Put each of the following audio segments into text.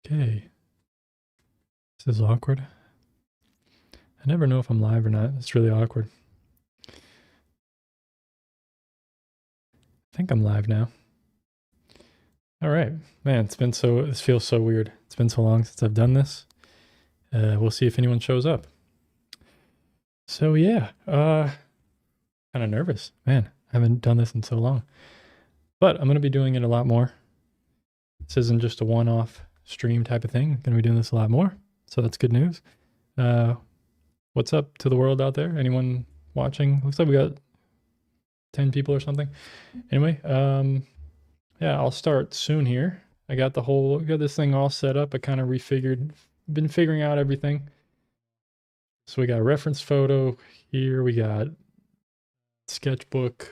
Okay. This is awkward. I never know if I'm live or not. It's really awkward. I think I'm live now. All right. Man, this feels so weird. It's been so long since I've done this. We'll see if anyone shows up. So yeah, kind of nervous. Man, I haven't done this in so long. But I'm going to be doing it a lot more. This isn't just a one-off stream type of thing. I'm going to be doing this a lot more. So that's good news. What's up to the world out there? Anyone watching? Looks like we got 10 people or something. Anyway, yeah, I'll start soon here. I got this thing all set up. I kind of been figuring out everything. So we got a reference photo here. We got Sketchbook.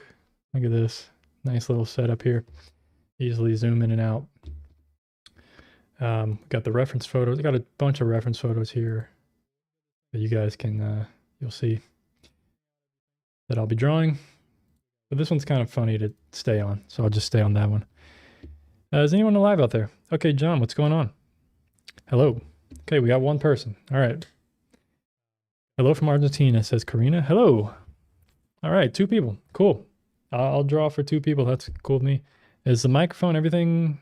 Look at this. Nice little setup here. Easily zoom in and out. Got the reference photos. I got a bunch of reference photos here that you guys can, you'll see that I'll be drawing. But this one's kind of funny to stay on, so I'll just stay on that one. Is anyone alive out there? Okay, John, what's going on? Hello. Okay, we got one person. All right. Hello from Argentina, says Karina. Hello. All right, 2 people. Cool. I'll draw for 2 people. That's cool with me. Is the microphone, everything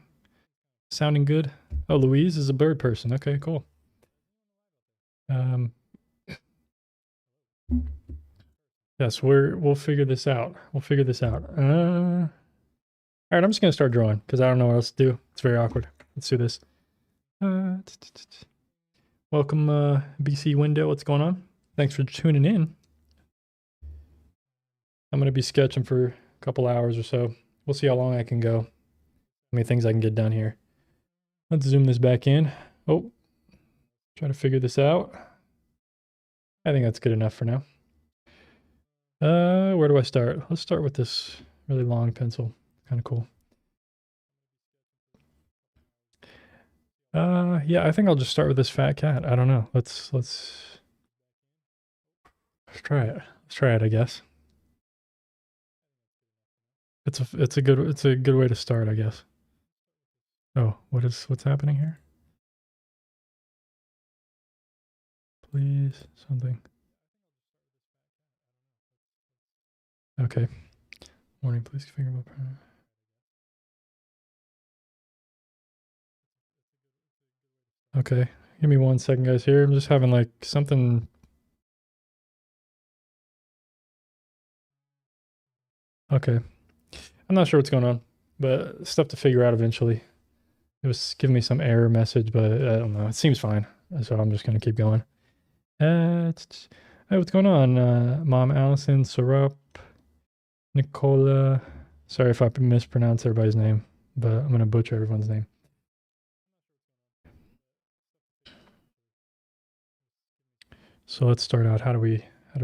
sounding good? Oh, Louise is a bird person. Okay, cool. Yes, we'll figure this out. All right, I'm just gonna start drawing because I don't know what else to do. It's very awkward. Let's do this. Welcome, BC Window. What's going on? Thanks for tuning in. I'm gonna be sketching for a couple hours or so. We'll see how long I can go. How many things I can get done here. Let's zoom this back in. Oh, try to figure this out. I think that's good enough for now. Where do I start? Let's start with this really long pencil. Kind of cool. Yeah, I think I'll just start with this fat cat. I don't know. Let's try it. Let's try it, I guess. It's a good way to start, I guess. Oh, what's happening here? Please, something. Okay. Warning, please figure out. Okay. Give me 1 second, guys, here. I'm just having like something. Okay. I'm not sure what's going on, but stuff to figure out eventually. It was giving me some error message, but I don't know. It seems fine. So I'm just going to keep going. Hey, what's going on? Mom Allison, Sarup, Nicola. Sorry if I mispronounce everybody's name, but I'm going to butcher everyone's name. So let's start out. How do we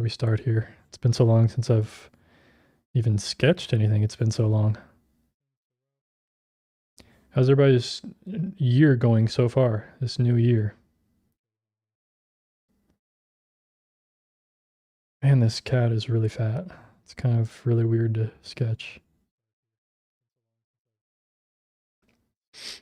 start here? It's been so long since I've even sketched anything. It's been so long. How's everybody's year going so far? This new year. Man, this cat is really fat. It's kind of really weird to sketch. Let's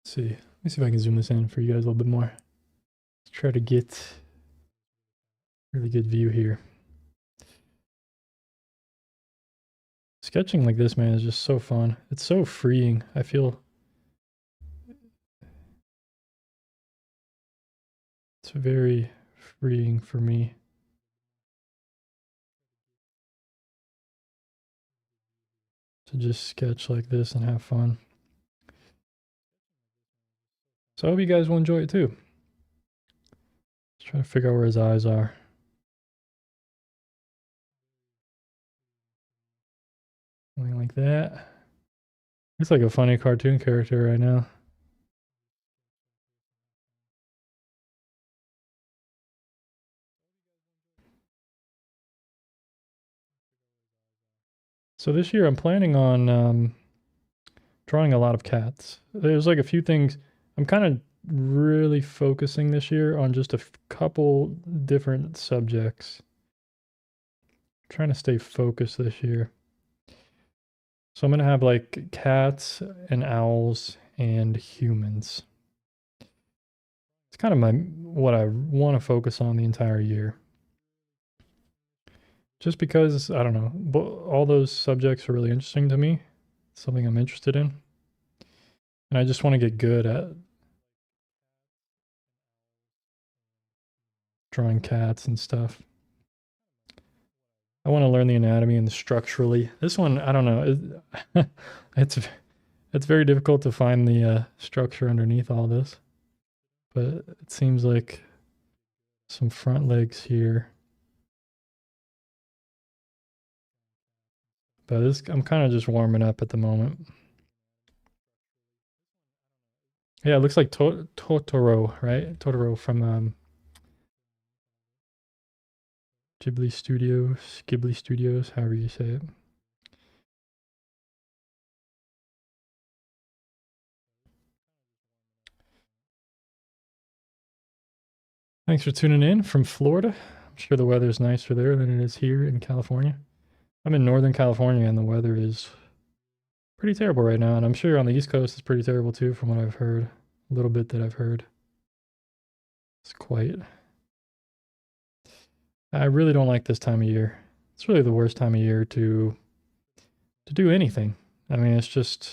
see. Let me see if I can zoom this in for you guys a little bit more. Let's try to get a really good view here. Sketching like this, man, is just so fun. It's so freeing. I feel it's very freeing for me. To just sketch like this and have fun. So I hope you guys will enjoy it too. Let's try to figure out where his eyes are. Something like that. It's like a funny cartoon character right now. So this year I'm planning on drawing a lot of cats. There's like a few things. I'm kind of really focusing this year on just a couple different subjects. trying to stay focused this year. So I'm gonna have like cats and owls and humans. It's kind of my what I want to focus on the entire year. Just because I don't know, but all those subjects are really interesting to me. It's something I'm interested in, and I just want to get good at drawing cats and stuff. I want to learn the anatomy and the structurally. This one, I don't know. It's it's very difficult to find the structure underneath all this, but it seems like some front legs here. But this, I'm kind of just warming up at the moment. Yeah, it looks like Totoro, right? Totoro from Ghibli Studios, however you say it. Thanks for tuning in from Florida. I'm sure the weather's nicer there than it is here in California. I'm in Northern California and the weather is pretty terrible right now. And I'm sure on the East Coast it's pretty terrible too, from what I've heard. A little bit that I've heard. It's quite. I really don't like this time of year. It's really the worst time of year to do anything. I mean, it's just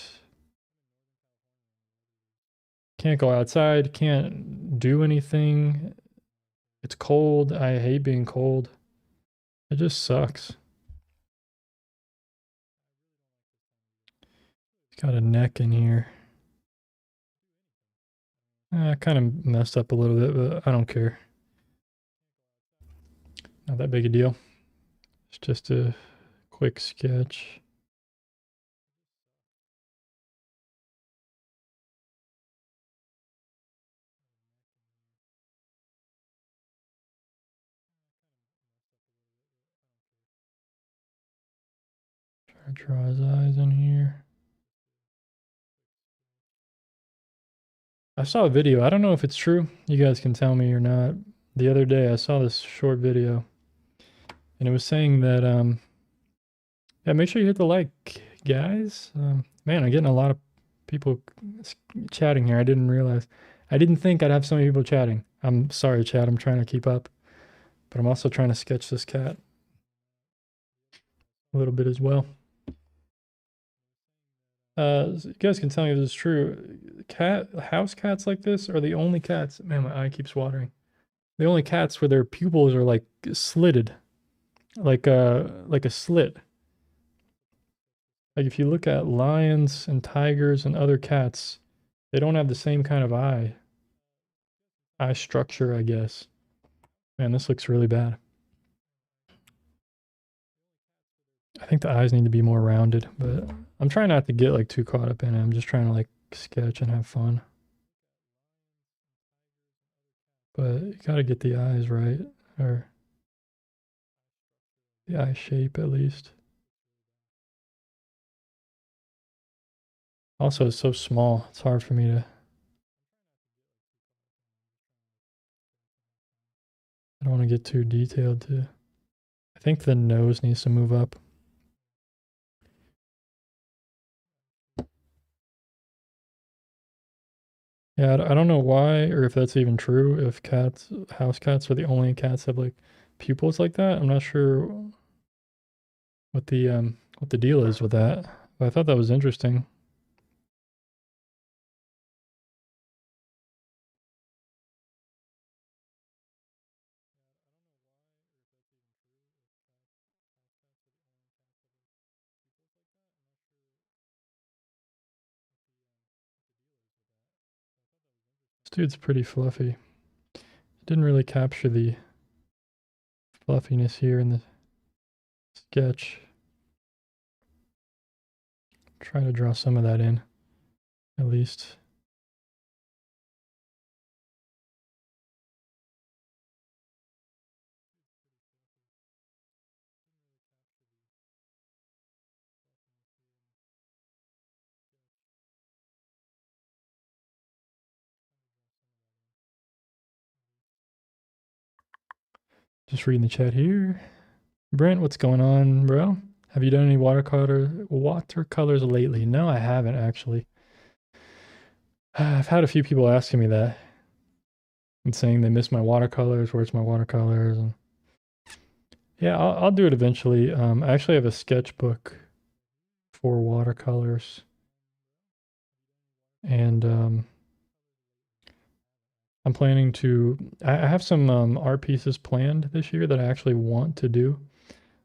can't go outside, can't do anything. It's cold. I hate being cold. It just sucks. It's got a neck in here. I kind of messed up a little bit, but I don't care. Not that big a deal. It's just a quick sketch. Try to draw his eyes in here. I saw a video. I don't know if it's true. You guys can tell me or not. The other day I saw this short video and it was saying that yeah, make sure you hit the like, guys. Man, I'm getting a lot of people chatting here. I didn't realize. I didn't think I'd have so many people chatting. I'm sorry, chat. I'm trying to keep up, but I'm also trying to sketch this cat a little bit as well. You guys can tell me if this is true. House cats like this are the only cats. Man, my eye keeps watering. The only cats where their pupils are like slitted, like a slit. Like if you look at lions and tigers and other cats, they don't have the same kind of eye structure, I guess. Man, this looks really bad. I think the eyes need to be more rounded, but I'm trying not to get like too caught up in it. I'm just trying to like sketch and have fun. But you gotta get the eyes right, or the eye shape at least. Also, it's so small. It's hard for me to. I don't want to get too detailed too. I think the nose needs to move up. Yeah, I don't know why or if that's even true. If house cats are the only cats that have like pupils like that. I'm not sure what the deal is with that. But I thought that was interesting. This dude's pretty fluffy. Didn't really capture the fluffiness here in the sketch. Try to draw some of that in, at least. Just reading the chat here. Brent, what's going on, bro? Have you done any watercolors lately? No, I haven't actually. I've had a few people asking me that and saying they miss my watercolors. Where's my watercolors? And yeah, I'll do it eventually. I actually have a sketchbook for watercolors, and I'm planning to. I have some art pieces planned this year that I actually want to do.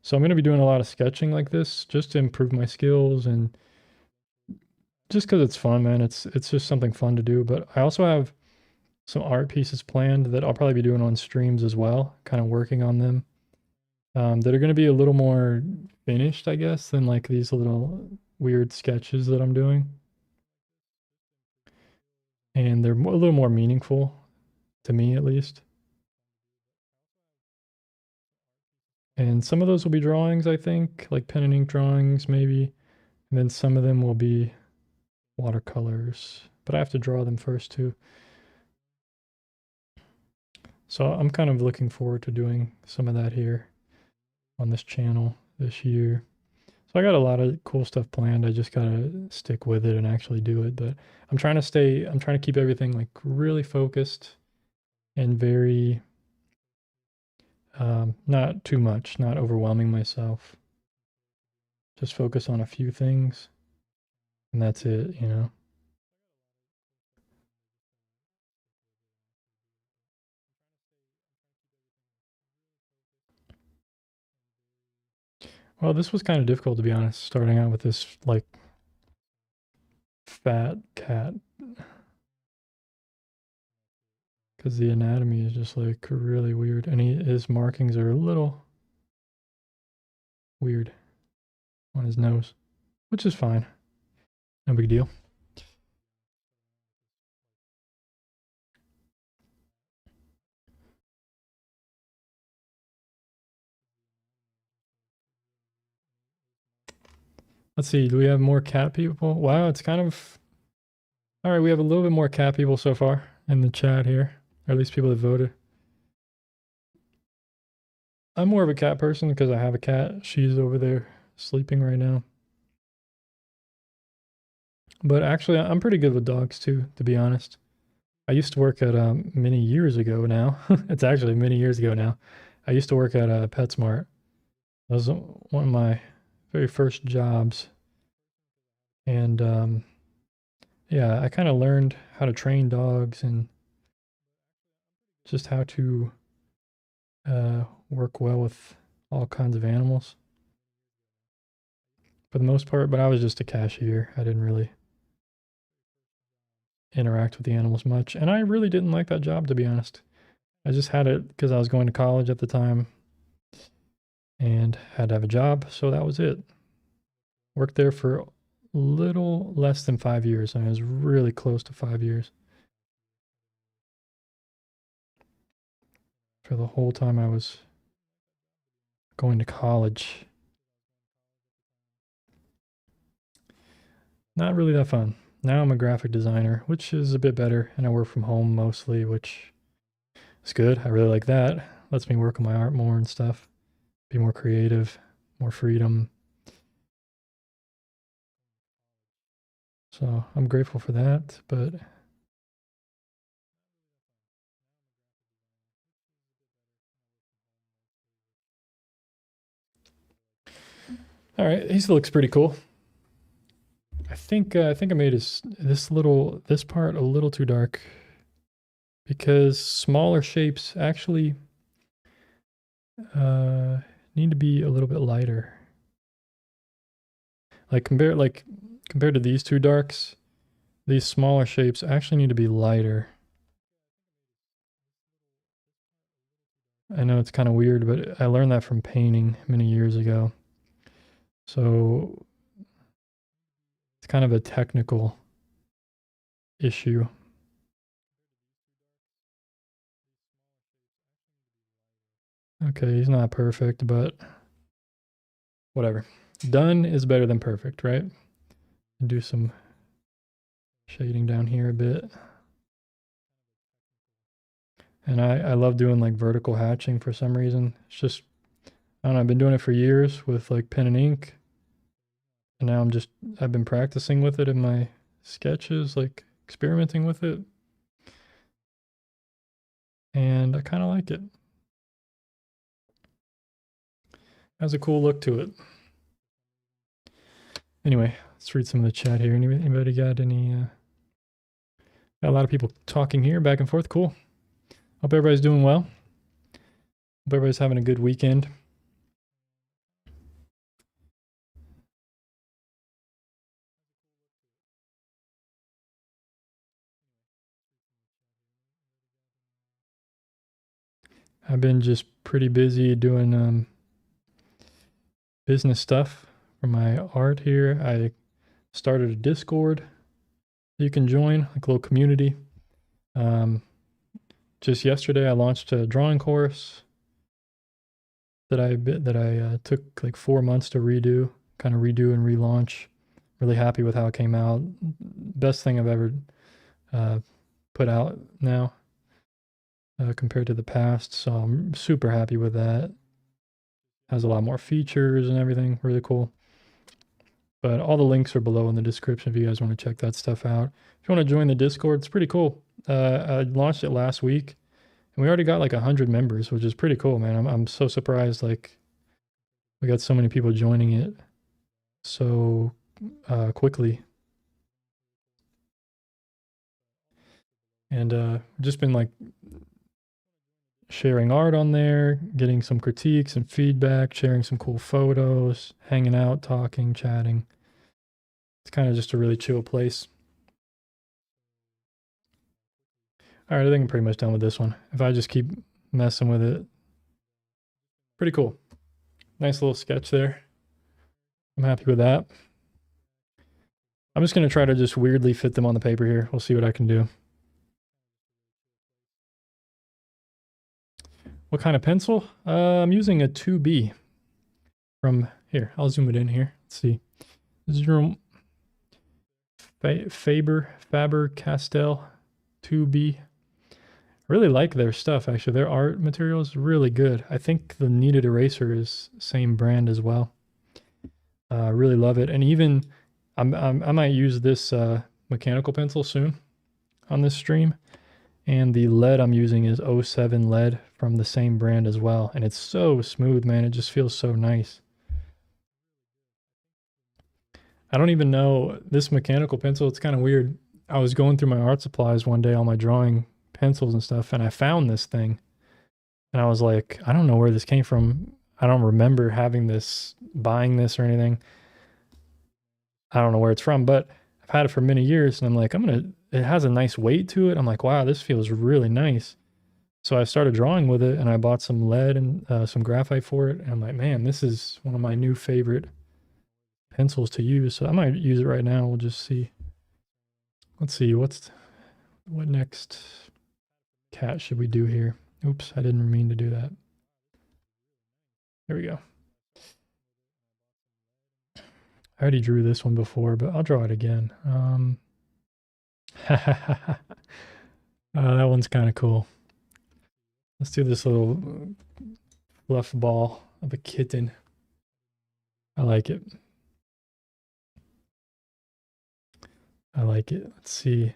So I'm going to be doing a lot of sketching like this just to improve my skills and just because it's fun, man. It's just something fun to do. But I also have some art pieces planned that I'll probably be doing on streams as well, kind of working on them. That are going to be a little more finished, I guess, than like these little weird sketches that I'm doing. And they're a little more meaningful to me, at least. And some of those will be drawings, I think, like pen and ink drawings, maybe. And then some of them will be watercolors, but I have to draw them first too. So I'm kind of looking forward to doing some of that here on this channel this year. So I got a lot of cool stuff planned. I just gotta stick with it and actually do it. But I'm trying to keep everything like really focused and very, not too much, not overwhelming myself. Just focus on a few things and that's it, you know? Well, this was kind of difficult to be honest, starting out with this like fat cat because the anatomy is just like really weird, and his markings are a little weird on his nose, which is fine, no big deal. Let's see, do we have more cat people? Wow, it's kind of all right. We have a little bit more cat people so far in the chat here, or at least people that voted. I'm more of a cat person because I have a cat. She's over there sleeping right now. But actually, I'm pretty good with dogs too, to be honest. I used to work at many years ago now. It's actually many years ago now. I used to work at PetSmart. That was one of my very first jobs. And yeah, I kind of learned how to train dogs and just how to work well with all kinds of animals for the most part. But I was just a cashier. I didn't really interact with the animals much. And I really didn't like that job, to be honest. I just had it because I was going to college at the time and had to have a job. So that was it. Worked there for a little less than 5 years. I was really close to 5 years. For the whole time I was going to college. Not really that fun. Now I'm a graphic designer, which is a bit better, and I work from home mostly, which is good. I really like that. Lets me work on my art more and stuff, be more creative, more freedom. So I'm grateful for that, but all right, he still looks pretty cool. I think I made this part a little too dark because smaller shapes actually need to be a little bit lighter. Compared to these two darks, these smaller shapes actually need to be lighter. I know it's kind of weird, but I learned that from painting many years ago. So it's kind of a technical issue. Okay, he's not perfect, but whatever. Done is better than perfect, right? Do some shading down here a bit. And I love doing like vertical hatching for some reason. It's just, I don't know, I've been doing it for years with like pen and ink. And now I've been practicing with it in my sketches, like experimenting with it. And I kind of like it. Has a cool look to it. Anyway, let's read some of the chat here. Anybody got any? Got a lot of people talking here, back and forth. Cool. Hope everybody's doing well. Hope everybody's having a good weekend. I've been just pretty busy doing business stuff for my art here. I started a Discord you can join, like a little community. Just yesterday, I launched a drawing course that I took like 4 months to redo, kind of redo and relaunch. Really happy with how it came out. Best thing I've ever put out now compared to the past. So I'm super happy with that. Has a lot more features and everything. Really cool. But all the links are below in the description if you guys want to check that stuff out. If you want to join the Discord, it's pretty cool. I launched it last week, and we already got like 100 members, which is pretty cool, man. I'm so surprised. Like, we got so many people joining it so quickly. And just been like sharing art on there, getting some critiques and feedback, sharing some cool photos, hanging out, talking, chatting. It's kind of just a really chill place. All right, I think I'm pretty much done with this one. If I just keep messing with it, pretty cool. Nice little sketch there. I'm happy with that. I'm just going to try to just weirdly fit them on the paper here. We'll see what I can do. What kind of pencil? I'm using a 2B from here. I'll zoom it in here. Let's see. Jerome Faber-Castell 2B. I really like their stuff, actually. Their art material is really good. I think the kneaded eraser is same brand as well. I really love it. And even I might use this mechanical pencil soon on this stream. And the lead I'm using is '07 lead from the same brand as well. And it's so smooth, man. It just feels so nice. I don't even know this mechanical pencil. It's kind of weird. I was going through my art supplies one day, all my drawing pencils and stuff, and I found this thing. And I was like, I don't know where this came from. I don't remember having this, buying this or anything. I don't know where it's from, but I've had it for many years and I'm like, it has a nice weight to it. I'm like, wow, this feels really nice. So I started drawing with it and I bought some lead and some graphite for it. And I'm like, man, this is one of my new favorite pencils to use. So I might use it right now. We'll just see. Let's see, what next cat should we do here? Oops, I didn't mean to do that. There we go. I already drew this one before, but I'll draw it again. That one's kind of cool. Let's do this little fluff ball of a kitten. I like it. I like it. Let's see.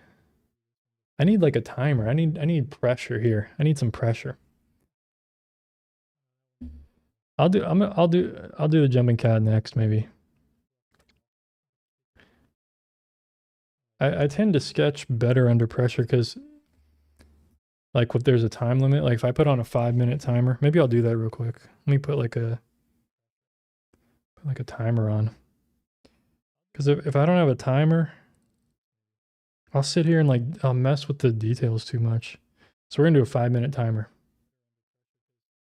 I need like a timer. I need pressure here. I need some pressure. I'll do the jumping cat next, maybe. I tend to sketch better under pressure because like if there's a time limit, like if I put on a 5-minute timer, maybe I'll do that real quick. Let me put like a timer on. Because if I don't have a timer, I'll sit here and like I'll mess with the details too much. So we're gonna do a 5-minute timer.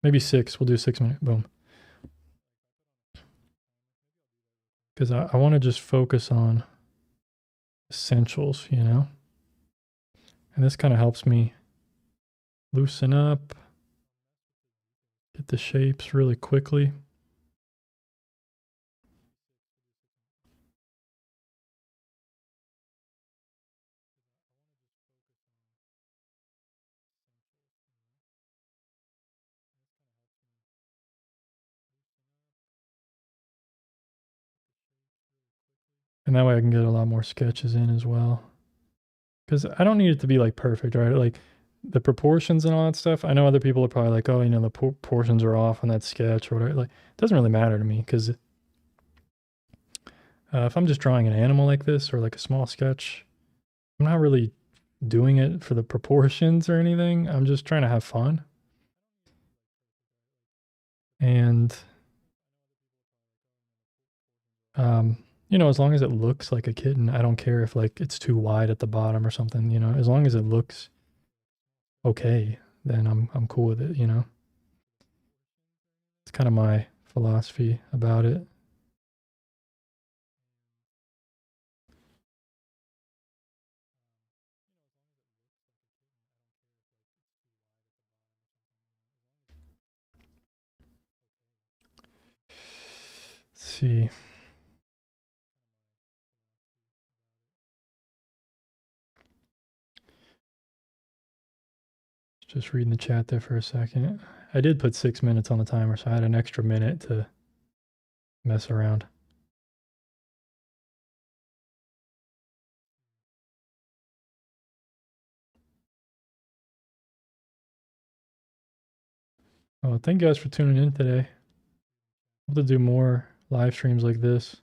Maybe 6. We'll do 6-minute. Boom. Because I want to just focus on essentials, you know? And this kind of helps me loosen up, get the shapes really quickly. And that way I can get a lot more sketches in as well. Because I don't need it to be like perfect, right? Like the proportions and all that stuff. I know other people are probably like, oh, the proportions are off on that sketch or whatever. Like, it doesn't really matter to me because if I'm just drawing an animal like this or like a small sketch, I'm not really doing it for the proportions or anything. I'm just trying to have fun. And, um, as long as it looks like a kitten, I don't care if like it's too wide at the bottom or something, as long as it looks okay, then I'm cool with it. It's kind of my philosophy about it. Let's see. Just reading the chat there for a second. I did put 6 minutes on the timer, so I had an extra minute to mess around. Oh, thank you guys for tuning in today. I'll have to do more live streams like this.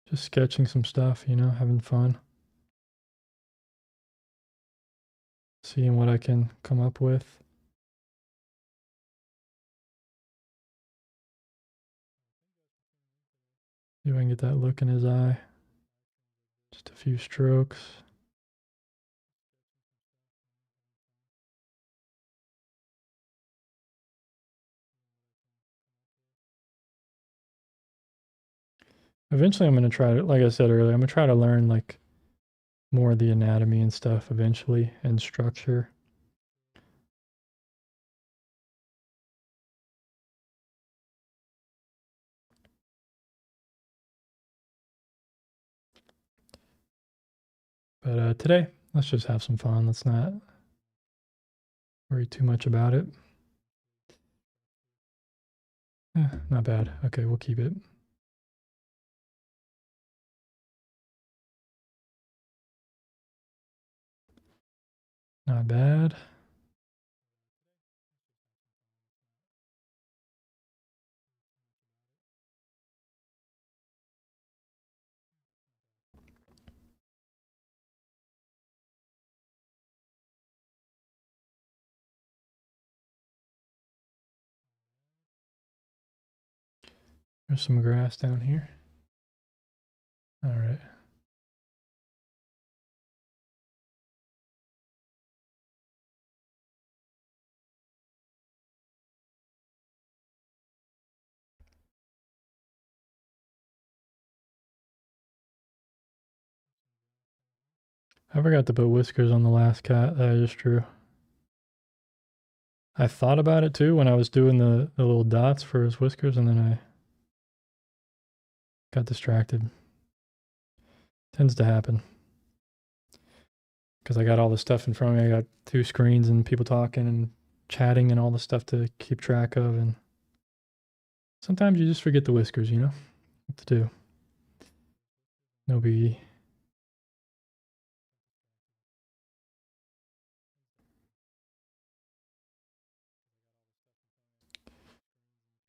Just sketching some stuff, having fun. Seeing what I can come up with. See if I can get that look in his eye. Just a few strokes. Eventually I'm going to try to, like I said earlier, I'm going to try to learn like more of the anatomy and stuff eventually and structure. But today, let's just have some fun. Let's not worry too much about it. Not bad. Okay, we'll keep it. Not bad. There's some grass down here. All right. I forgot to put whiskers on the last cat that I just drew. I thought about it too when I was doing the little dots for his whiskers, and then I got distracted. Tends to happen. Because I got all the stuff in front of me. I got two screens and people talking and chatting and all the stuff to keep track of. And sometimes you just forget the whiskers, what to do. No biggie.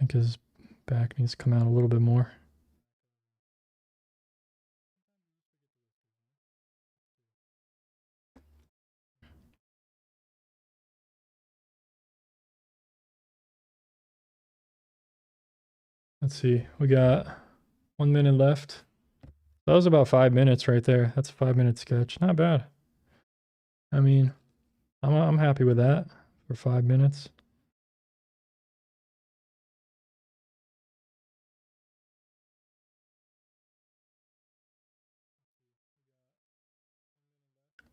I think his back needs to come out a little bit more. Let's see. We got 1 minute left. That was about 5 minutes right there. That's a 5-minute sketch. Not bad. I mean, I'm happy with that for 5 minutes.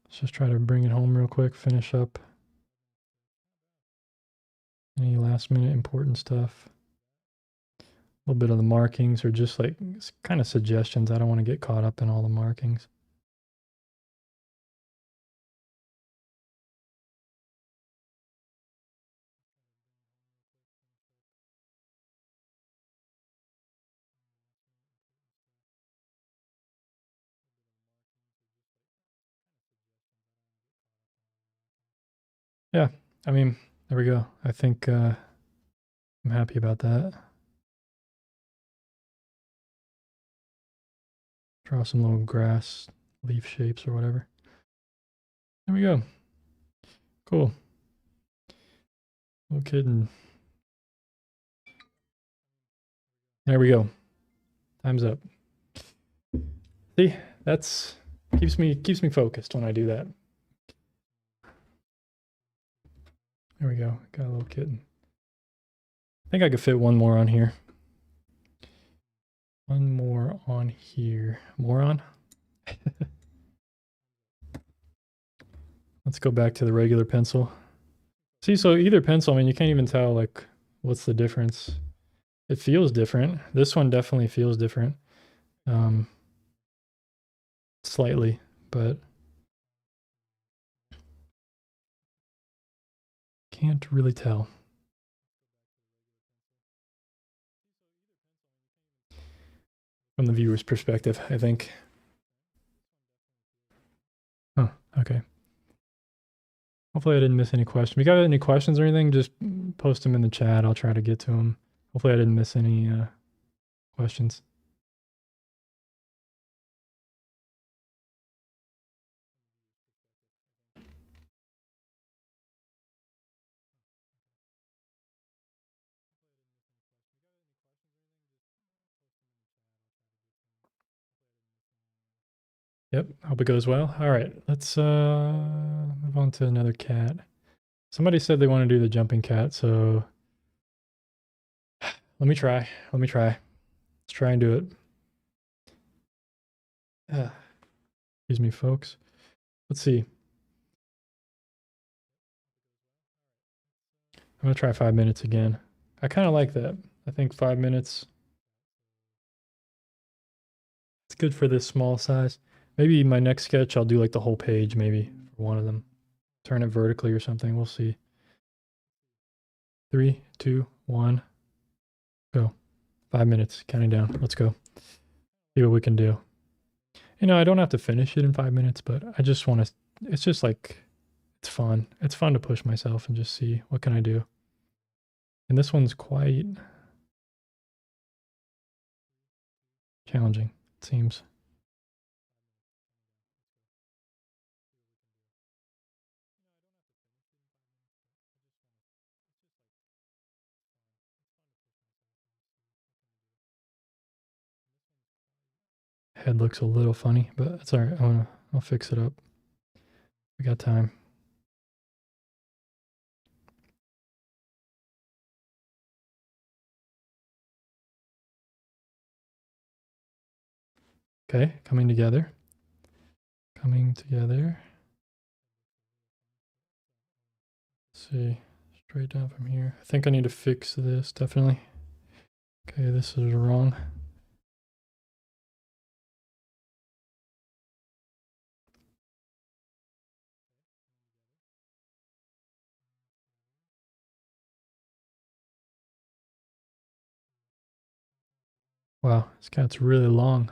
Let's just try to bring it home real quick, finish up any last minute important stuff. A little bit of the markings or just like kind of suggestions. I don't want to get caught up in all the markings. Yeah, I mean, there we go. I think I'm happy about that. Draw some little grass leaf shapes or whatever. There we go. Cool. No kidding. There we go. Time's up. See, that's keeps me focused when I do that. There we go. Got a little kitten. I think I could fit one more on here. One more on here. More on? Let's go back to the regular pencil. See, so either pencil, I mean, you can't even tell, like, what's the difference. It feels different. This one definitely feels different. Slightly, but can't really tell. From the viewer's perspective, I think. Oh, okay. Hopefully I didn't miss any questions. If you got any questions or anything, just post them in the chat. I'll try to get to them. Hopefully I didn't miss any questions. Yep, hope it goes well. All right, let's move on to another cat. Somebody said they want to do the jumping cat, so let me try. Let's try and do it. Excuse me, folks. Let's see. I'm gonna try 5 minutes again. I kind of like that. I think 5 minutes. It's good for this small size. Maybe my next sketch, I'll do like the whole page, maybe for one of them. Turn it vertically or something. We'll see. 3, 2, 1, go. 5 minutes, counting down. Let's go. See what we can do. You know, I don't have to finish it in 5 minutes, but I just want to. It's just like it's fun. It's fun to push myself and just see what can I do. And this one's quite challenging, it seems. Head looks a little funny, but it's all right. I'll fix it up. We got time. Okay, coming together. Coming together. Let's see, straight down from here. I think I need to fix this, definitely. Okay, this is wrong. Wow, this cat's really long.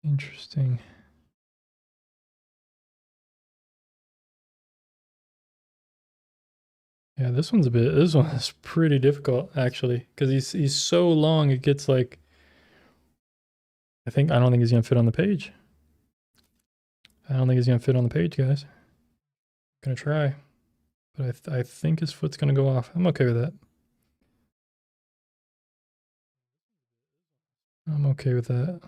Interesting. Yeah, this one is pretty difficult actually, because he's so long it gets like I don't think he's gonna fit on the page. I don't think he's gonna fit on the page, guys. I'm gonna try. But I think his foot's gonna go off. I'm okay with that. I'm okay with that.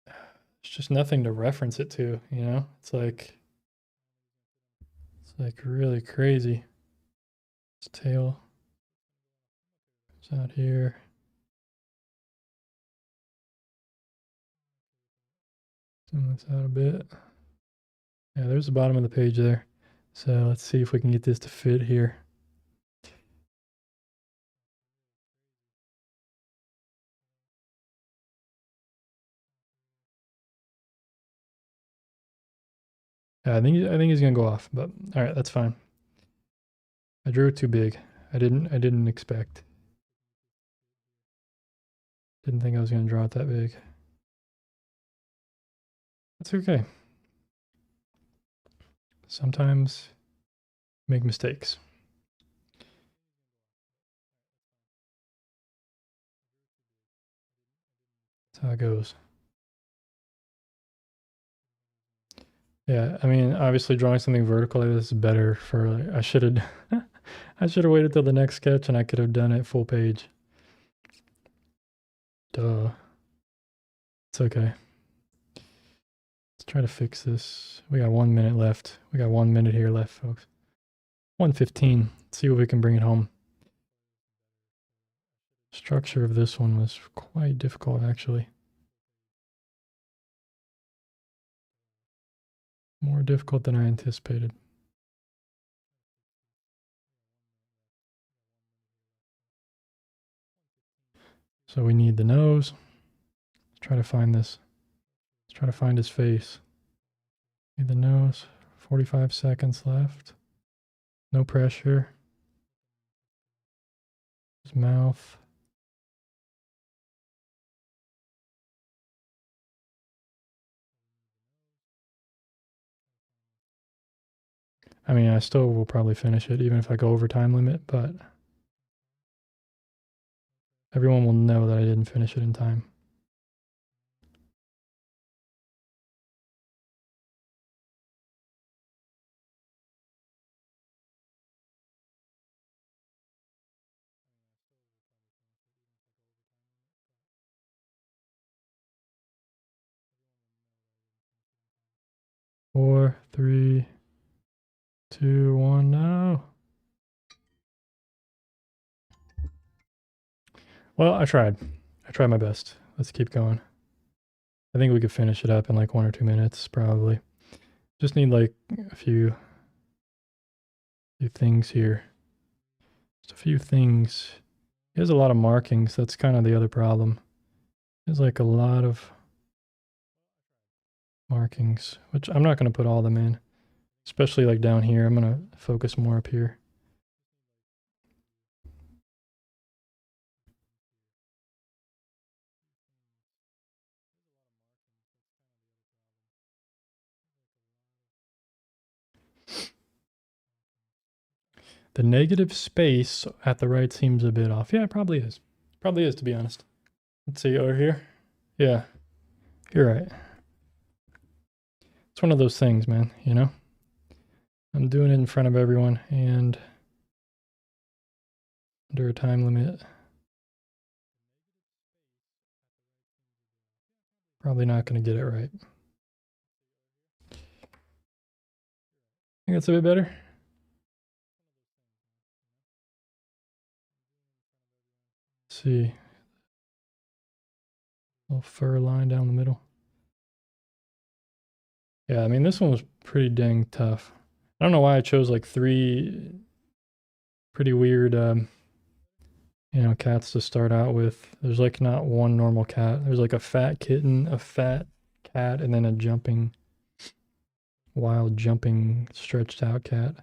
There's just nothing to reference it to, you know? It's like really crazy. His tail is out here. Zoom this out a bit. Yeah, there's the bottom of the page there. So let's see if we can get this to fit here. Yeah, I think he's gonna go off, but all right, that's fine. I drew it too big. I didn't expect. Didn't think I was gonna draw it that big. That's okay. Sometimes make mistakes. That's how it goes. Yeah, I mean, obviously drawing something vertical like this is better for like, I should have I should have waited till the next sketch and I could have done it full page. Duh. It's okay. Let's try to fix this. We got 1 minute left. We got 1 minute here left, folks. 1:15. Let's see if we can bring it home. Structure of this one was quite difficult, actually. More difficult than I anticipated. So we need the nose. Let's try to find this. Let's try to find his face. Need the nose. 45 seconds left. No pressure. His mouth. I mean, I still will probably finish it even if I go over time limit, but everyone will know that I didn't finish it in time. Four, three, two, one, no. Well, I tried. I tried my best. Let's keep going. I think we could finish it up in like 1 or 2 minutes, probably. Just need like a few things here. Just a few things. He has a lot of markings. That's kind of the other problem. There's like a lot of markings, which I'm not going to put all of them in, especially like down here. I'm going to focus more up here. The negative space at the right seems a bit off. Yeah, it probably is. Probably is, to be honest. Let's see over here. Yeah, you're right. It's one of those things, man, you know? I'm doing it in front of everyone and under a time limit. Probably not going to get it right. I think that's a bit better. Let's see. Little fur line down the middle. Yeah, I mean, this one was pretty dang tough. I don't know why I chose like 3 pretty weird, cats to start out with. There's like not one normal cat. There's like a fat kitten, a fat cat, and then a wild jumping, stretched out cat.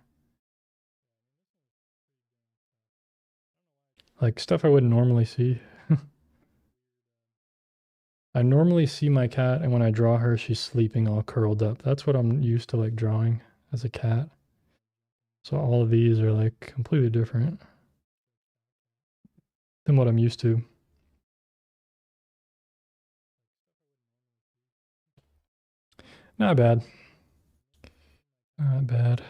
Like stuff I wouldn't normally see. I normally see my cat, and when I draw her, she's sleeping all curled up. That's what I'm used to like drawing as a cat. So all of these are like completely different than what I'm used to. Not bad. Not bad.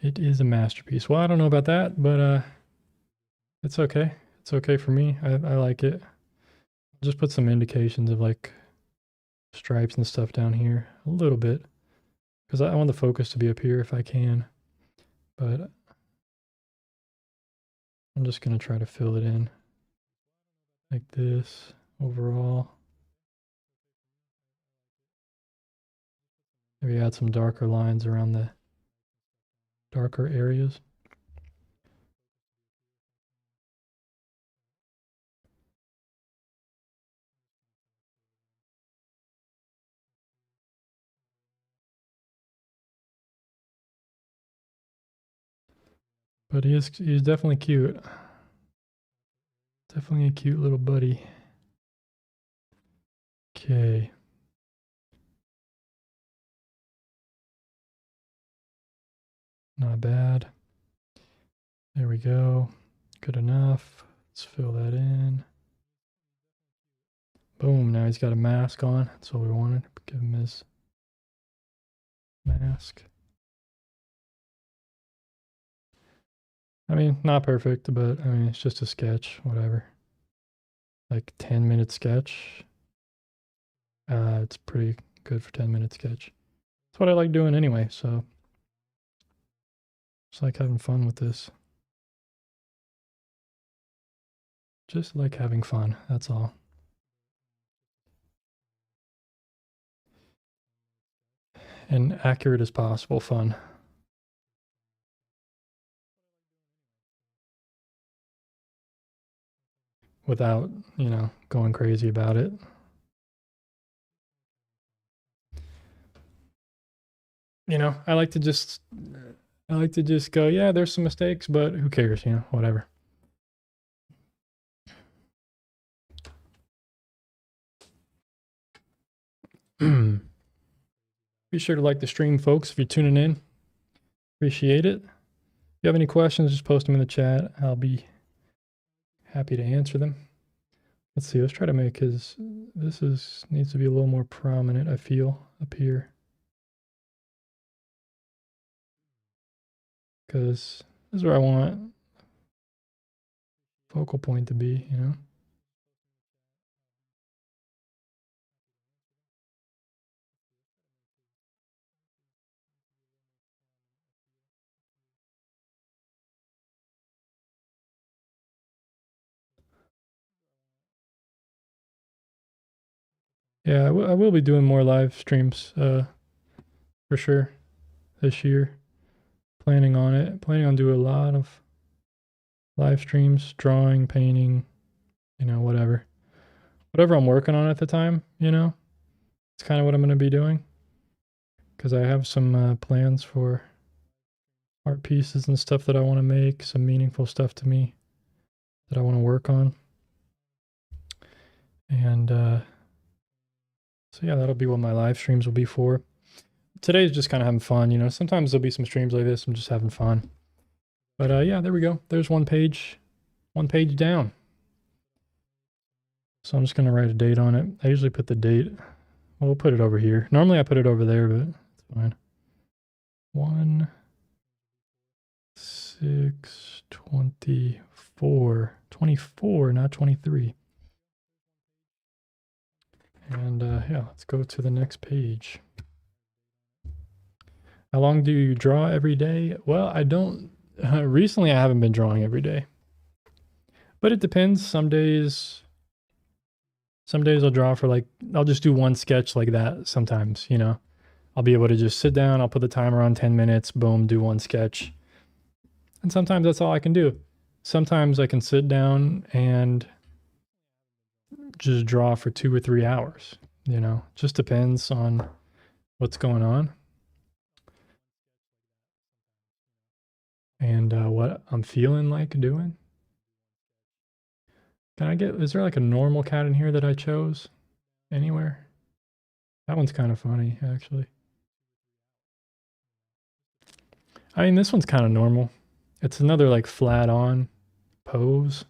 It is a masterpiece. Well, I don't know about that, but it's okay. It's okay for me. I like it. Just put some indications of like stripes and stuff down here a little bit because I want the focus to be up here if I can. But I'm just gonna try to fill it in like this overall. Maybe add some darker lines around the darker areas. But he's definitely cute. Definitely a cute little buddy. Okay. Not bad. There we go. Good enough. Let's fill that in. Boom, now he's got a mask on. That's what we wanted. Give him his mask. I mean, not perfect, but I mean, it's just a sketch, whatever. Like 10-minute sketch. It's pretty good for 10-minute sketch. That's what I like doing anyway, so just like having fun with this. Just like having fun, that's all. And accurate as possible fun. Without, you know, going crazy about it. You know, I like to just go, yeah, there's some mistakes, but who cares, you know, whatever. Be sure to like the stream, folks, if you're tuning in. Appreciate it. If you have any questions, just post them in the chat. I'll be happy to answer them. Let's see, let's try to make his, needs to be a little more prominent, I feel, up here. Because this is where I want focal point to be, you know? Yeah, I will be doing more live streams, for sure, this year. Planning on it. Planning on doing a lot of live streams, drawing, painting, you know, whatever. Whatever I'm working on at the time, you know, it's kind of what I'm going to be doing. Because I have some plans for art pieces and stuff that I want to make, some meaningful stuff to me that I want to work on. And so yeah, that'll be what my live streams will be for. Today's just kind of having fun, you know. Sometimes there'll be some streams like this. I'm just having fun. But yeah, there we go. There's one page down. So I'm just going to write a date on it. I usually put the date. Well, we'll put it over here. Normally I put it over there, but it's fine. 1/6/24. 24, not 23. And yeah, let's go to the next page. How long do you draw every day? Well, I don't. Recently, I haven't been drawing every day. But it depends. Some days I'll draw for like, I'll just do one sketch like that sometimes, you know. I'll be able to just sit down, I'll put the timer on 10 minutes, boom, do one sketch. And sometimes that's all I can do. Sometimes I can sit down and just draw for 2 or 3 hours, you know. Just depends on what's going on. And what I'm feeling like doing. Is there like a normal cat in here that I chose anywhere? That one's kind of funny, actually. I mean, this one's kind of normal. It's another like flat on pose.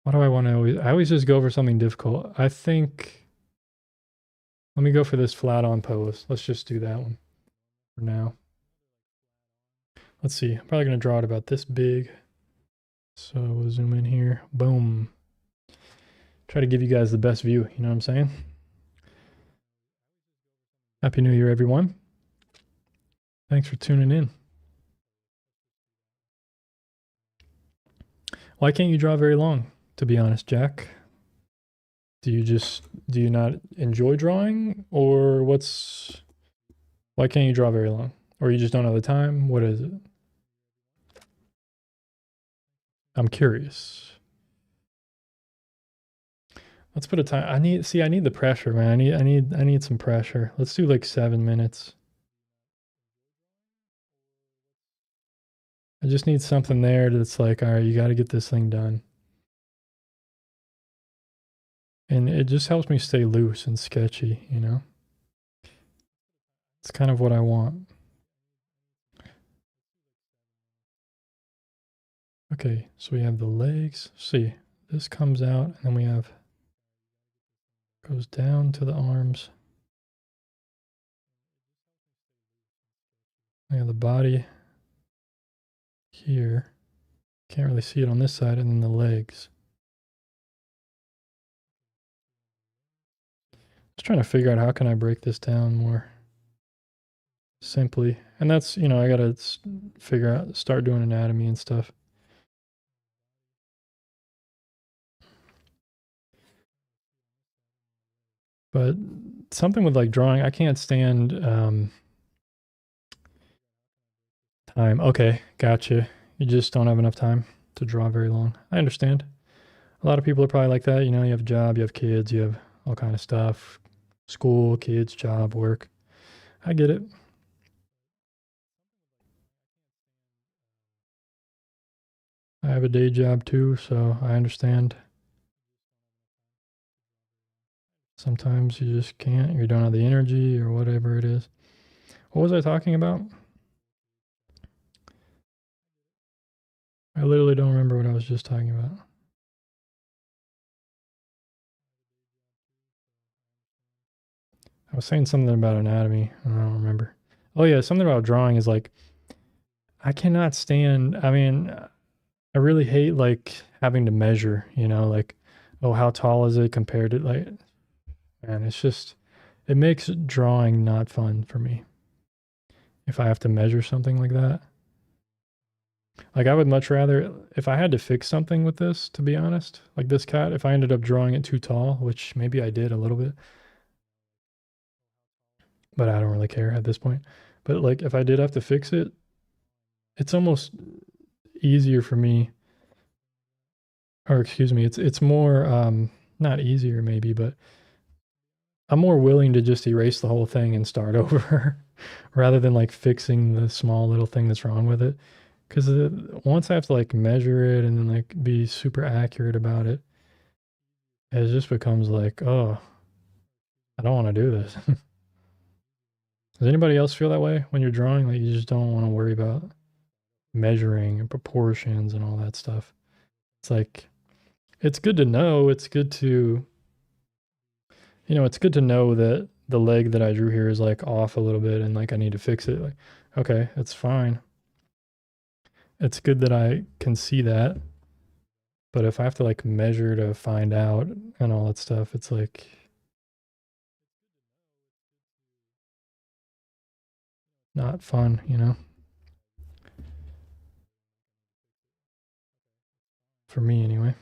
What do I want to I always just go for something difficult. I think, let me go for this flat on pose. Let's just do that one for now. Let's see. I'm probably going to draw it about this big. So we'll zoom in here. Boom. Try to give you guys the best view. You know what I'm saying? Happy New Year, everyone. Thanks for tuning in. Why can't you draw very long? to be honest, Jack. Do you not enjoy drawing, or why can't you draw very long? Or you just don't have the time? What is it? I'm curious. Let's put a time. I need the pressure, man. I need some pressure. Let's do like 7 minutes. I just need something there that's like, all right, you got to get this thing done. And it just helps me stay loose and sketchy, you know? It's kind of what I want. Okay, so we have the legs. See, this comes out, and then we have, goes down to the arms. We have the body here. Can't really see it on this side, and then the legs. Just trying to figure out how can I break this down more simply. And that's, you know, I gotta figure out, start doing anatomy and stuff. But something with like drawing, I can't stand time. Okay, gotcha. You just don't have enough time to draw very long. I understand. A lot of people are probably like that. You know, you have a job, you have kids, you have all kind of stuff. School, kids, job, work. I get it. I have a day job too, so I understand. Sometimes you just can't, you don't have the energy or whatever it is. What was I talking about? I literally don't remember what I was just talking about. I was saying something about anatomy. I don't remember. Oh yeah, something about drawing is like I cannot stand. I mean, I really hate like having to measure. You know, like oh, how tall is it compared to like man, it's just it makes drawing not fun for me if I have to measure something like that. Like I would much rather if I had to fix something with this, to be honest, like this cat, if I ended up drawing it too tall, which maybe I did a little bit, but I don't really care at this point. But like if I did have to fix it, it's almost easier for me, or excuse me, it's more not easier maybe, but I'm more willing to just erase the whole thing and start over rather than like fixing the small little thing that's wrong with it. Because once I have to like measure it and then like be super accurate about it, it just becomes like, oh, I don't want to do this. Does anybody else feel that way when you're drawing? Like you just don't want to worry about measuring and proportions and all that stuff. It's like, it's good to know. It's good to, you know, it's good to know that the leg that I drew here is like off a little bit and like I need to fix it. Like, okay, it's fine. It's good that I can see that. But if I have to like measure to find out and all that stuff, it's like not fun, you know, for me anyway.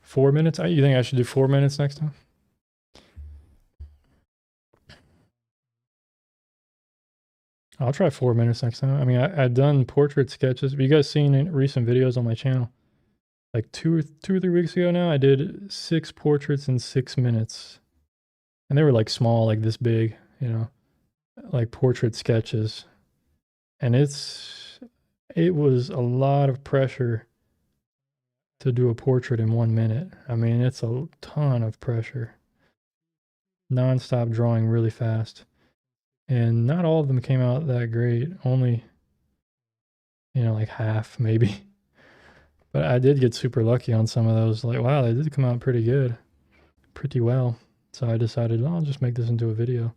4 minutes? You think I should do 4 minutes next time? I'll try 4 minutes next time. I mean, I've done portrait sketches. Have you guys seen recent videos on my channel? Like 2 or 3 weeks ago now, I did 6 portraits in 6 minutes. And they were like small, like this big, you know, like portrait sketches. And it was a lot of pressure to do a portrait in 1 minute. I mean, it's a ton of pressure. Non-stop drawing really fast. And not all of them came out that great. Only, you know, like half maybe. But I did get super lucky on some of those. Like, wow, they did come out pretty good, pretty well. So I decided, oh, I'll just make this into a video.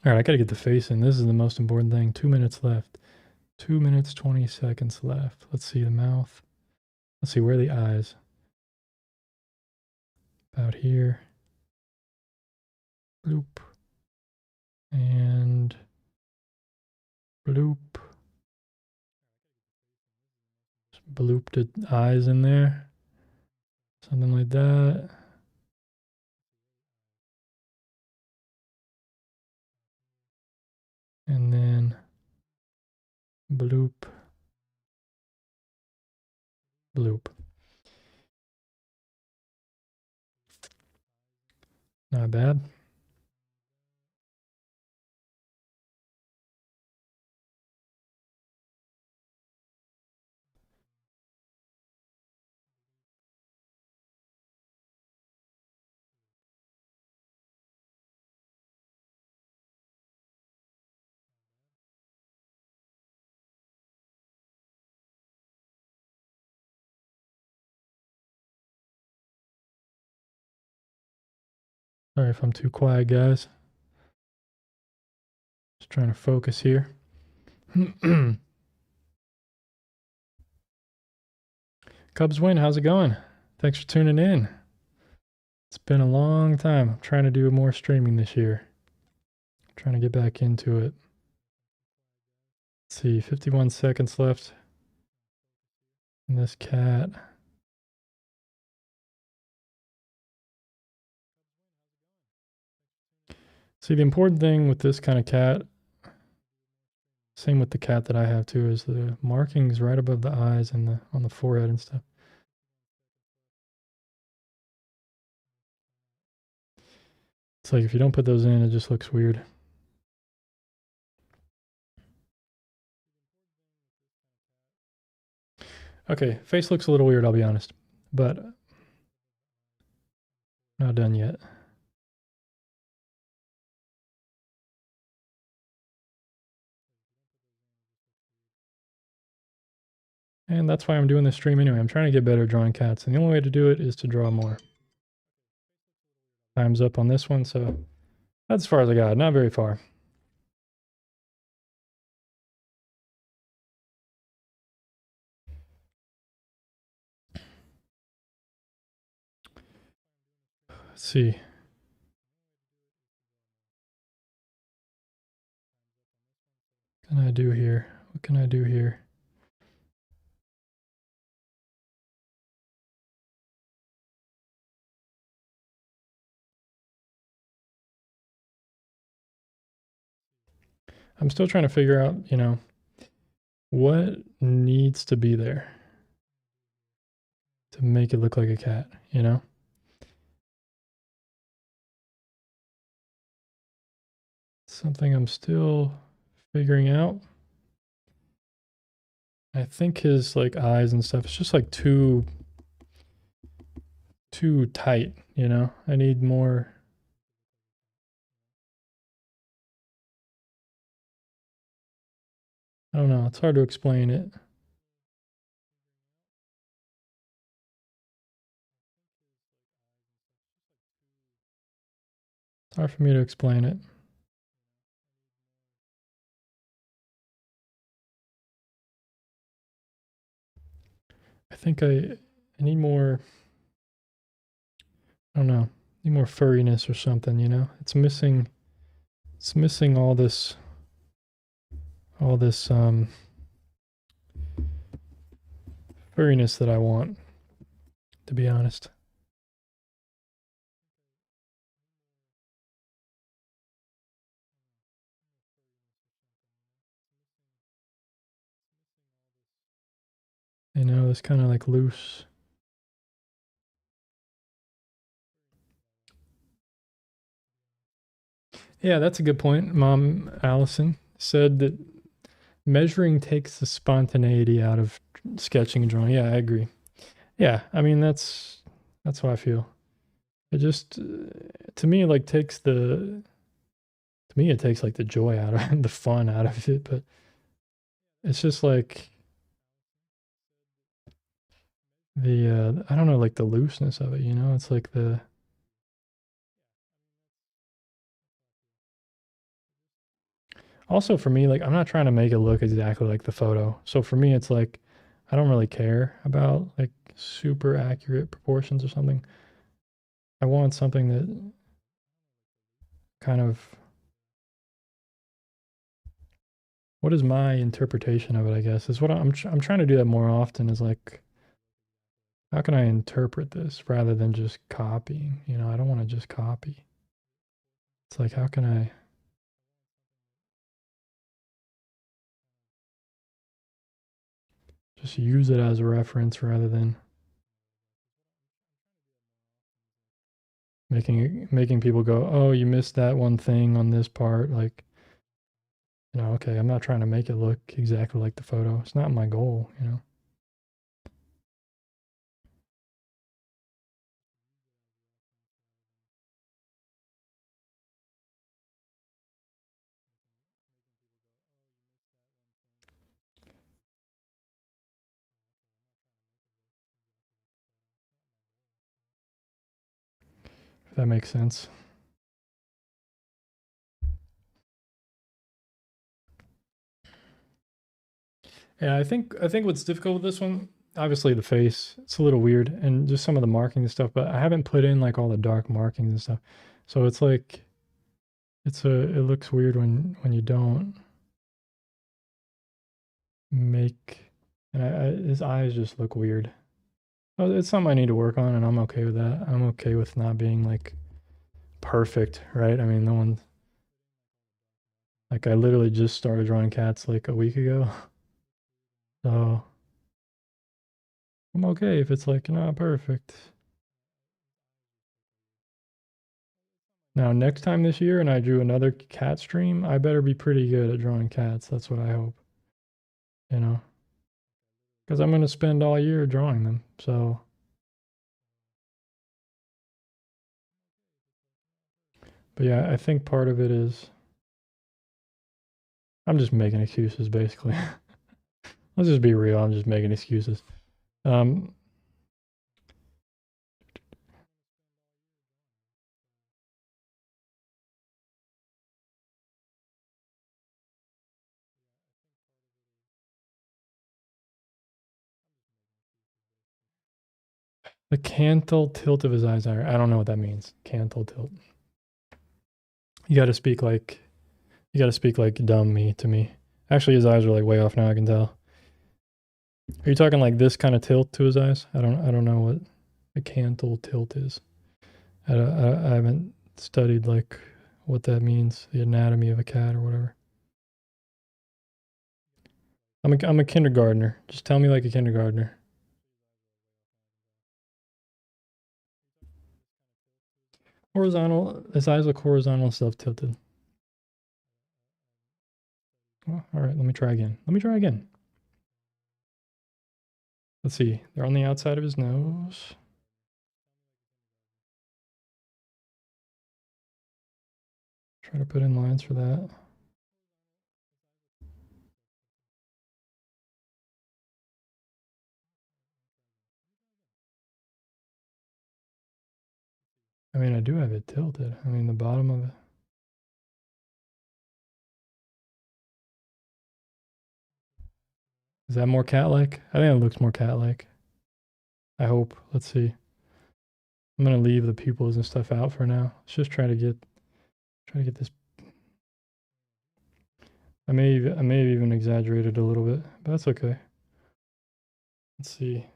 All right, I gotta get the face in. This is the most important thing. 2 minutes left. 2 minutes, 20 seconds left. Let's see the mouth. Let's see, where are the eyes? About here. Bloop. And bloop. Just bloop the eyes in there. Something like that. And then bloop. Bloop. Not bad. Sorry if I'm too quiet, guys. Just trying to focus here. Cubs win. How's it going? Thanks for tuning in. It's been a long time. I'm trying to do more streaming this year. I'm trying to get back into it. Let's see, 51 seconds left in this cat. See, the important thing with this kind of cat, same with the cat that I have too, is the markings right above the eyes and on the forehead and stuff. It's like if you don't put those in, it just looks weird. Okay, face looks a little weird, I'll be honest, but not done yet. And that's why I'm doing this stream anyway. I'm trying to get better at drawing cats, and the only way to do it is to draw more. Time's up on this one, so that's as far as I got. Not very far. Let's see. What can I do here? What can I do here? I'm still trying to figure out, what needs to be there to make it look like a cat, Something I'm still figuring out. I think his like eyes and stuff, it's just like too tight, I need more. I don't know, it's hard to explain it. It's hard for me to explain it. I think I need more, I don't know, need more furriness or something, It's missing all this furriness that I want, to be honest. This kind of like loose. Yeah, that's a good point. Mom Allison said that measuring takes the spontaneity out of sketching and drawing. Yeah, I agree. Yeah, I mean that's how I feel. It just to me like it takes like the joy out of it, the fun out of it, but it's just like the I don't know, like the looseness of it, It's like Also for me, like I'm not trying to make it look exactly like the photo. So for me, it's like I don't really care about like super accurate proportions or something. I want something that kind of what is my interpretation of it, I guess, is what I'm trying to do that more often is like how can I interpret this rather than just copying? You know, I don't want to just copy. It's like how can I just use it as a reference rather than making people go, "Oh, you missed that one thing on this part." Like, you know, okay, I'm not trying to make it look exactly like the photo. It's not my goal, you know. If that makes sense. Yeah, I think what's difficult with this one, obviously the face, it's a little weird, and just some of the markings and stuff. But I haven't put in like all the dark markings and stuff, so it's like it looks weird when you don't make, and his eyes just look weird. Oh, it's something I need to work on, and I'm okay with that. I'm okay with not being like perfect, right? I mean, no one like I literally just started drawing cats like a week ago, so I'm okay if it's like not perfect. Now, next time this year, and I drew another cat stream, I better be pretty good at drawing cats. That's what I hope, you know, because I'm gonna spend all year drawing them. So, but yeah, I think part of it is I'm just making excuses, basically. Let's just be real. I'm just making excuses. Um, the cantle tilt of his eyes. I don't know what that means. Cantle tilt. You got to speak like you got to speak like dumb me to me. Actually, his eyes are like way off now. I can tell. Are you talking like this kind of tilt to his eyes? I don't know what a cantle tilt is. I haven't studied like what that means, the anatomy of a cat or whatever. I'm a kindergartner. Just tell me like a kindergartner. Horizontal. His eyes look horizontal and self tilted. Well, all right, let me try again. Let me try again. Let's see. They're on the outside of his nose. Try to put in lines for that. I mean, I do have it tilted. I mean, the bottom of it. Is that more cat-like? I think it looks more cat-like. I hope. Let's see. I'm gonna leave the pupils and stuff out for now. Let's just try to get this. I may have even exaggerated a little bit, but that's okay. Let's see.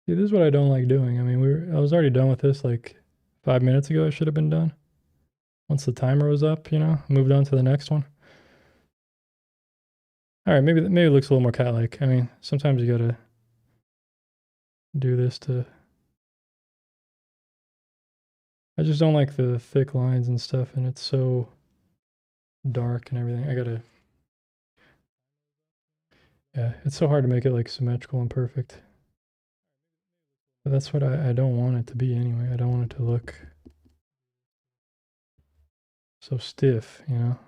See, this is what I don't like doing. I mean, I was already done with this like 5 minutes ago. I should have been done. Once the timer was up, you know, moved on to the next one. All right, maybe it looks a little more cat-like. I mean, sometimes you gotta do this to. I just don't like the thick lines and stuff, and it's so dark and everything. I gotta. Yeah, it's so hard to make it like symmetrical and perfect. But that's what I don't want it to be anyway. I don't want it to look so stiff, you know.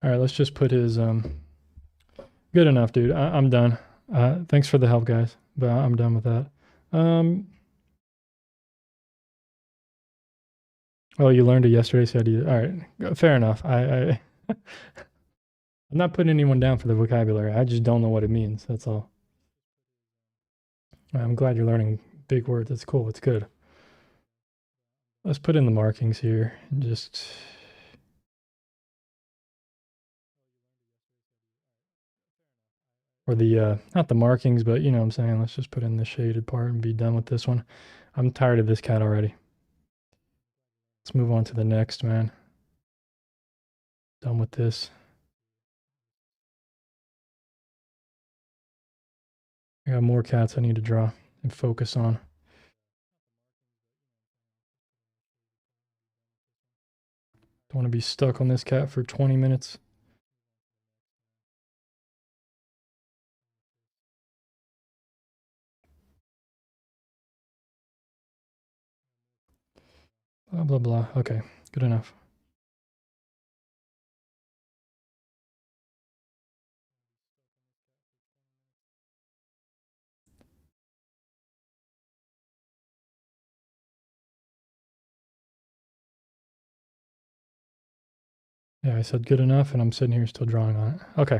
All right, let's just put his good enough, dude. I'm done. Thanks for the help, guys, but I'm done with that. Oh, you learned it yesterday, so you. All right, fair enough. I'm not putting anyone down for the vocabulary. I just don't know what it means. That's all. I'm glad you're learning big words. That's cool. It's good. Let's put in the markings here and just. Or the, not the markings, but you know what I'm saying. Let's just put in the shaded part and be done with this one. I'm tired of this cat already. Let's move on to the next, man. Done with this. I got more cats I need to draw and focus on. Don't want to be stuck on this cat for 20 minutes. Blah, blah, blah. Okay, good enough. Yeah, I said good enough, and I'm sitting here still drawing on it. Okay,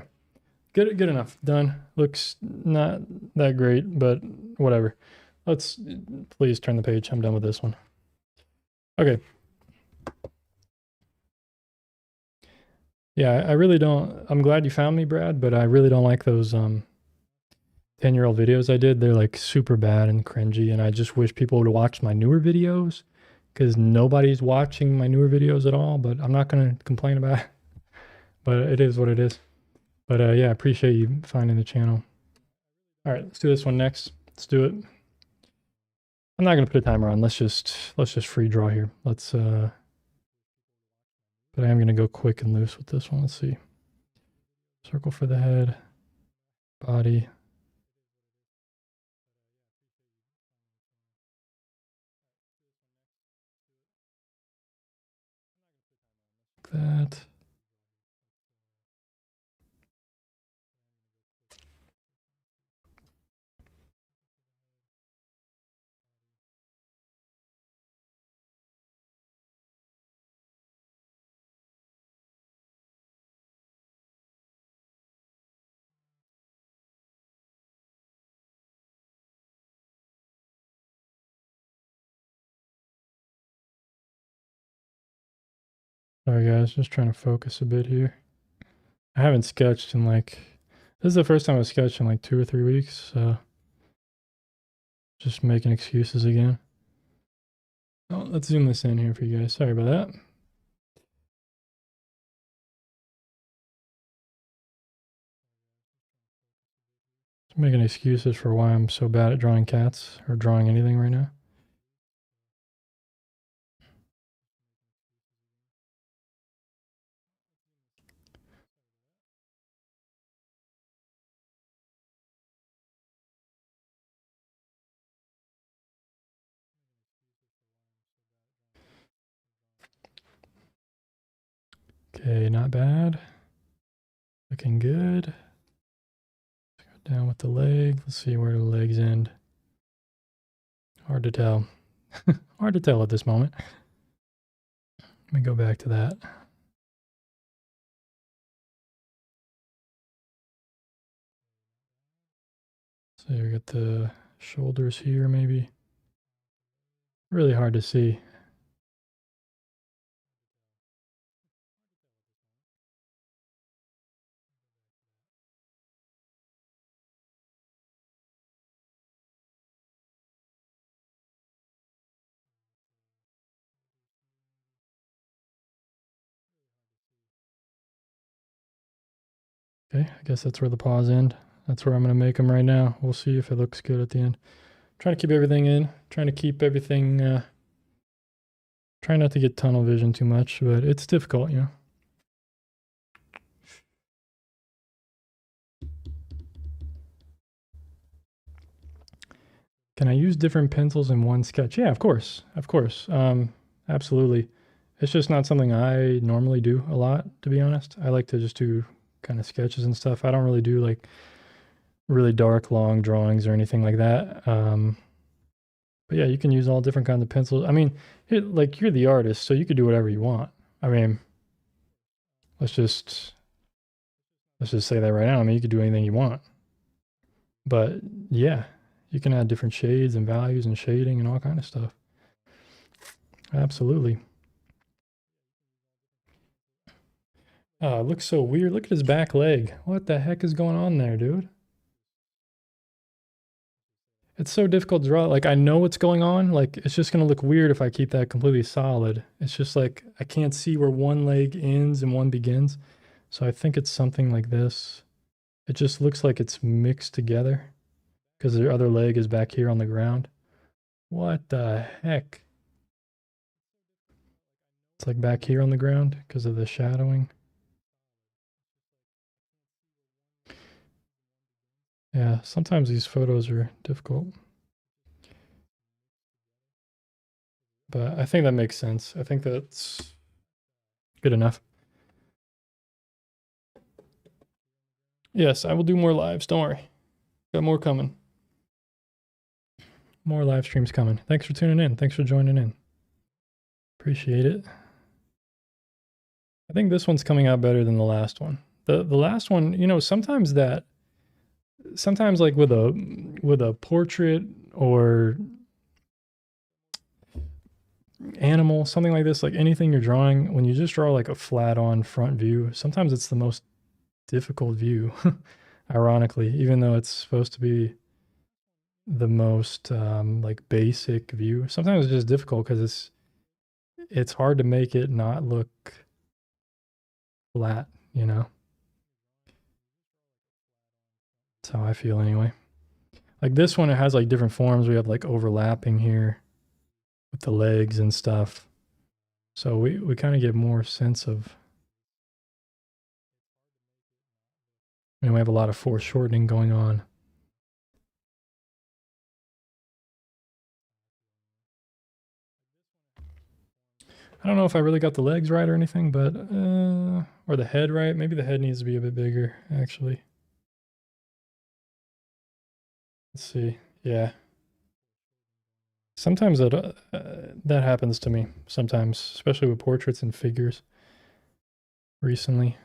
good enough. Done. Looks not that great, but whatever. Let's please turn the page. I'm done with this one. Okay. Yeah, I really don't. I'm glad you found me, Brad, but I really don't like those 10-year-old videos I did. They're like super bad and cringy, and I just wish people would watch my newer videos because nobody's watching my newer videos at all. But I'm not going to complain about it. But it is what it is. But yeah, I appreciate you finding the channel. All right, let's do this one next. Let's do it. I'm not going to put a timer on. Let's just free draw here. Let's but I am going to go quick and loose with this one. Let's see. Circle for the head, body. Like that. Sorry guys, just trying to focus a bit here. I haven't sketched in like, this is the first time I've sketched in like 2 or 3 weeks, so just making excuses again. Oh, let's zoom this in here for you guys. Sorry about that. Just making excuses for why I'm so bad at drawing cats or drawing anything right now. Okay, not bad. Looking good. Go down with the leg. Let's see where the legs end. Hard to tell. Hard to tell at this moment. Let me go back to that. So we got the shoulders here, maybe. Really hard to see. Okay, I guess that's where the paws end. That's where I'm going to make them right now. We'll see if it looks good at the end. Trying to keep everything in. Trying to keep everything... try not to get tunnel vision too much, but it's difficult, you know. Can I use different pencils in one sketch? Yeah, of course. Of course. Absolutely. It's just not something I normally do a lot, to be honest. I like to just do kind of sketches and stuff. I don't really do like really dark, long drawings or anything like that. But yeah, you can use all different kinds of pencils. I mean, like you're the artist, so you could do whatever you want. I mean, let's just let's just say that right now. I mean, you could do anything you want. But yeah, you can add different shades and values and shading and all kind of stuff. Absolutely. Oh, it looks so weird. Look at his back leg. What the heck is going on there, dude? It's so difficult to draw. Like, I know what's going on. Like, it's just going to look weird if I keep that completely solid. It's just like, I can't see where one leg ends and one begins. So I think it's something like this. It just looks like it's mixed together because the other leg is back here on the ground. What the heck? It's like back here on the ground because of the shadowing. Yeah, sometimes these photos are difficult. But I think that makes sense. I think that's good enough. Yes, I will do more lives. Don't worry. Got more coming. More live streams coming. Thanks for tuning in. Thanks for joining in. Appreciate it. I think this one's coming out better than the last one. The last one, you know, sometimes like with a portrait or animal, something like this, like anything you're drawing, when you just draw like a flat on front view, sometimes it's the most difficult view, ironically, even though it's supposed to be the most like basic view. Sometimes it's just difficult because it's hard to make it not look flat, you know? That's how I feel anyway. Like this one, it has like different forms. We have like overlapping here with the legs and stuff. So we kind of get more sense of, we have a lot of foreshortening going on. I don't know if I really got the legs right or anything, but, or the head right. Maybe the head needs to be a bit bigger, actually. Let's see. Yeah. Sometimes that happens to me. Sometimes, especially with portraits and figures. Recently,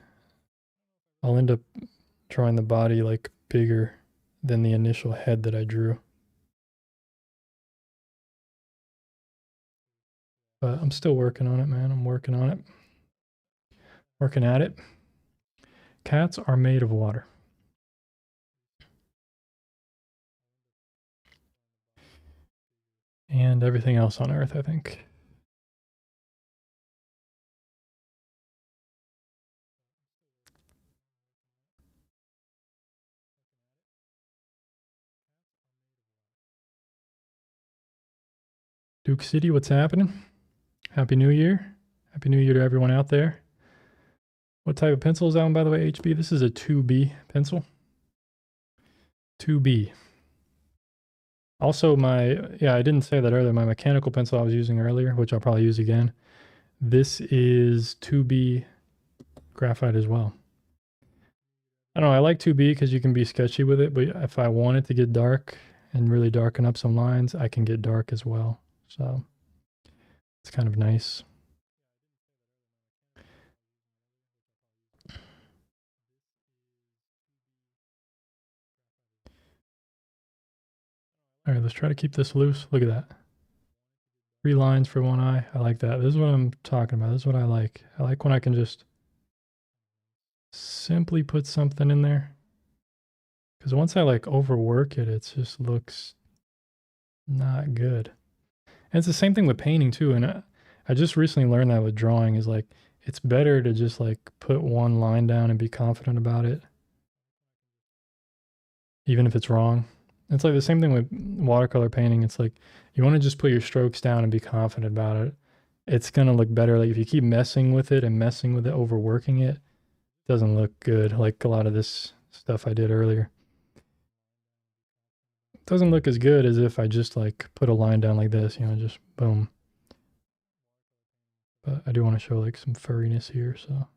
I'll end up drawing the body like bigger than the initial head that I drew. But I'm still working on it, man. I'm working on it. Working at it. Cats are made of water. And everything else on Earth, I think. Duke City, what's happening? Happy New Year. Happy New Year to everyone out there. What type of pencil is that one, by the way, HB? This is a 2B pencil. 2B. Also, I didn't say that earlier. My mechanical pencil I was using earlier, which I'll probably use again. This is 2B graphite as well. I don't know. I like 2B because you can be sketchy with it, but if I want it to get dark and really darken up some lines, I can get dark as well. So it's kind of nice. All right, let's try to keep this loose. Look at that. 3 lines for one eye. I like that. This is what I'm talking about. This is what I like. I like when I can just simply put something in there. Because once I like overwork it, it just looks not good. And it's the same thing with painting too. And I just recently learned that with drawing is like, it's better to just like put one line down and be confident about it, even if it's wrong. It's like the same thing with watercolor painting. It's like you want to just put your strokes down and be confident about it. It's going to look better. Like if you keep messing with it, overworking it, doesn't look good. Like a lot of this stuff I did earlier. It doesn't look as good as if I just like put a line down like this, you know, just boom. But I do want to show like some furriness here, so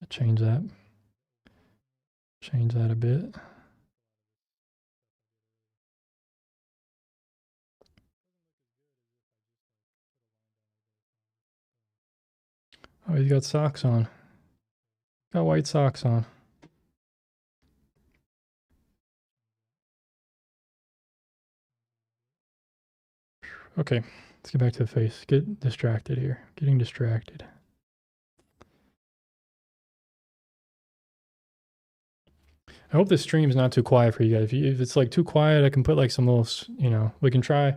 I change that a bit. Oh, he's got socks on. Got white socks on. Okay, let's get back to the face. Get distracted here. Getting distracted. I hope this stream's not too quiet for you guys. If it's like too quiet, I can put like some little, we can try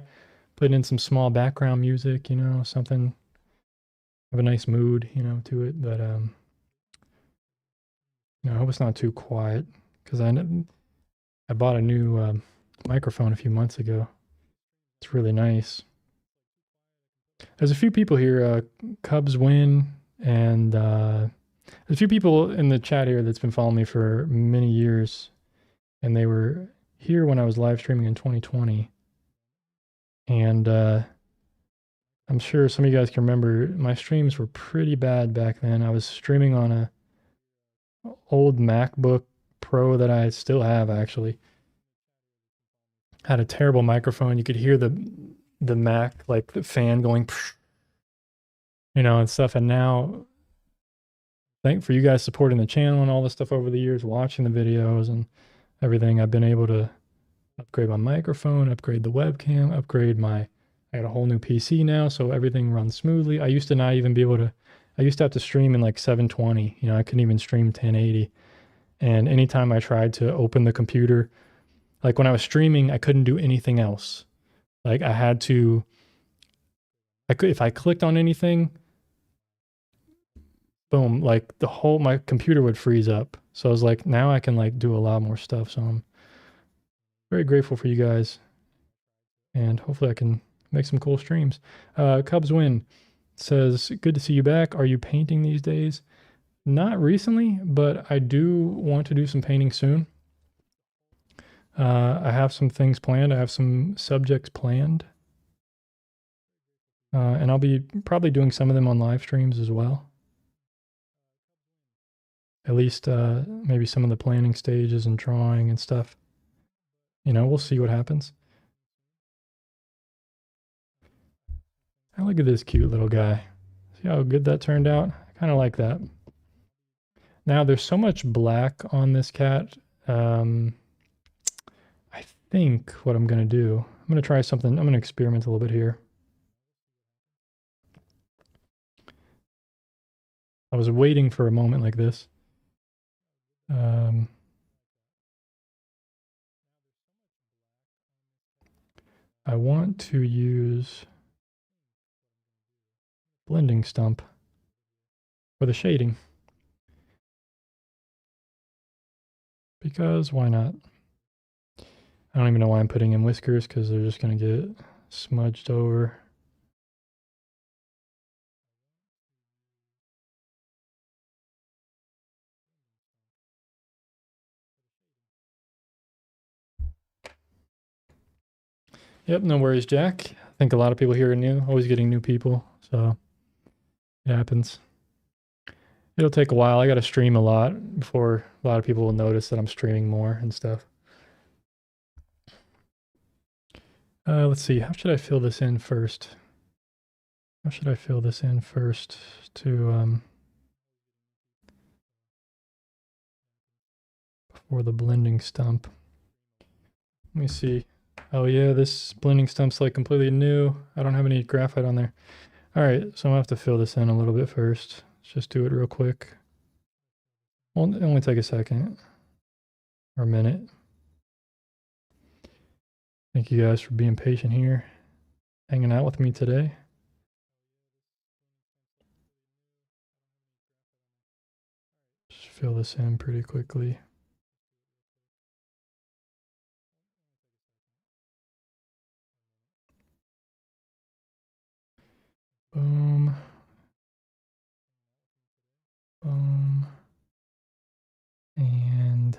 putting in some small background music, something have a nice mood, to it. But I hope it's not too quiet because I bought a new microphone a few months ago. It's really nice. There's a few people here. Cubs win, and there's a few people in the chat here that's been following me for many years, and they were here when I was live streaming in 2020. And I'm sure some of you guys can remember my streams were pretty bad back then. I was streaming on a old MacBook Pro that I still have actually. Had a terrible microphone. You could hear the Mac, like the fan going, and stuff. And now, thank for you guys supporting the channel and all this stuff over the years, watching the videos and everything. I've been able to upgrade my microphone, upgrade the webcam, I got a whole new PC now, so everything runs smoothly. I used to not even be able to, I used to have to stream in like 720. I couldn't even stream 1080. And anytime I tried to open the computer, like when I was streaming, I couldn't do anything else. Like if I clicked on anything, boom, like my computer would freeze up. So I was like, now I can like do a lot more stuff. So I'm very grateful for you guys. And hopefully I can make some cool streams. Cubs win says, good to see you back. Are you painting these days? Not recently, but I do want to do some painting soon. I have some things planned. I have some subjects planned. And I'll be probably doing some of them on live streams as well. At least maybe some of the planning stages and drawing and stuff. We'll see what happens. Oh, look at this cute little guy. See how good that turned out? I kind of like that. Now, there's so much black on this cat. I think what I'm going to do, I'm going to try something. I'm going to experiment a little bit here. I was waiting for a moment like this. I want to use blending stump for the shading. Because why not? I don't even know why I'm putting in whiskers because they're just going to get smudged over. Yep, no worries, Jack. I think a lot of people here are new, always getting new people, so it happens. It'll take a while. I got to stream a lot before a lot of people will notice that I'm streaming more and stuff. Let's see. How should I fill this in first? How should I fill this in first to before the blending stump? Let me see. Oh yeah, this blending stump's like completely new. I don't have any graphite on there. All right, so I'm gonna have to fill this in a little bit first. Let's just do it real quick. Well, it only take a second or a minute. Thank you guys for being patient here, hanging out with me today. Just fill this in pretty quickly. Boom. Boom. And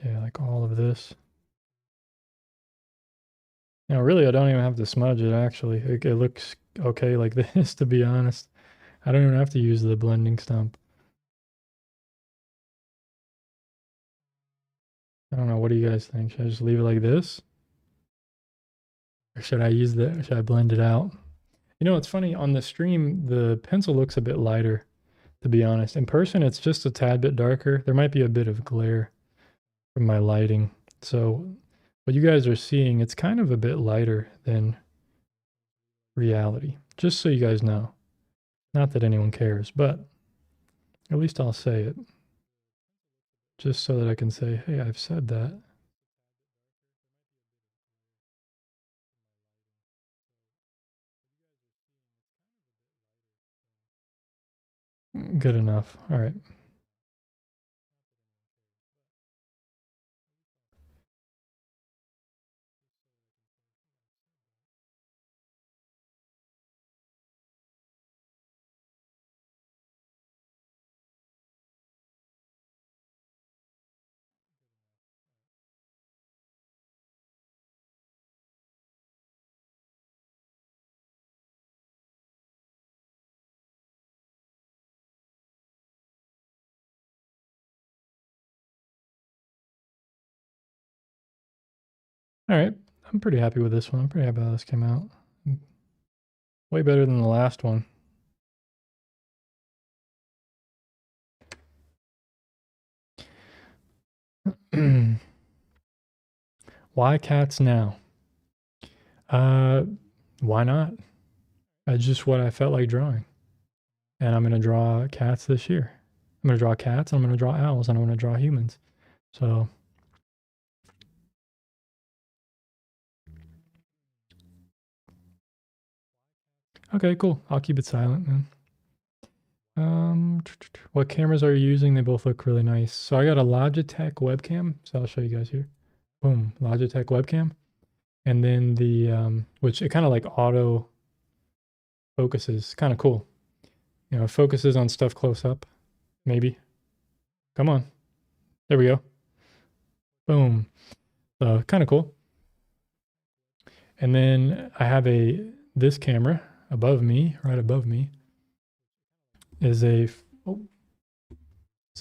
yeah, like all of this. Now, really, I don't even have to smudge it, actually. It looks okay like this, to be honest. I don't even have to use the blending stump. I don't know. What do you guys think? Should I just leave it like this? Or should I blend it out? You know, it's funny, on the stream, the pencil looks a bit lighter, to be honest. In person, it's just a tad bit darker. There might be a bit of glare from my lighting. So what you guys are seeing, it's kind of a bit lighter than reality, just so you guys know. Not that anyone cares, but at least I'll say it, just so that I can say, hey, I've said that. Good enough. All right. All right. I'm pretty happy with this one. I'm pretty happy how this came out. Way better than the last one. Why cats now? Uh, why not? That's just what I felt like drawing. And I'm going to draw cats this year. I'm going to draw cats, and I'm going to draw owls, and I'm going to draw humans. So, okay, cool. I'll keep it silent then. What cameras are you using? They both look really nice. So I got a Logitech webcam. So I'll show you guys here. Boom, Logitech webcam. And then which it kind of like auto focuses. Kind of cool. You know, it focuses on stuff close up. Maybe. Come on. There we go. Boom. So kind of cool. And then I have this camera above me, right above me, is it's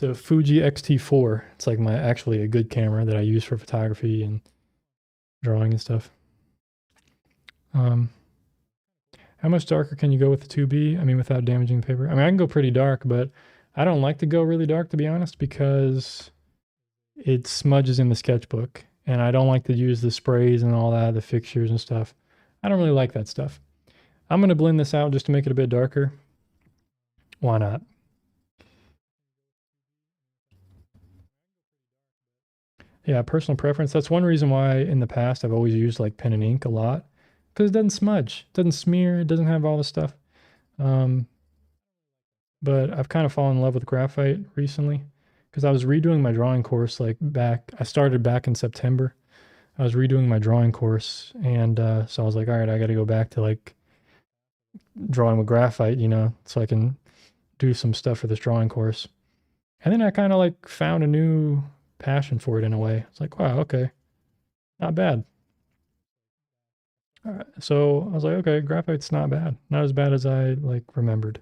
a Fuji X-T4. It's like actually a good camera that I use for photography and drawing and stuff. How much darker can you go with the 2B? I mean, without damaging the paper. I mean, I can go pretty dark, but I don't like to go really dark, to be honest, because it smudges in the sketchbook, and I don't like to use the sprays and all that, the fixtures and stuff. I don't really like that stuff. I'm going to blend this out just to make it a bit darker. Why not? Yeah, personal preference. That's one reason why in the past I've always used like pen and ink a lot, because it doesn't smudge, it doesn't smear, it doesn't have all the stuff. Um, but I've kind of fallen in love with graphite recently because I was redoing my drawing course I started back in September. I was redoing my drawing course, and so I was like, all right, I got to go back to like drawing with graphite, so I can do some stuff for this drawing course. And then I kind of like found a new passion for it in a way. It's like, wow, okay, not bad. All right. So I was like, okay, graphite's not bad. Not as bad as I like remembered.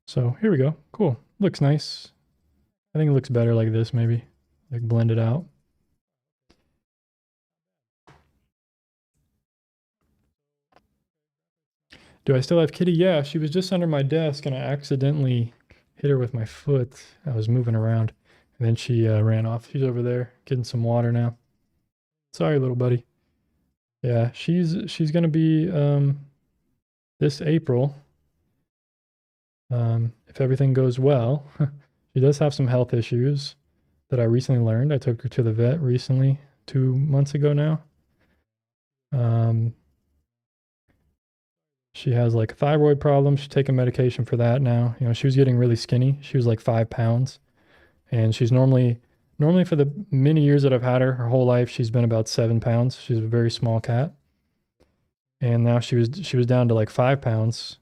So here we go. Cool. Looks nice. I think it looks better like this, maybe. Like blended out. Do I still have Kitty? Yeah, she was just under my desk and I accidentally hit her with my foot. I was moving around and then she ran off. She's over there getting some water now. Sorry, little buddy. Yeah, she's gonna be this April. If everything goes well. She does have some health issues that I recently learned. I took her to the vet recently, 2 months ago now. Um, she has like a thyroid problem. She's taking medication for that now. You know, she was getting really skinny. She was like 5 pounds, and she's normally for the many years that I've had her whole life, she's been about 7 pounds. She's a very small cat, and now she was down to like 5 pounds,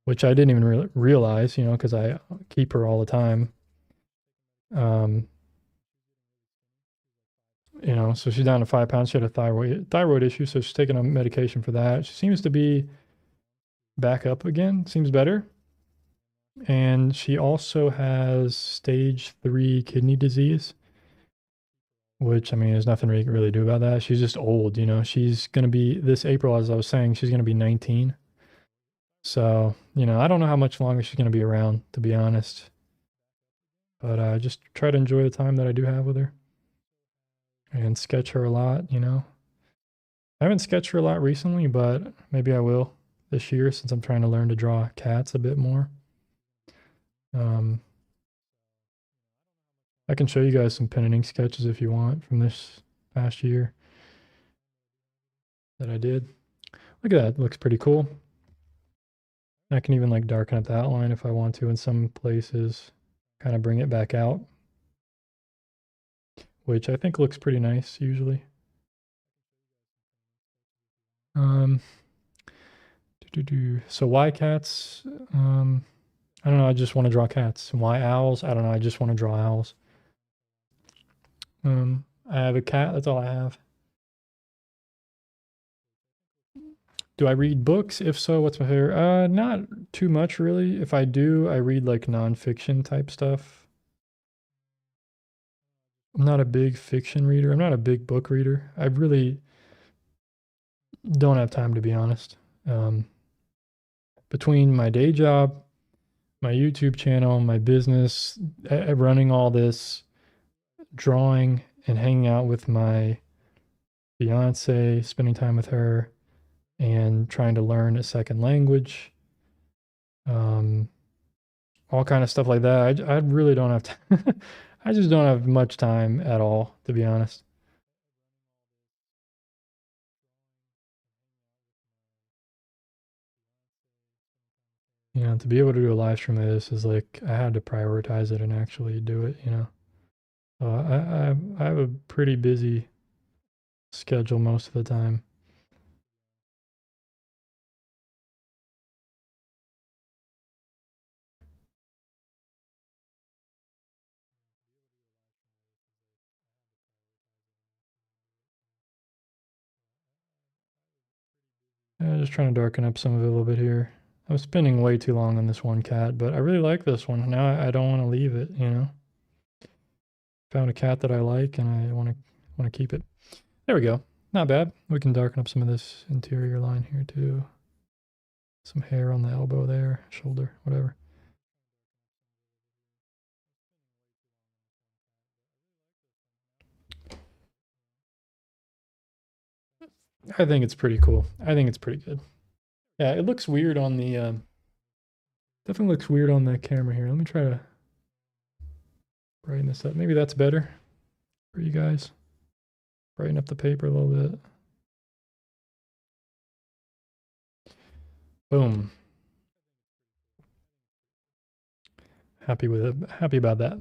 which I didn't even realize, because I keep her all the time. Um, you know, so she's down to 5 pounds. She had a thyroid issue, so she's taking a medication for that. She seems to be back up again, seems better. And she also has stage 3 kidney disease, which, I mean, there's nothing we can really do about that. She's just old, you know. She's going to be, this April, as I was saying, she's going to be 19. So, you know, I don't know how much longer she's going to be around, to be honest. But I just try to enjoy the time that I do have with her and sketch her a lot, you know. I haven't sketched her a lot recently, but maybe I will this year since I'm trying to learn to draw cats a bit more. I can show you guys some pen and ink sketches if you want from this past year that I did. Look at that, looks pretty cool. I can even like darken up the outline if I want to in some places, kind of bring it back out, which I think looks pretty nice usually. So why cats? I don't know, I just want to draw cats. Why owls? I don't know, I just want to draw owls. I have a cat, that's all I have. Do I read books? If so, what's my favorite? Not too much really. If I do, I read like nonfiction type stuff. I'm not a big fiction reader. I'm not a big book reader. I really don't have time, to be honest. Between my day job, my YouTube channel, my business, running all this, drawing and hanging out with my fiance, spending time with her, and trying to learn a second language, all kind of stuff like that. I really don't have time. I just don't have much time at all, to be honest. You know, to be able to do a live stream like this is like I had to prioritize it and actually do it. You know, so I have a pretty busy schedule most of the time. Yeah, just trying to darken up some of it a little bit here. I was spending way too long on this one cat, but I really like this one. Now I don't want to leave it, you know. Found a cat that I like and I want to keep it. There we go. Not bad. We can darken up some of this interior line here too. Some hair on the elbow there, shoulder, whatever. I think it's pretty cool. I think it's pretty good. Yeah, it looks weird on the definitely looks weird on the camera here. Let me try to brighten this up. Maybe that's better for you guys. Brighten up the paper a little bit. Boom. Happy with it. Happy about that.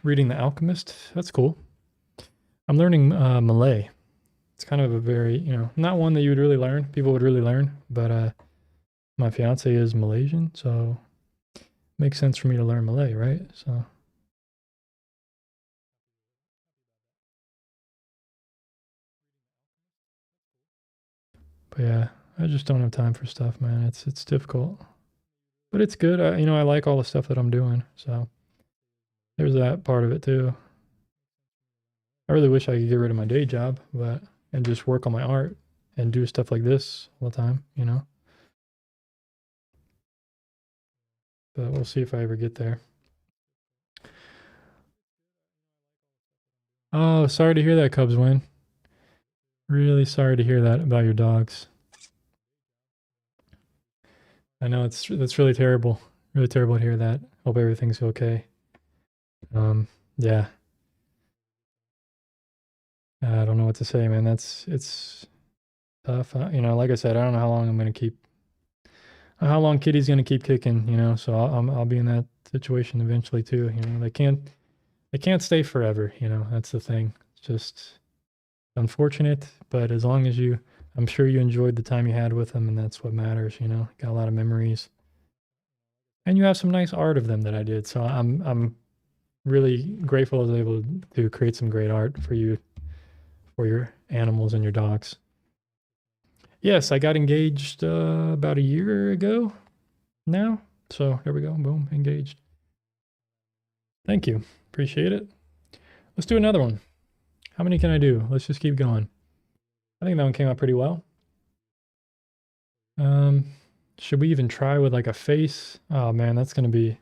Reading The Alchemist. That's cool. I'm learning Malay. It's kind of a very, you know, not one that you would really learn. People would really learn, but my fiance is Malaysian, so it makes sense for me to learn Malay, right? So but yeah, I just don't have time for stuff, man. It's difficult. But it's good. You know, I like all the stuff that I'm doing. So there's that part of it too. I really wish I could get rid of my day job, but and just work on my art and do stuff like this all the time, you know. But we'll see if I ever get there. Oh, sorry to hear that, Cubs win. Really sorry to hear that about your dogs. I know that's really terrible. Really terrible to hear that. Hope everything's okay. Yeah. I don't know what to say, man. It's tough. You know, like I said, I don't know how long I'm gonna keep. How long Kitty's gonna keep kicking? You know, so I'll be in that situation eventually too. You know, they can't stay forever. You know, that's the thing. It's just unfortunate, but as long as I'm sure you enjoyed the time you had with them, and that's what matters. You know, got a lot of memories, and you have some nice art of them that I did. So I'm really grateful I was able to create some great art for you, for your animals and your dogs. Yes, I got engaged about a year ago now. So there we go. Boom, engaged. Thank you. Appreciate it. Let's do another one. How many can I do? Let's just keep going. I think that one came out pretty well. Should we even try with like a face? Oh man, that's gonna be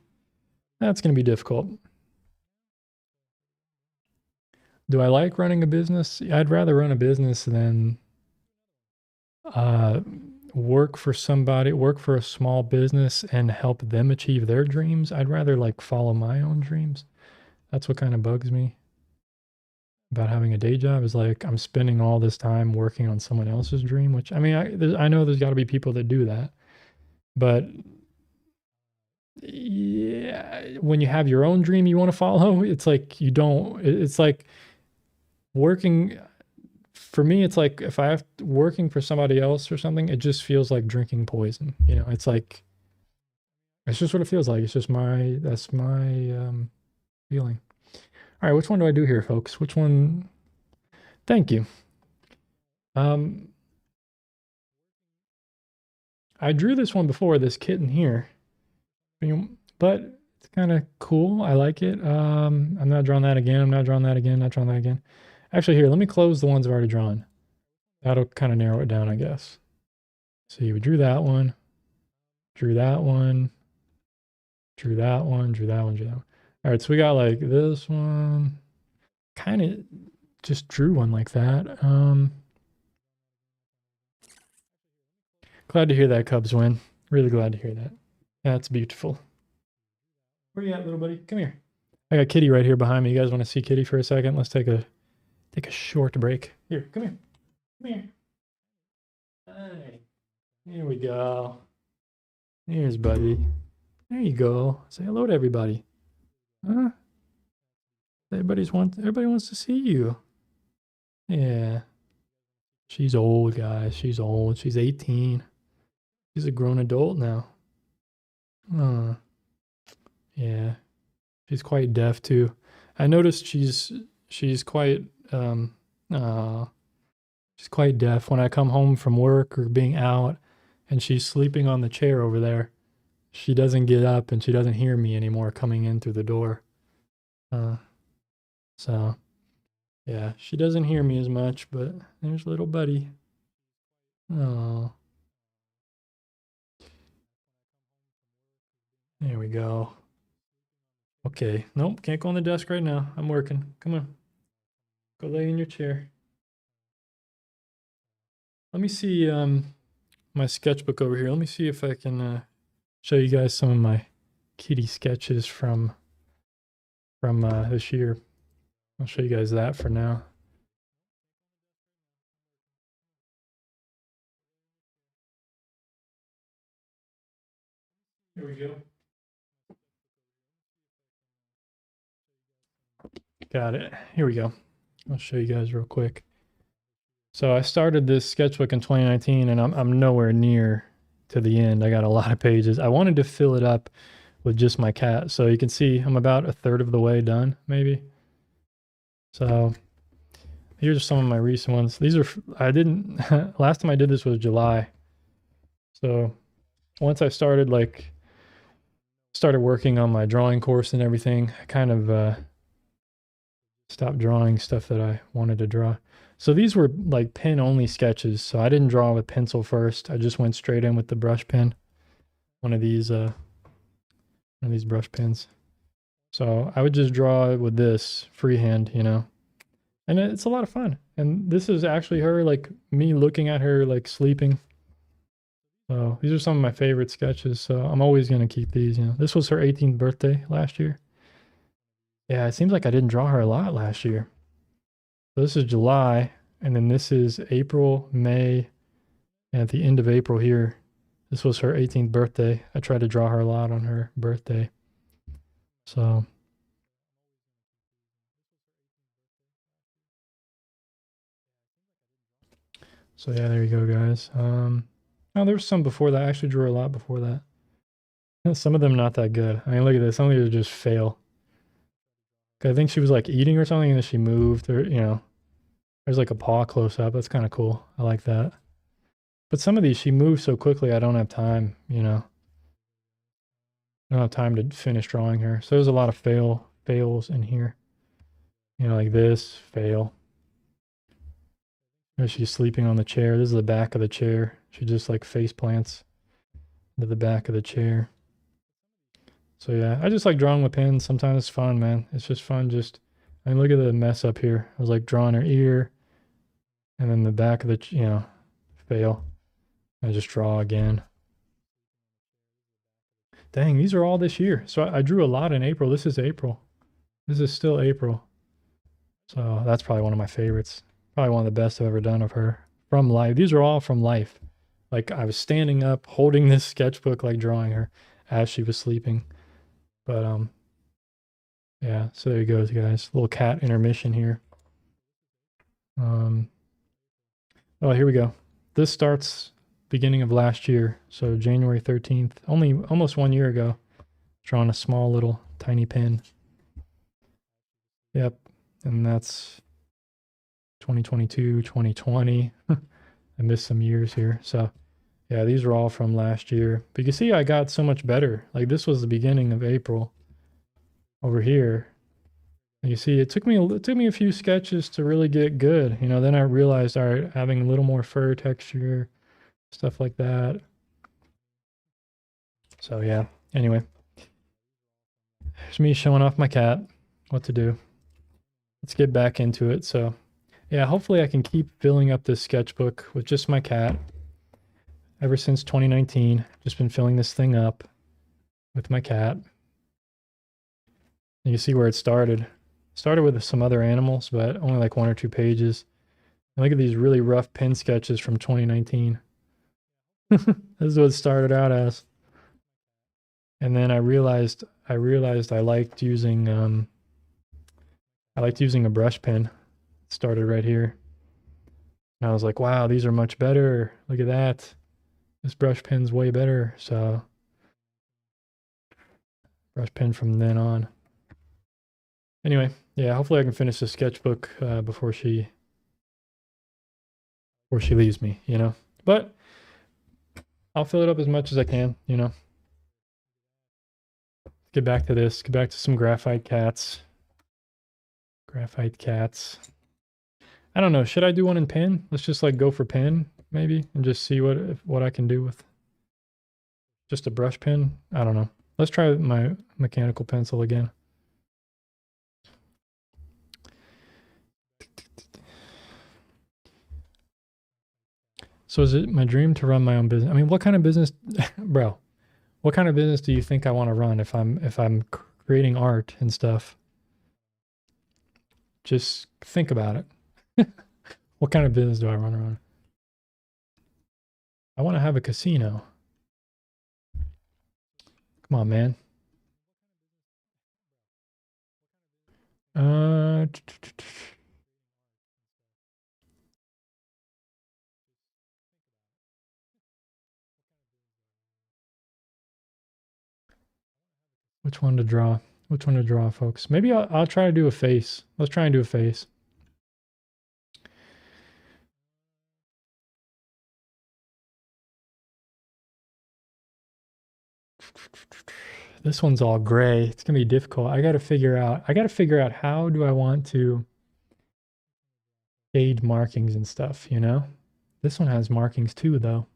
difficult. Do I like running a business? I'd rather run a business than uh, work for somebody, work for a small business and help them achieve their dreams. I'd rather like follow my own dreams. That's what kind of bugs me about having a day job, is like I'm spending all this time working on someone else's dream, which I mean, I know there's got to be people that do that, but yeah, when you have your own dream you want to follow, it's like you don't, it's like working for me, it's like if I have working for somebody else or something, it just feels like drinking poison. You know, it's like it's just what it feels like. It's just that's my feeling. All right, which one do I do here, folks? Which one? Thank you. I drew this one before, this kitten here, but it's kind of cool. I like it. I'm not drawing that again. I'm not drawing that again. Not drawing that again. Actually, here, let me close the ones I've already drawn. That'll kind of narrow it down, I guess. See, we drew that one, drew that one, drew that one, drew that one, drew that one. All right, so we got like this one. Kind of just drew one like that. Glad to hear that Cubs win. Really glad to hear that. That's beautiful. Where you at, little buddy? Come here. I got Kitty right here behind me. You guys want to see Kitty for a second? Let's take a short break. Here, come here. Come here. Hi. Here we go. Here's buddy. There you go. Say hello to everybody. Huh? Everybody wants to see you. Yeah. She's old, guys. She's old. She's 18. She's a grown adult now. Yeah. She's quite deaf too. I noticed she's quite she's quite deaf. When I come home from work or being out and she's sleeping on the chair over there, she doesn't get up and she doesn't hear me anymore coming in through the door. So yeah, she doesn't hear me as much, but there's little buddy. Oh. There we go. Okay. Nope, can't go on the desk right now. I'm working. Come on. Go lay in your chair. Let me see my sketchbook over here. Let me see if I can show you guys some of my kitty sketches from this year. I'll show you guys that for now. Here we go. Got it. Here we go. I'll show you guys real quick. So I started this sketchbook in 2019 and I'm nowhere near to the end. I got a lot of pages. I wanted to fill it up with just my cat. So you can see I'm about a third of the way done, maybe. So here's some of my recent ones. These are, I didn't, last time I did this was July. So once I started working on my drawing course and everything, I kind of stopped drawing stuff that I wanted to draw. So these were like pen only sketches. So I didn't draw with pencil first. I just went straight in with the brush pen. One of these brush pens. So I would just draw with this freehand, you know. And it's a lot of fun. And this is actually her, like me looking at her like sleeping. So these are some of my favorite sketches. So I'm always going to keep these, you know. This was her 18th birthday last year. Yeah, it seems like I didn't draw her a lot last year. So this is July, and then this is April, May, and at the end of April here, this was her 18th birthday. I tried to draw her a lot on her birthday. So yeah, there you go, guys. Oh, there's some before that. I actually drew a lot before that. Some of them not that good. I mean, look at this. Some of these just fail. I think she was like eating or something, and then she moved, or there's like a paw close up. That's kind of cool. I like that. But some of these, she moves so quickly, I don't have time. I don't have time to finish drawing her. So there's a lot of fails in here. Like this fail. Or she's sleeping on the chair. This is the back of the chair. She just like face plants into the back of the chair. So yeah, I just like drawing with pens. Sometimes it's fun, man. It's just fun. I mean, look at the mess up here. I was like drawing her ear, and then the back of the, fail. I just draw again. Dang, these are all this year. So I drew a lot in April. This is April. This is still April. So that's probably one of my favorites. Probably one of the best I've ever done of her. From life. These are all from life. Like I was standing up, holding this sketchbook, like drawing her as she was sleeping. But yeah, so there you go, guys. Little cat intermission here. Oh, here we go. This starts beginning of last year, so January 13th, only almost 1 year ago. Drawing a small little tiny pen. Yep, and that's 2022, 2020. I missed some years here. So yeah, these are all from last year. But you can see I got so much better. Like this was the beginning of April over here. And you see, it took me a few sketches to really get good. Then I realized, all right, having a little more fur texture, stuff like that. So yeah, anyway, here's me showing off my cat, what to do. Let's get back into it. So yeah, hopefully I can keep filling up this sketchbook with just my cat. Ever since 2019, just been filling this thing up with my cat. You can see where it started. Started with some other animals, but only like 1 or 2 pages. And look at these really rough pen sketches from 2019. This is what it started out as. And then I realized I liked using a brush pen. It started right here. And I was like, wow, these are much better. Look at that. This brush pen's way better. So brush pen from then on. Anyway, yeah, hopefully I can finish the sketchbook before she leaves me, But I'll fill it up as much as I can. Get back to this. Get back to some graphite cats. Graphite cats. I don't know. Should I do one in pen? Let's just like go for pen maybe and just see what I can do with just a brush pen. I don't know. Let's try my mechanical pencil again. So is it my dream to run my own business? I mean, what kind of business, bro? What kind of business do you think I want to run if I'm creating art and stuff? Just think about it. What kind of business do I want to run? I want to have a casino. Come on, man. Which one to draw? Which one to draw, folks? Maybe I'll try to do a face. Let's try and do a face. This one's all gray. It's gonna be difficult. I gotta figure out how do I want to shade markings and stuff. This one has markings too, though.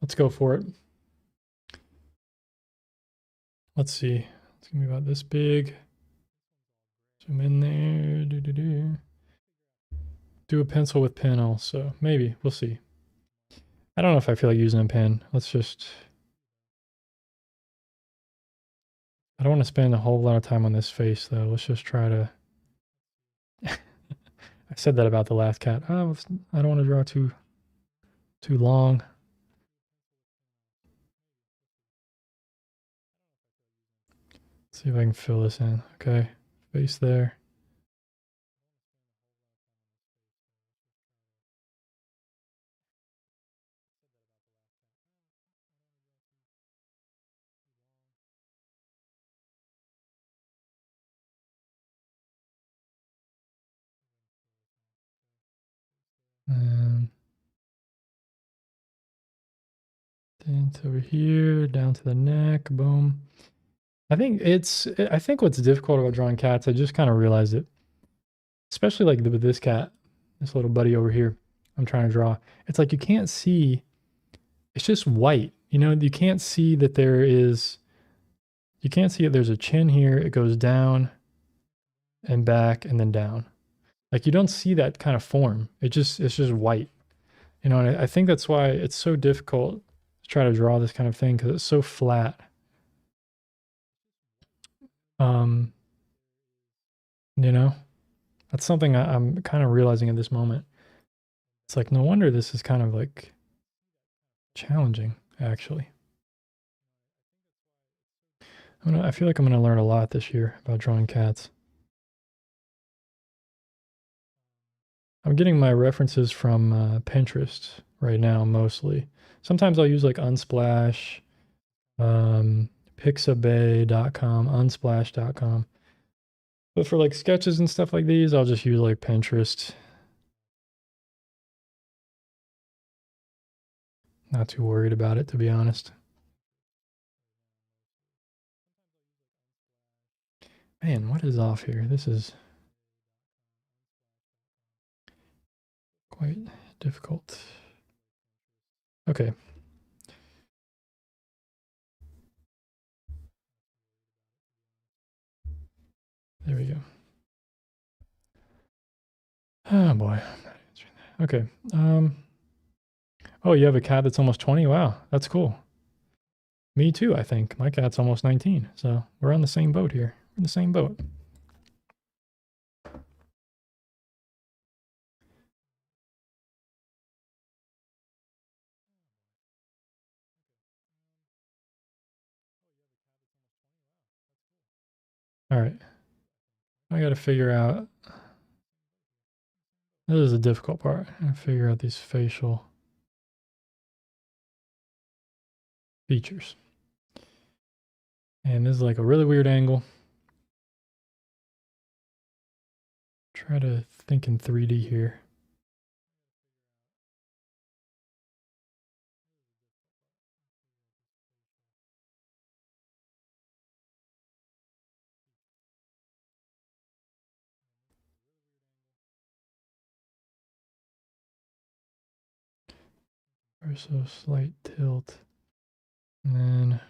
Let's go for it. Let's see. It's gonna be about this big. Zoom in there. Do a pencil with pen also. Maybe. We'll see. I don't know if I feel like using a pen. I don't want to spend a whole lot of time on this face, though. Let's just try to... I said that about the last cat. Oh, I don't want to draw too long. Let's see if I can fill this in. Okay, face there. And then to over here, down to the neck, boom. I think what's difficult about drawing cats, I just kind of realized it, especially like with this cat, this little buddy over here I'm trying to draw. It's like you can't see, it's just white. You know, you can't see that there's a chin here. It goes down and back and then down. Like you don't see that kind of form. It's just white. You know, and I think that's why it's so difficult to try to draw this kind of thing because it's so flat. Um, you know, that's something I'm kind of realizing at this moment. It's like no wonder this is kind of like challenging, actually. I feel like I'm gonna learn a lot this year about drawing cats. I'm getting my references from Pinterest right now mostly. Sometimes I'll use like Unsplash, Pixabay.com, Unsplash.com. But for like sketches and stuff like these, I'll just use like Pinterest. Not too worried about it, to be honest. Man, what is off here? This is quite difficult. Okay. There we go. Oh boy. Okay. Oh, you have a cat that's almost 20? Wow, that's cool. Me too, I think. My cat's almost 19, so we're on the same boat here. We're in the same boat. All right. I got to figure out. This is a difficult part. I figure out these facial features. And this is like a really weird angle. Try to think in 3D here. Or so slight tilt. And then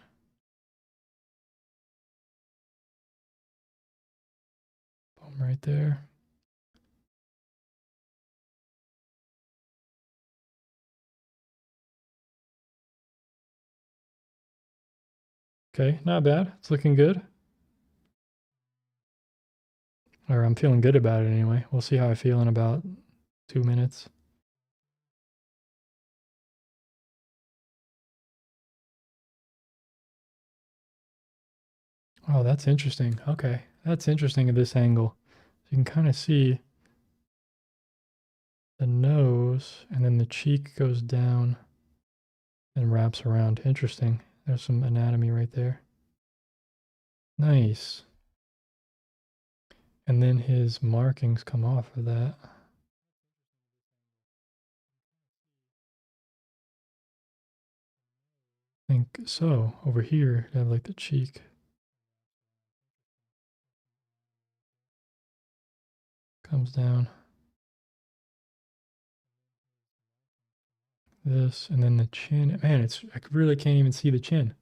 boom right there. Okay, not bad. It's looking good. Or I'm feeling good about it anyway. We'll see how I feel in about 2 minutes. Oh, that's interesting. Okay, that's interesting at this angle. You can kind of see the nose, and then the cheek goes down and wraps around. Interesting. There's some anatomy right there. Nice. And then his markings come off of that. I think so. Over here, I have like the cheek. Comes down. This, and then the chin. Man, I really can't even see the chin.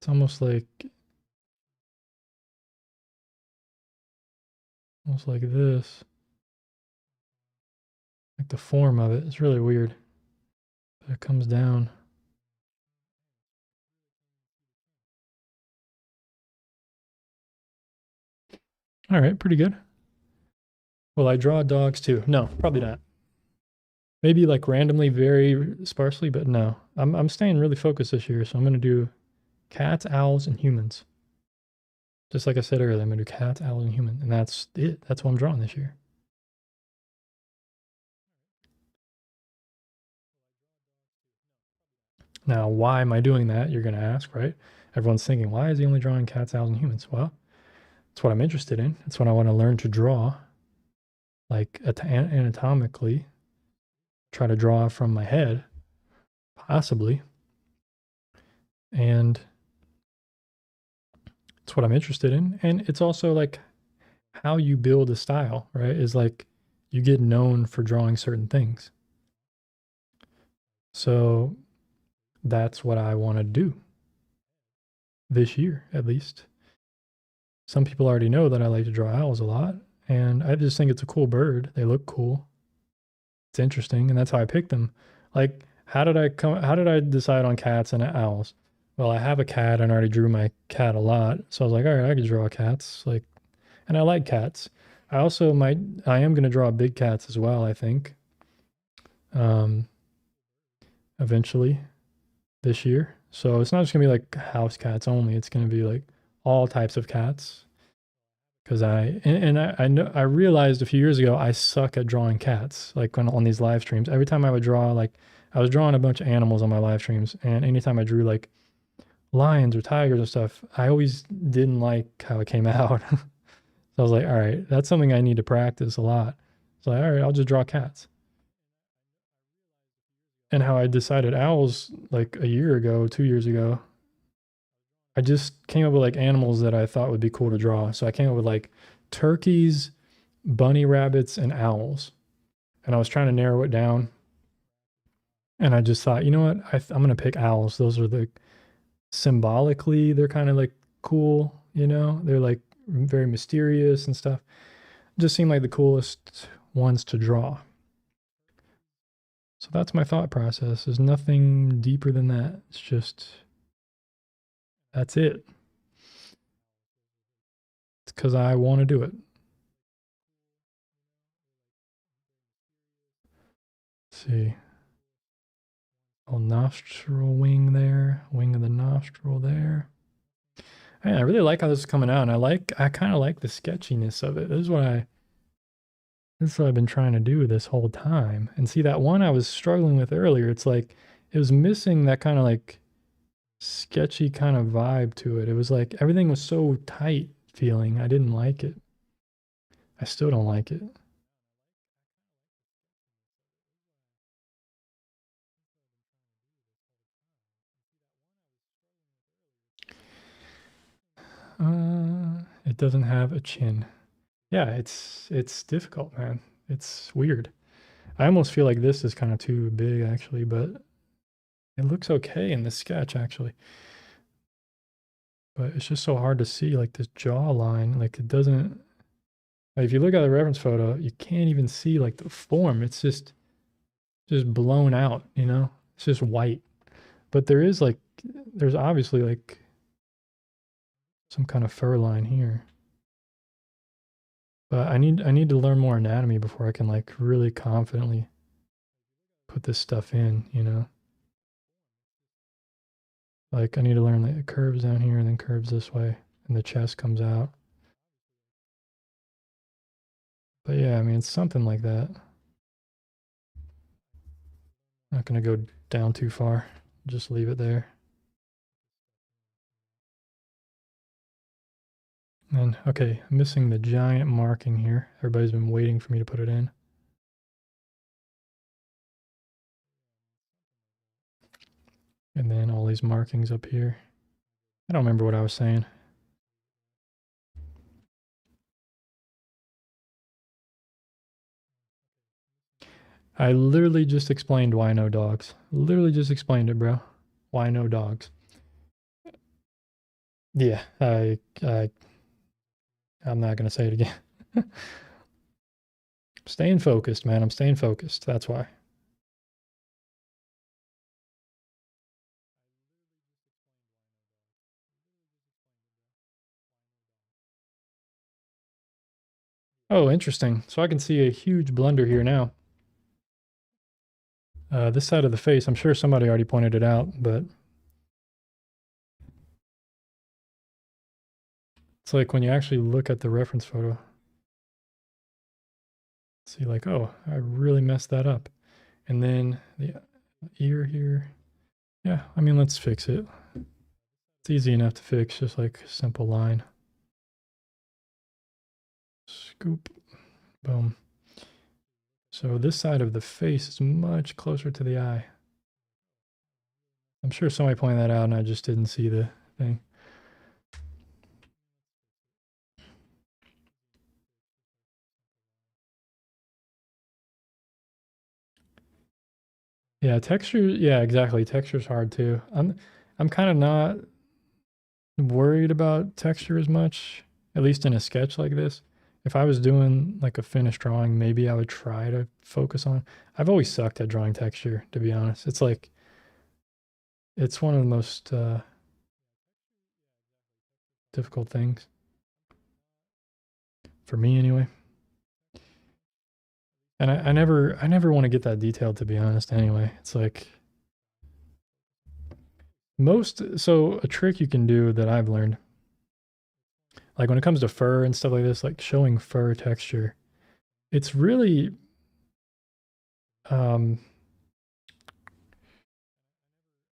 It's almost like this. Like the form of it. It's really weird. But it comes down. All right, pretty good. Will I draw dogs too? No, probably not. Maybe like randomly, very sparsely, but no. I'm staying really focused this year, so I'm gonna do cats, owls, and humans. Just like I said earlier, I'm gonna do cats, owls, and human, and that's it. That's what I'm drawing this year. Now, why am I doing that? You're gonna ask, right? Everyone's thinking, why is he only drawing cats, owls, and humans? Well, it's what I'm interested in. It's what I want to learn to draw. like anatomically, try to draw from my head, possibly. And it's what I'm interested in. And it's also like how you build a style, right? Is like you get known for drawing certain things. So that's what I want to do this year, at least. Some people already know that I like to draw owls a lot, and I just think it's a cool bird. They look cool. It's interesting, and that's how I picked them. Like, how did I decide on cats and owls? Well, I have a cat and I already drew my cat a lot. So I was like, all right, I could draw cats. Like, and I like cats. I am gonna draw big cats as well, I think. Um, eventually this year. So it's not just gonna be like house cats only. It's gonna be like all types of cats. Because I know I realized a few years ago I suck at drawing cats. Like on these live streams, every time I would draw, like I was drawing a bunch of animals on my live streams, and anytime I drew like lions or tigers or stuff, I always didn't like how it came out. So I was like, all right, that's something I need to practice a lot. So all right, I'll just draw cats. And how I decided owls like a year ago, 2 years ago, I just came up with like animals that I thought would be cool to draw. So I came up with like turkeys, bunny rabbits, and owls. And I was trying to narrow it down. And I just thought, you know what? I'm going to pick owls. Those are the symbolically, they're kind of like cool, you know? They're like very mysterious and stuff. Just seem like the coolest ones to draw. So that's my thought process. There's nothing deeper than that. It's just, that's it. It's because I want to do it. Let's see. Little nostril wing there, wing of the nostril there. I really like how this is coming out, and I kind of like the sketchiness of it. This is what I've been trying to do this whole time. And see that one I was struggling with earlier, it's like it was missing that kind of like sketchy kind of vibe to it. It was like everything was so tight feeling. I didn't like it. I still don't like it. It doesn't have a chin. Yeah, it's difficult, man. It's weird. I almost feel like this is kind of too big actually, but it looks okay in this sketch actually. But it's just so hard to see like this jawline. Like it doesn't like if you look at the reference photo, you can't even see like the form. It's just blown out, you know? It's just white. But there's obviously like some kind of fur line here. But I need to learn more anatomy before I can like really confidently put this stuff in, you know? Like I need to learn that it curves down here and then curves this way and the chest comes out. But yeah, I mean it's something like that. Not gonna go down too far. Just leave it there. And okay, I'm missing the giant marking here. Everybody's been waiting for me to put it in. And then all these markings up here. I don't remember what I was saying. I literally just explained why no dogs. Literally just explained it, bro. Why no dogs? Yeah, I'm not gonna say it again. Staying focused, man. I'm staying focused. That's why. Oh, interesting. So I can see a huge blunder here now. This side of the face, I'm sure somebody already pointed it out, but it's like when you actually look at the reference photo, see like, oh, I really messed that up. And then the ear here. Yeah, I mean, let's fix it. It's easy enough to fix, just like a simple line. Scoop. Boom. So this side of the face is much closer to the eye. I'm sure somebody pointed that out and I just didn't see the thing. Yeah, texture, yeah, exactly. Texture's hard too. I'm kind of not worried about texture as much, at least in a sketch like this. If I was doing like a finished drawing, maybe I would try to focus on. I've always sucked at drawing texture, to be honest. It's like it's one of the most difficult things for me anyway. And I never want to get that detailed, to be honest, anyway. It's like so a trick you can do that I've learned, like when it comes to fur and stuff like this, like showing fur texture, it's really um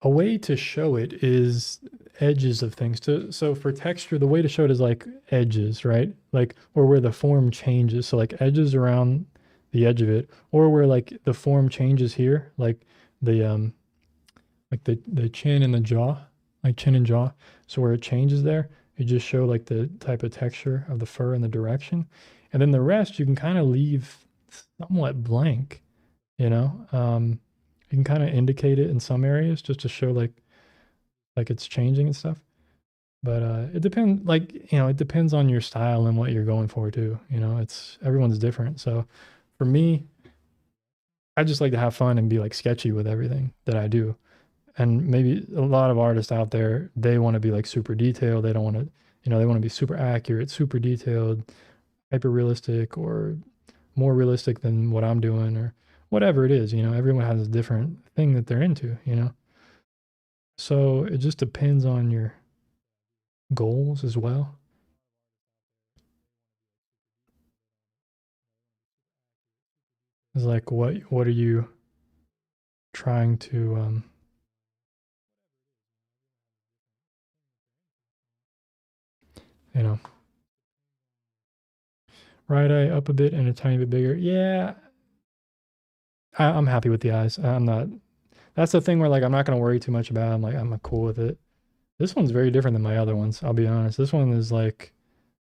a way to show it is edges of things. So for texture, the way to show it is like edges, right? Like, or where the form changes. So like edges around the edge of it, or where like the form changes here, the the chin and the jaw, like chin and jaw. So where it changes there, you just show like the type of texture of the fur and the direction. And then the rest you can kind of leave somewhat blank, you know? You can kind of indicate it in some areas just to show like it's changing and stuff. But it depends, like, it depends on your style and what you're going for too. It's everyone's different. So for me, I just like to have fun and be like sketchy with everything that I do. And maybe a lot of artists out there, they want to be like super detailed. They don't want to, they want to be super accurate, super detailed, hyper realistic, or more realistic than what I'm doing, or whatever it is. Everyone has a different thing that they're into. So it just depends on your goals as well. It's like what are you trying to you know, right eye up a bit and a tiny bit bigger. Yeah, I'm happy with the eyes. I'm not. That's the thing where like I'm not gonna worry too much about. I'm cool with it. This one's very different than my other ones. I'll be honest. This one is like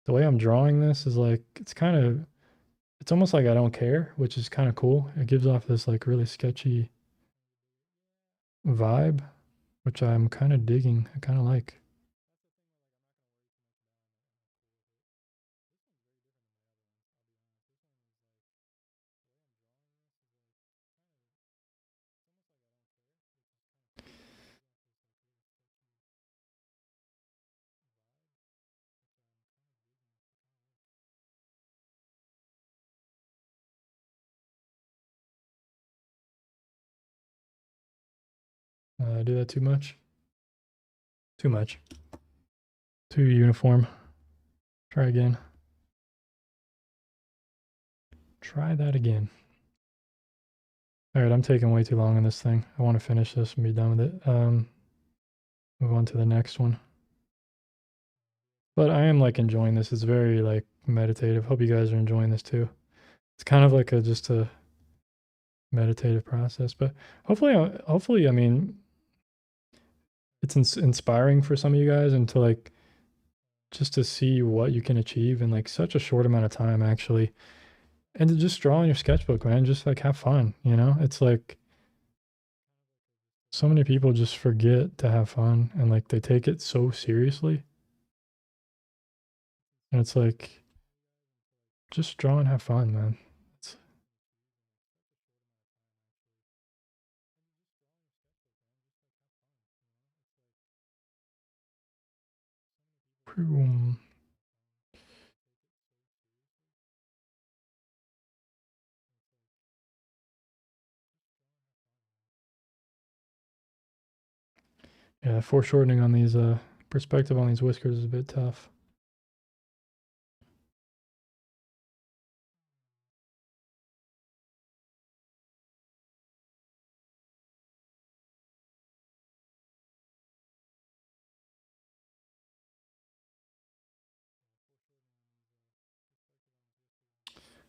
the way I'm drawing this is like it's almost like I don't care, which is kind of cool. It gives off this like really sketchy vibe, which I'm kind of digging. I kind of like. Do that too much? Too much. Too uniform. Try again. Try that again. All right, I'm taking way too long on this thing. I want to finish this and be done with it. Move on to the next one. But I am like enjoying this. It's very like meditative. Hope you guys are enjoying this too. It's kind of like just a meditative process. But hopefully, I mean, it's inspiring for some of you guys and to like just to see what you can achieve in like such a short amount of time, actually, and to just draw in your sketchbook, man. Just like have fun. It's like so many people just forget to have fun and like they take it so seriously. And it's like just draw and have fun, man. It's Vroom. Yeah, foreshortening on these perspective on these whiskers is a bit tough.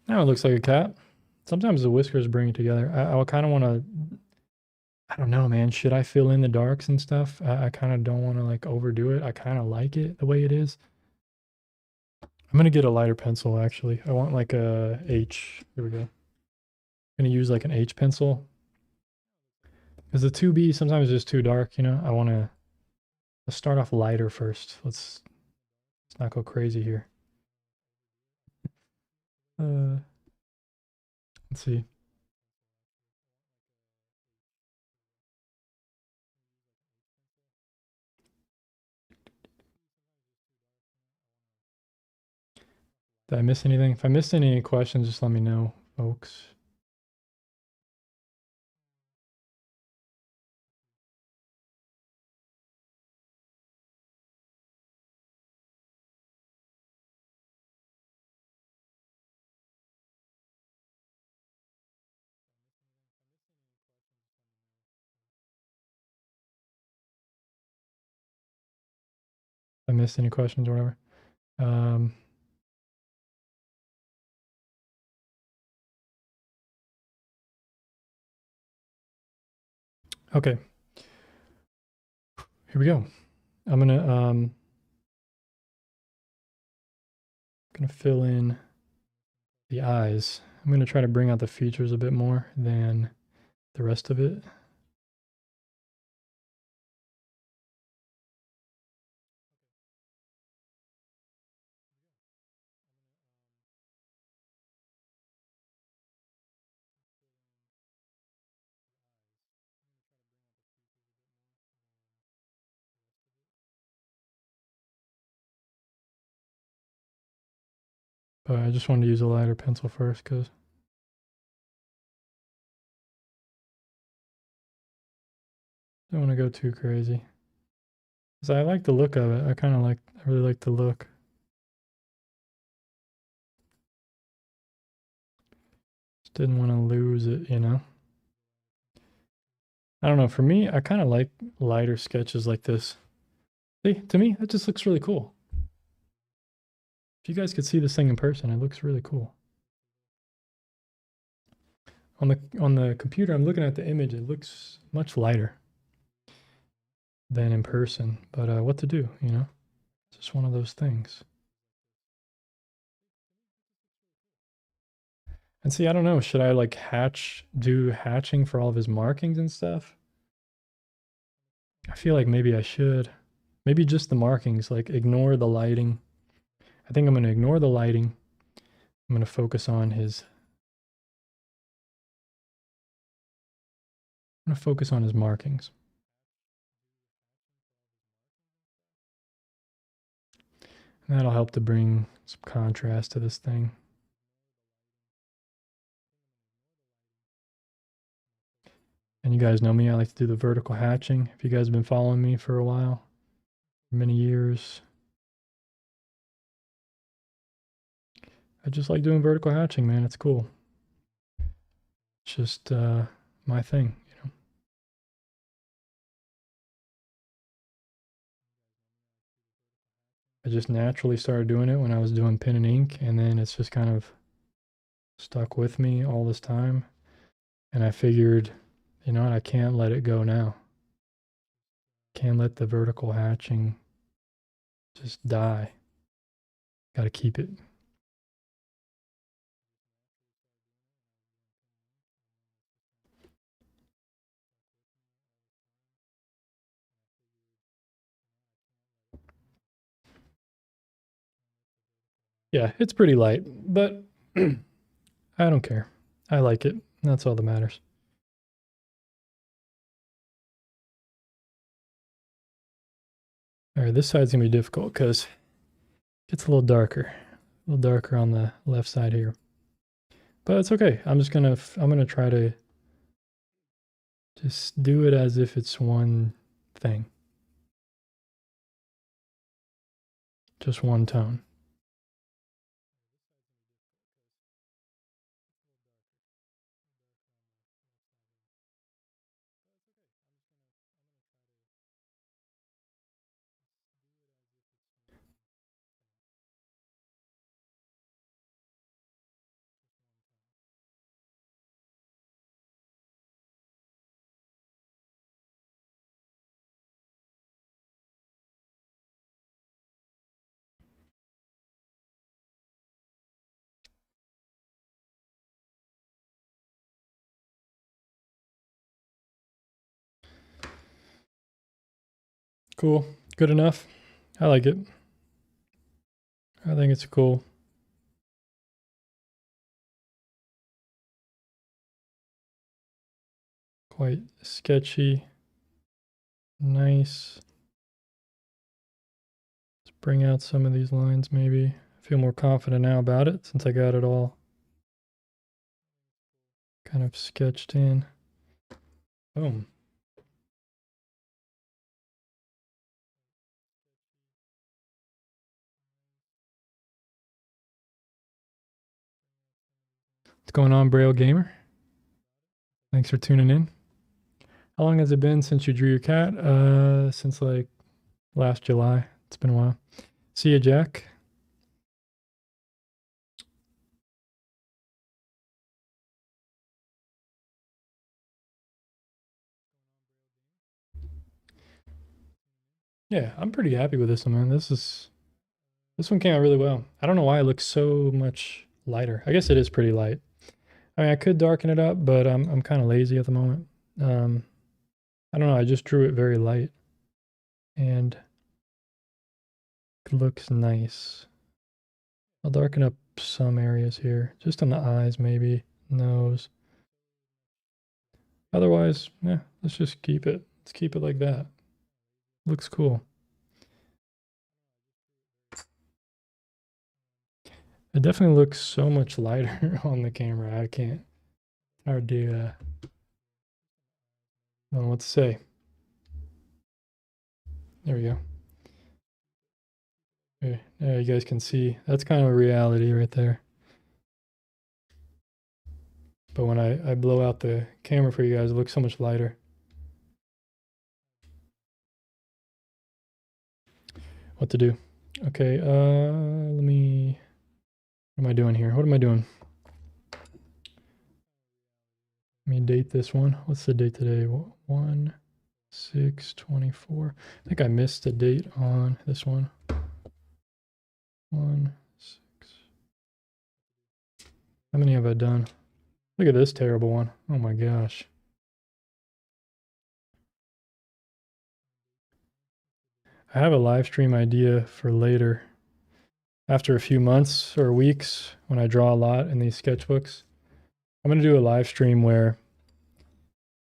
Now it looks like a cat. Sometimes the whiskers bring it together. I kind of want to, I don't know, man. Should I fill in the darks and stuff? I kind of don't want to like overdo it. I kind of like it the way it is. I'm gonna get a lighter pencil actually. I want like a H. Here we go. I'm gonna use like an H pencil because the 2B sometimes is just too dark. You know, I want to let's start off lighter first. Let's not go crazy here. Uh, let's see. Did I miss anything? If I missed any questions, just let me know, folks. If I missed any questions or whatever. Um, okay, here we go. I'm gonna fill in the eyes. I'm gonna try to bring out the features a bit more than the rest of it. But I just wanted to use a lighter pencil first because I don't want to go too crazy. Because I like the look of it. I really like the look. Just didn't want to lose it, you know? I don't know. For me, I kind of like lighter sketches like this. See, to me, that just looks really cool. If you guys could see this thing in person, it looks really cool. On the computer, I'm looking at the image. It looks much lighter than in person. But what to do, you know? It's just one of those things. And see, I don't know. Should I like do hatching for all of his markings and stuff? I feel like maybe I should. Maybe just the markings, like ignore the lighting. I think I'm going to ignore the lighting. I'm going to focus on his. I'm going to focus on his markings. And that'll help to bring some contrast to this thing. And you guys know me, I like to do the vertical hatching. If you guys have been following me for a while, for many years, I just like doing vertical hatching, man. It's cool. It's just my thing, you know. I just naturally started doing it when I was doing pen and ink, and then it's just kind of stuck with me all this time. And I figured, you know what, I can't let it go now. Can't let the vertical hatching just die. Got to keep it. Yeah, it's pretty light, but I don't care. I like it. That's all that matters. All right, this side's gonna be difficult because it gets a little darker on the left side here. But it's okay. I'm gonna try to just do it as if it's one thing, just one tone. Cool. Good enough. I like it. I think it's cool. Quite sketchy. Nice. Let's bring out some of these lines maybe. I feel more confident now about it since I got it all kind of sketched in. Boom. What's going on, Braille Gamer? Thanks for tuning in. How long has it been since you drew your cat? Since like last July. It's been a while. See ya, Jack. Yeah, I'm pretty happy with this one, man. This one came out really well. I don't know why it looks so much lighter. I guess it is pretty light. I mean, I could darken it up, but I'm kind of lazy at the moment. I don't know. I just drew it very light, and it looks nice. I'll darken up some areas here, just on the eyes, maybe nose. Otherwise, yeah, let's just keep it. Let's keep it like that. Looks cool. It definitely looks so much lighter on the camera. I can't. Hard to. I don't know what to say. There we go. Okay, yeah, you guys can see that's kind of a reality right there. But when I blow out the camera for you guys, it looks so much lighter. What to do? Okay, let me. What am I doing here? What am I doing? Let me date this one. What's the date today? 1/6/24. I think I missed the date on this one. 1/6. How many have I done? Look at this terrible one. Oh my gosh. I have a live stream idea for later. After a few months or weeks, when I draw a lot in these sketchbooks, I'm going to do a live stream where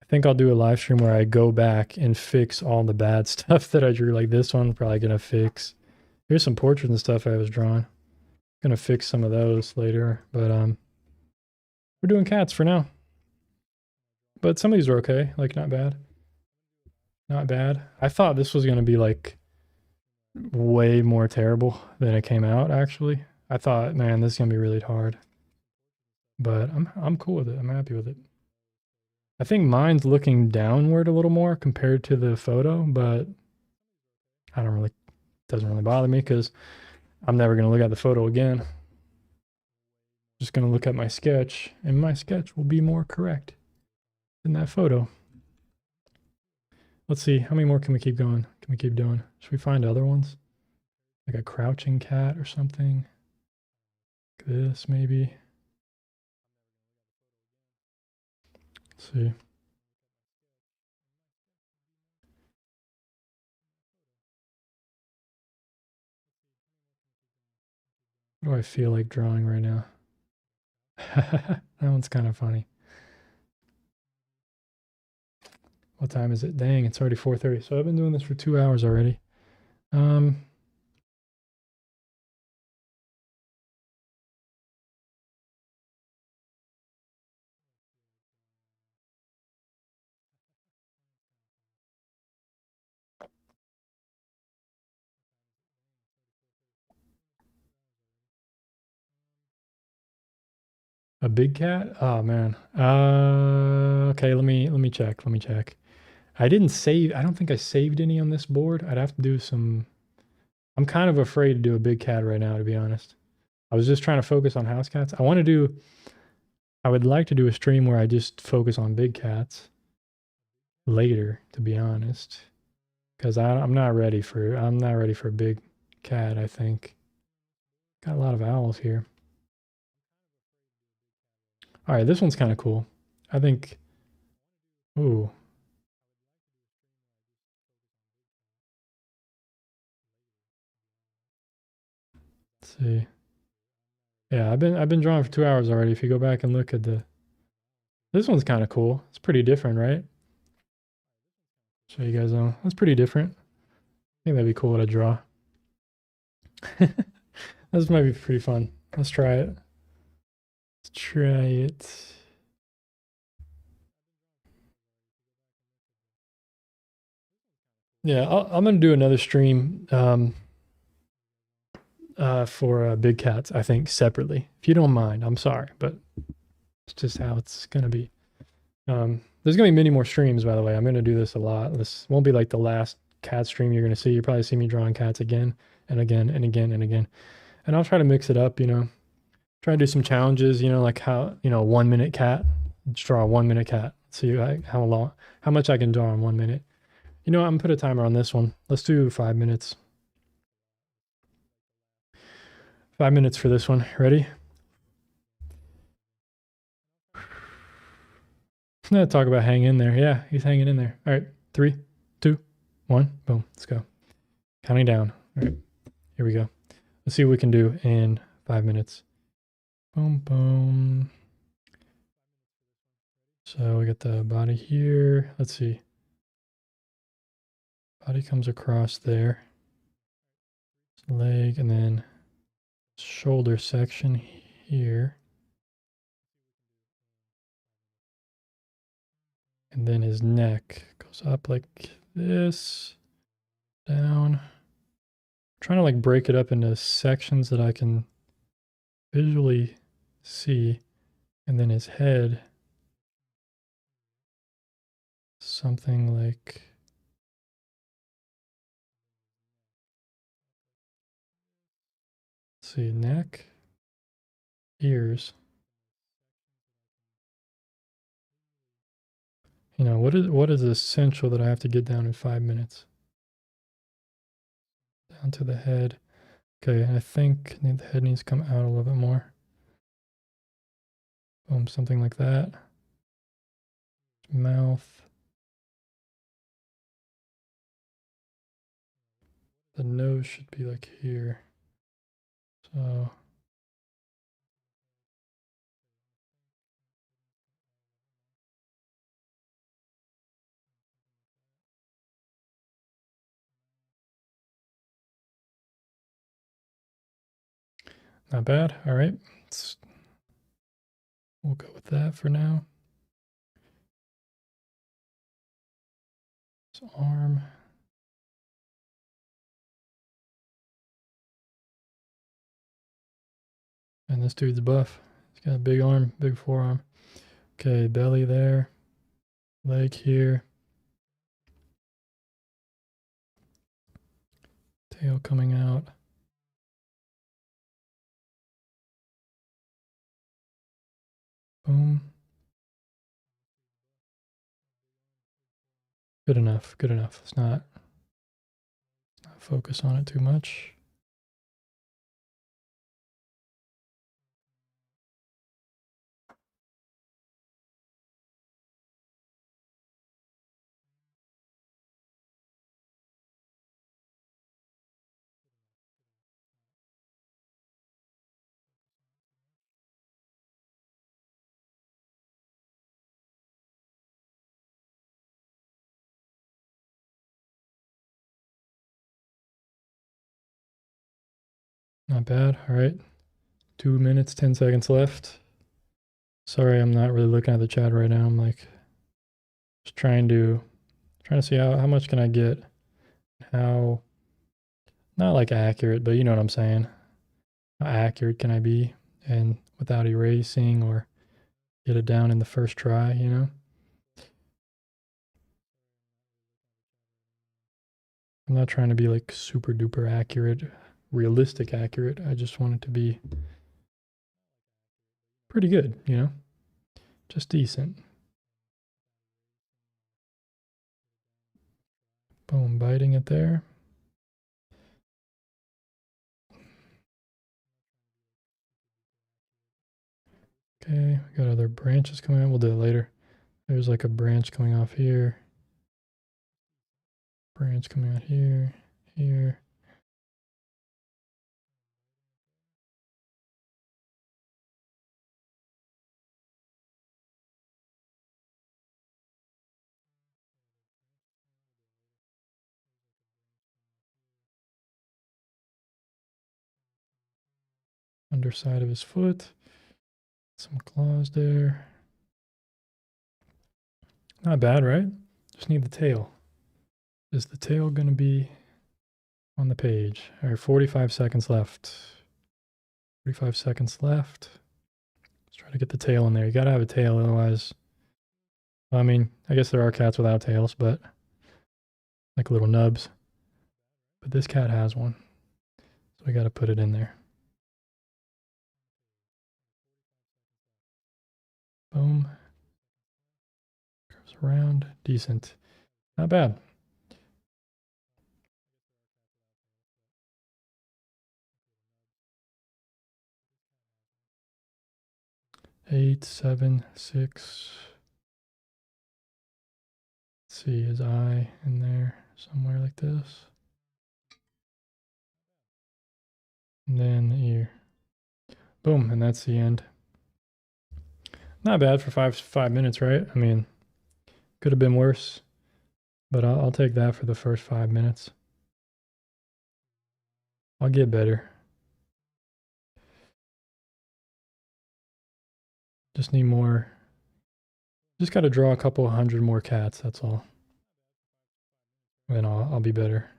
I think I'll do a live stream where I go back and fix all the bad stuff that I drew. Like this one, probably going to fix. Here's some portraits and stuff I was drawing. Going to fix some of those later, but we're doing cats for now. But some of these are okay, like not bad. Not bad. I thought this was going to be like way more terrible than it came out actually. I thought, man, this is going to be really hard. But I'm cool with it. I'm happy with it. I think mine's looking downward a little more compared to the photo, but I don't really, doesn't really bother me because I'm never going to look at the photo again. Just going to look at my sketch, and my sketch will be more correct than that photo. Let's see, how many more can we keep going? Can we keep doing? Should we find other ones? Like a crouching cat or something? Like this, maybe. Let's see. What do I feel like drawing right now? That one's kind of funny. What time is it? Dang, it's already 4:30. So I've been doing this for 2 hours already. A big cat? Oh man. Okay, let me check. Let me check. I didn't save, I don't think I saved any on this board. I'd have to do some. I'm kind of afraid to do a big cat right now, to be honest. I was just trying to focus on house cats. I would like to do a stream where I just focus on big cats later, to be honest. Because I'm not ready for a big cat, I think. Got a lot of owls here. All right, this one's kind of cool. I think, ooh, Let's see. Yeah, I've been drawing for 2 hours already. If you go back and look at this one's kind of cool. It's pretty different, right? Show you guys on. That's pretty different. I think that'd be cool to draw. This might be pretty fun. Let's try it. Let's try it. Yeah, I'm gonna do another stream for big cats. I think separately, if you don't mind. I'm sorry, but it's just how it's gonna be. There's gonna be many more streams, by the way. I'm gonna do this a lot. This won't be like the last cat stream you're gonna see. You'll probably see me drawing cats again and again and again and again. And I'll try to mix it up, you know. Try to do some challenges, you know, like how, you know, 1 minute cat. Let's draw a 1 minute cat. See how much I can draw in 1 minute. You know what, I'm gonna put a timer on this one. Let's do 5 minutes. 5 minutes for this one. Ready? I'm gonna talk about hang in there. Yeah, he's hanging in there. All right, 3, 2, 1, boom. Let's go. Counting down. All right, here we go. Let's see what we can do in 5 minutes. Boom, boom. So we got the body here. Let's see. Body comes across there. Leg, and then shoulder section here. And then his neck goes up like this, down. I'm trying to like break it up into sections that I can visually see. And then his head, something like, let's see, neck, ears. You know, what is essential that I have to get down in 5 minutes? Down to the head. Okay, I think the head needs to come out a little bit more. Boom, something like that. Mouth. The nose should be like here. So not bad. All right. We'll go with that for now. His arm. And this dude's buff. He's got a big arm, big forearm. Okay, belly there. Leg here. Tail coming out. Boom. Good enough. Good enough. Let's not focus on it too much. Not bad. All right. 2 minutes, 10 seconds left. Sorry, I'm not really looking at the chat right now. I'm like just trying to see how much can I get? How not like accurate, but you know what I'm saying. How accurate can I be and without erasing or get it down in the first try, you know? I'm not trying to be like super duper accurate, realistic accurate. I just want it to be pretty good, you know? Just decent. Boom, biting it there. Okay, we got other branches coming out. We'll do it later. There's like a branch coming off here. Branch coming out here, here. underside of his foot. Some claws there. Not bad, right? Just need the tail. Is the tail going to be on the page? All right, 45 seconds left. 45 seconds left. Let's try to get the tail in there. You got to have a tail, otherwise... I mean, I guess there are cats without tails, but... like little nubs. But this cat has one. So we got to put it in there. Boom. Curves around. Decent. Not bad. Eight, 7, 6. Let's see his eye in there somewhere like this. And then the ear. Boom, and that's the end. Not bad for 5 minutes, right? I mean, could have been worse, but I'll take that for the first 5 minutes. I'll get better. Just need more. Just got to draw a couple hundred more cats, that's all. Then I'll be better.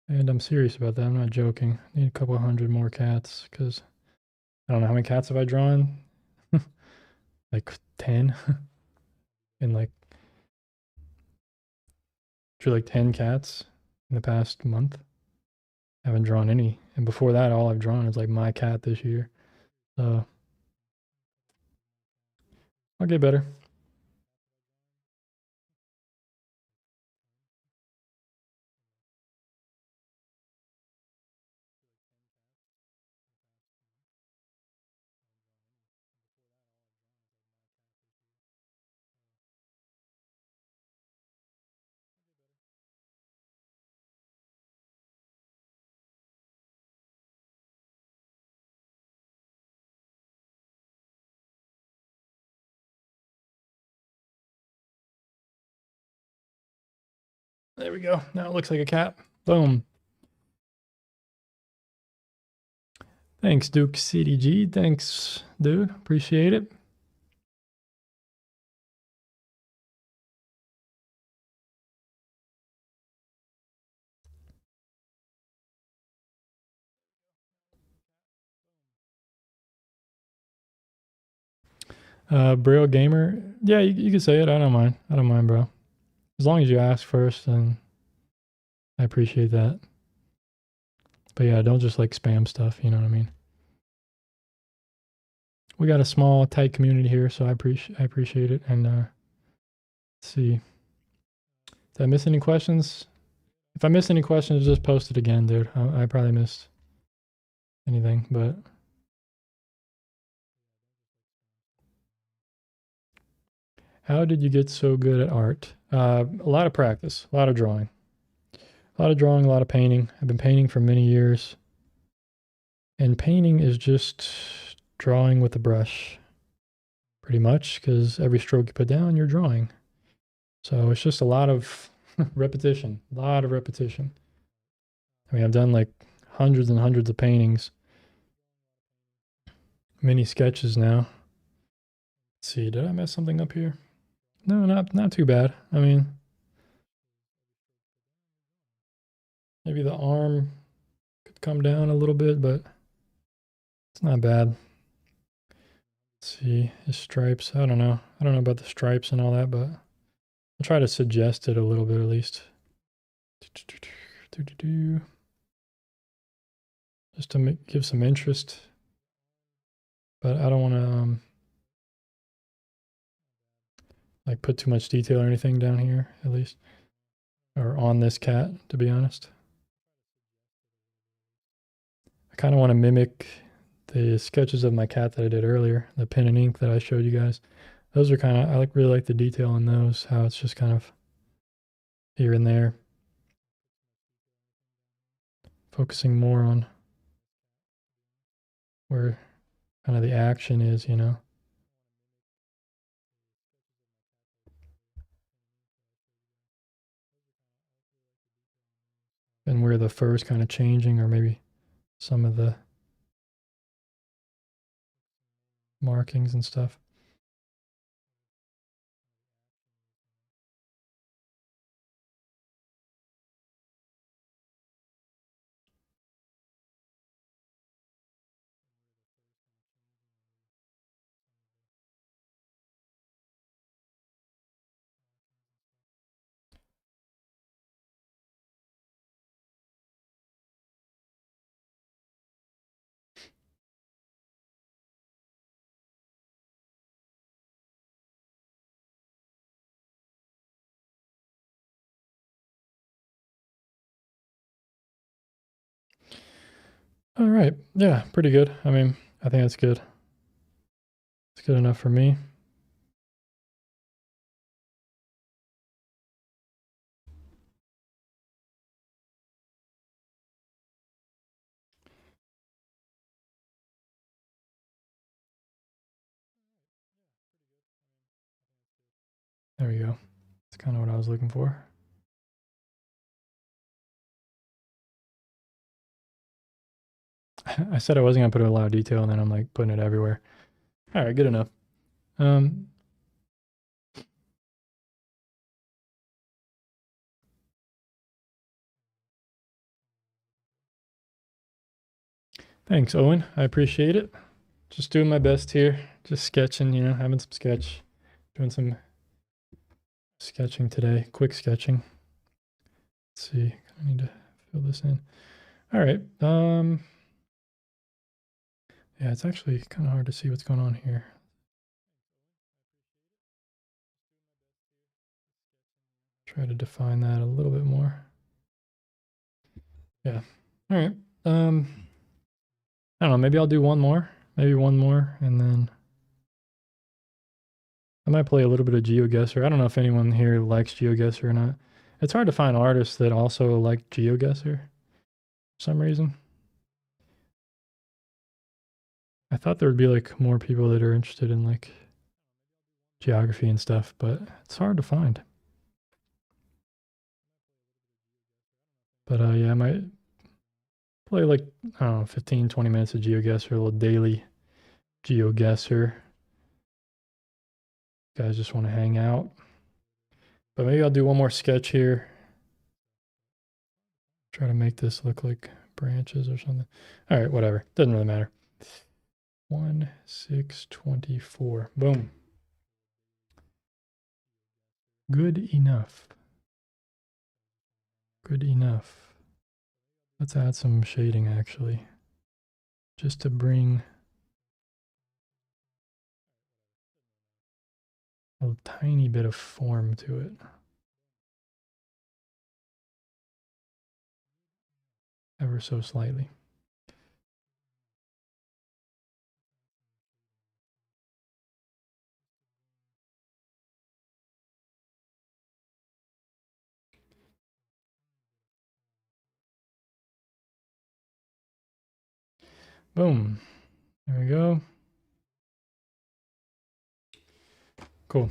And I'm serious about that. I'm not joking. I need a couple hundred more cats because I don't know how many cats have I drawn. Like 10 in like drew like 10 cats in the past month. I haven't drawn any. And before that, all I've drawn is like my cat this year. So I'll get better. There we go. Now it looks like a cat. Boom. Thanks, Duke CDG. Thanks, dude. Appreciate it. Braille Gamer. Yeah, you can say it. I don't mind. I don't mind, bro. As long as you ask first, then I appreciate that. But yeah, don't just like spam stuff. You know what I mean? We got a small, tight community here, so I appreciate it. And let's see. Did I miss any questions? If I missed any questions, just post it again, dude. I probably missed anything, but how did you get so good at art? A lot of practice, a lot of drawing, a lot of drawing, a lot of painting. I've been painting for many years, and painting is just drawing with a brush, pretty much, because every stroke you put down, you're drawing. So it's just a lot of repetition, a lot of repetition. I mean, I've done like hundreds and hundreds of paintings, many sketches now. Let's see, did I mess something up here? No, not too bad. I mean, maybe the arm could come down a little bit, but it's not bad. Let's see, his stripes. I don't know. I don't know about the stripes and all that, but I'll try to suggest it a little bit at least. Just to give some interest. But I don't want to like put too much detail or anything down here, at least. Or on this cat, to be honest. I kind of want to mimic the sketches of my cat that I did earlier, the pen and ink that I showed you guys. Those are kind of, I really like the detail in those, how it's just kind of here and there. Focusing more on where kind of the action is, you know. and where the fur is kind of changing, or maybe some of the markings and stuff. All right. Yeah, pretty good. I mean, I think that's good. It's good enough for me. There we go. That's kind of what I was looking for. I said I wasn't gonna put a lot of detail, and then I'm like putting it everywhere. All right, good enough. Thanks, Owen. I appreciate it. Just doing my best here. Just sketching, having some sketch. Doing some sketching today. Quick sketching. Let's see. I need to fill this in. All right. Yeah, it's actually kind of hard to see what's going on here. Try to define that a little bit more. Yeah. All right. I don't know. Maybe I'll do one more. Maybe one more, and then I might play a little bit of Geoguesser. I don't know if anyone here likes Geoguesser or not. It's hard to find artists that also like Geoguesser for some reason. I thought there would be like more people that are interested in like geography and stuff, but it's hard to find. But yeah, I might play like, I don't know, 15, 20 minutes of Geoguesser, a little daily Geoguesser. Guys just want to hang out. But maybe I'll do one more sketch here. Try to make this look like branches or something. All right, whatever. Doesn't really matter. 1, 6, 24. Boom. Good enough. Good enough. Let's add some shading actually, just to bring a tiny bit of form to it. Ever so slightly. Boom. There we go. Cool.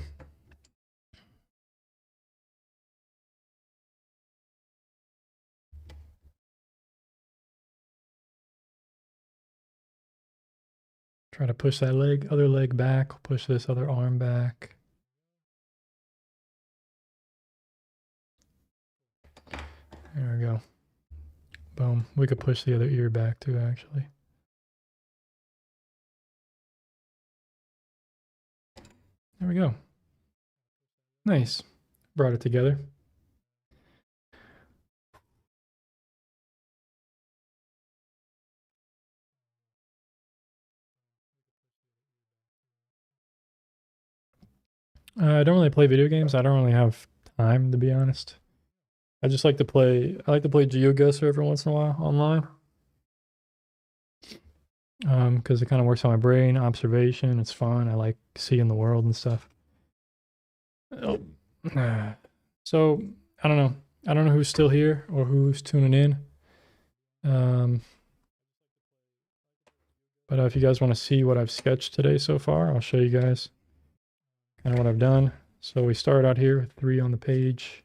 Try to push that other leg back, push this other arm back. There we go. Boom. We could push the other ear back too, actually. There we go. Nice. Brought it together. I don't really play video games. I don't really have time, to be honest. I just like to play. I like to play Geoguesser every once in a while online. Because it kind of works on my brain, observation. It's fun. I like seeing the world and stuff. Oh. So I don't know. I don't know who's still here or who's tuning in. But if you guys want to see what I've sketched today so far, I'll show you guys kind of what I've done. So we start out here with 3 on the page.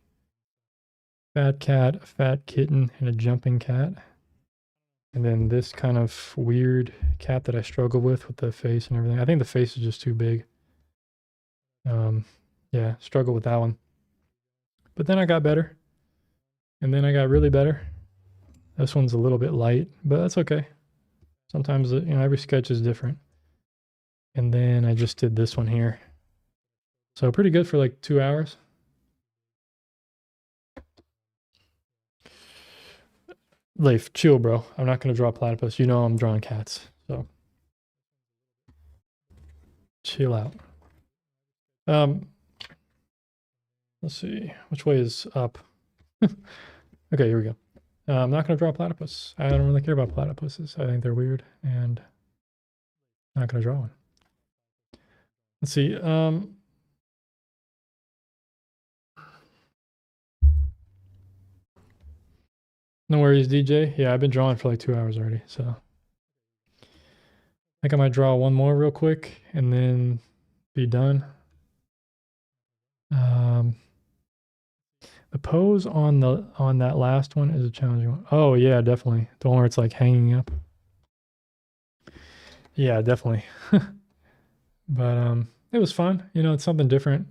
fat cat, a fat kitten, and a jumping cat. And then this kind of weird cat that I struggle with the face and everything. I think the face is just too big. Yeah, struggle with that one. But then I got better. And then I got really better. This one's a little bit light, but that's okay. Sometimes, every sketch is different. And then I just did this one here. So pretty good for like 2 hours. Leif, chill, bro. I'm not going to draw platypus. You know I'm drawing cats. So chill out. Let's see. Which way is up? Okay, here we go. I'm not going to draw platypus. I don't really care about platypuses. I think they're weird and not going to draw one. Let's see. No worries, DJ. Yeah, I've been drawing for like 2 hours already, so I think I might draw one more real quick and then be done. The pose on that last one is a challenging one. Oh yeah, definitely. The one where it's like hanging up. Yeah, definitely. But it was fun. It's something different.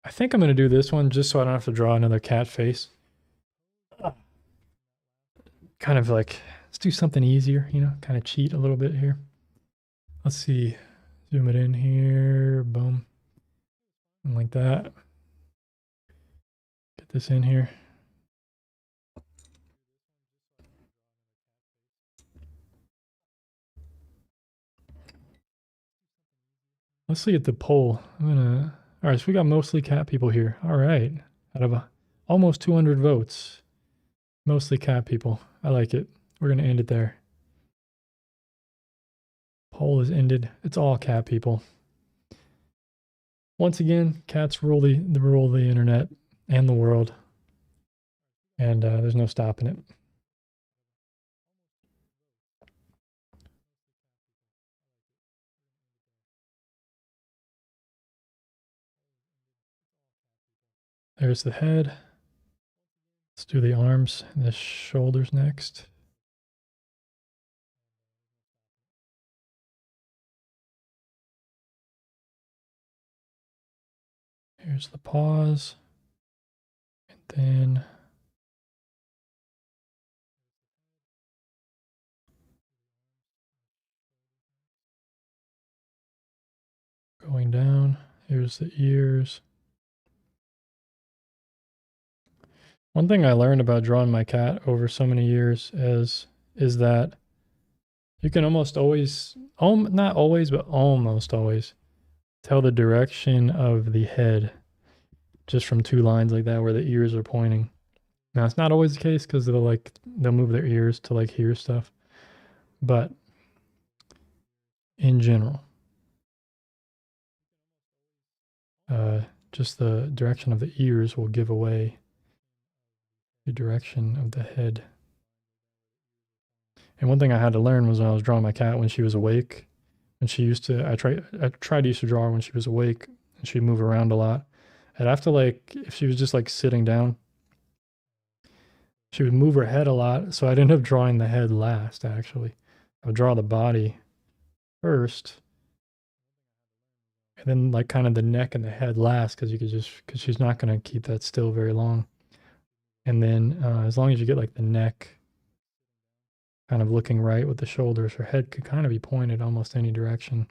I think I'm gonna do this one just so I don't have to draw another cat face. Kind of like, let's do something easier, kind of cheat a little bit here. Let's see. Zoom it in here. Boom. And like that. Get this in here. Let's see at the poll. All right, so we got mostly cat people here. All right. Out of almost 200 votes. Mostly cat people. I like it. We're going to end it there. Poll is ended. It's all cat people. Once again, cats rule the internet and the world. And there's no stopping it. There's the head. Let's do the arms and the shoulders next. Here's the paws. And then going down. Here's the ears. One thing I learned about drawing my cat over so many years is that you can almost always, not always, but almost always tell the direction of the head just from two lines like that where the ears are pointing. Now it's not always the case because they'll move their ears to like hear stuff, but in general, just the direction of the ears will give away the direction of the head. And one thing I had to learn was when I was drawing my cat when she was awake, and I tried to used to draw her when she was awake and she'd move around a lot. I'd have to if she was just like sitting down, she would move her head a lot. So I'd end up drawing the head last, actually. I would draw the body first, and then like kind of the neck and the head last because she's not going to keep that still very long. And then as long as you get like the neck kind of looking right with the shoulders, her head could kind of be pointed almost any direction.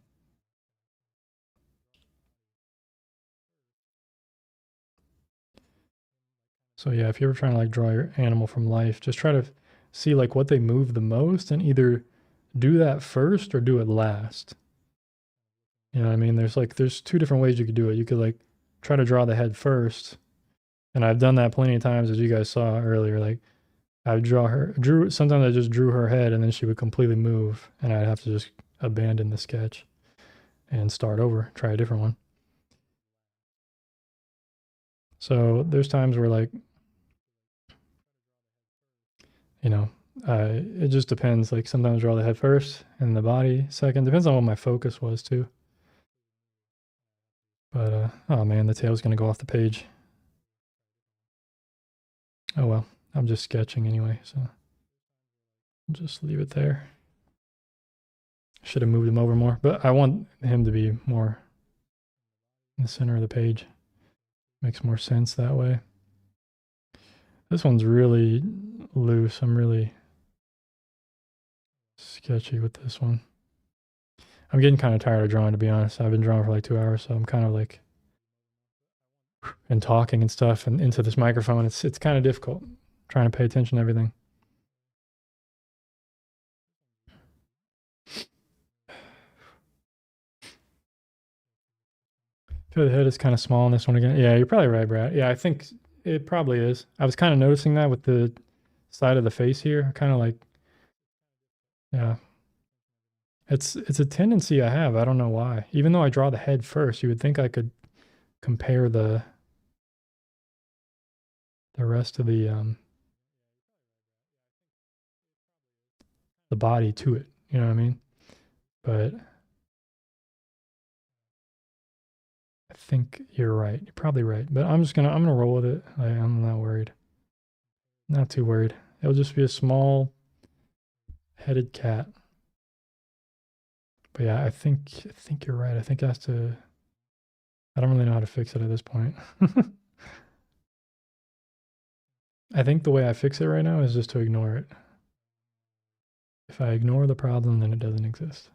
So yeah, if you're ever trying to like draw your animal from life, just try to see like what they move the most and either do that first or do it last. You know what I mean? There's two different ways you could do it. You could like try to draw the head first. And I've done that plenty of times, as you guys saw earlier. Like I would sometimes I just drew her head and then she would completely move and I'd have to just abandon the sketch and start over, try a different one. So there's times where like, it just depends. Like sometimes I draw the head first and the body second. Depends on what my focus was too. But, oh man, the tail's gonna go off the page. Oh well, I'm just sketching anyway, so I'll just leave it there. Should have moved him over more, but I want him to be more in the center of the page. Makes more sense that way. This one's really loose. I'm really sketchy with this one. I'm getting kind of tired of drawing, to be honest. I've been drawing for like 2 hours, so I'm kind of like, and talking and stuff and into this microphone. It's kind of difficult trying to pay attention to everything. I feel the head is kind of small on this one again. Yeah, you're probably right, Brad. Yeah, I think it probably is. I was kind of noticing that with the side of the face here. Kind of like, yeah. It's a tendency I have. I don't know why. Even though I draw the head first, you would think I could compare the rest of the body to it. You know what I mean? But I think you're right. You're probably right. But I'm gonna roll with it. I'm not worried. Not too worried. It'll just be a small headed cat. But yeah, I think you're right. I think it has to. I don't really know how to fix it at this point. I think the way I fix it right now is just to ignore it. If I ignore the problem, then it doesn't exist.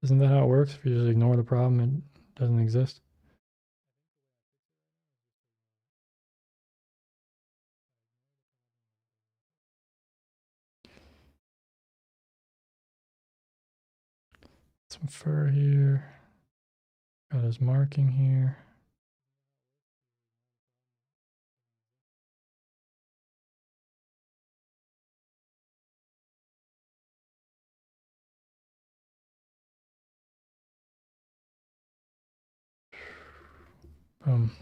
Isn't that how it works? If you just ignore the problem, it doesn't exist. Some fur here. Got his marking here. Boom.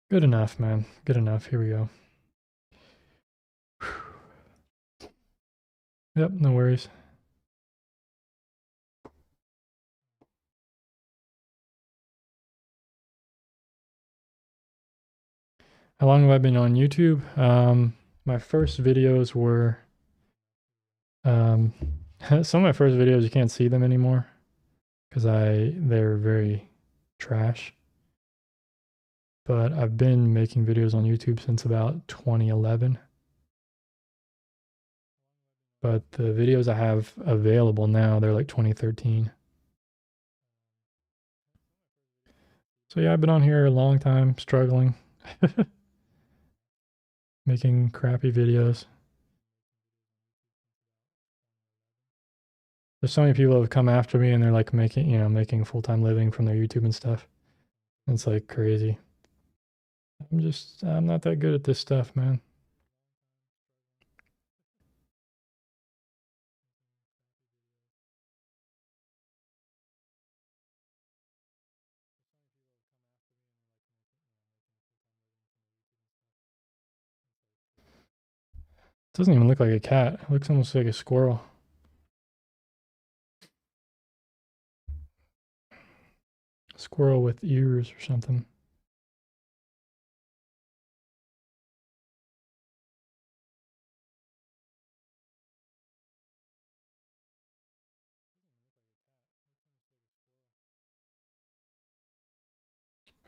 Good enough, man. Good enough. Here we go. Yep, no worries. How long have I been on YouTube? My first videos were some of my first videos you can't see them anymore because they're very trash. But I've been making videos on YouTube since about 2011. But the videos I have available now, they're like 2013. So yeah, I've been on here a long time, struggling, making crappy videos. There's so many people that have come after me and they're like making a full-time living from their YouTube and stuff. It's like crazy. I'm not that good at this stuff, man. It doesn't even look like a cat. It looks almost like a squirrel. Squirrel with ears or something.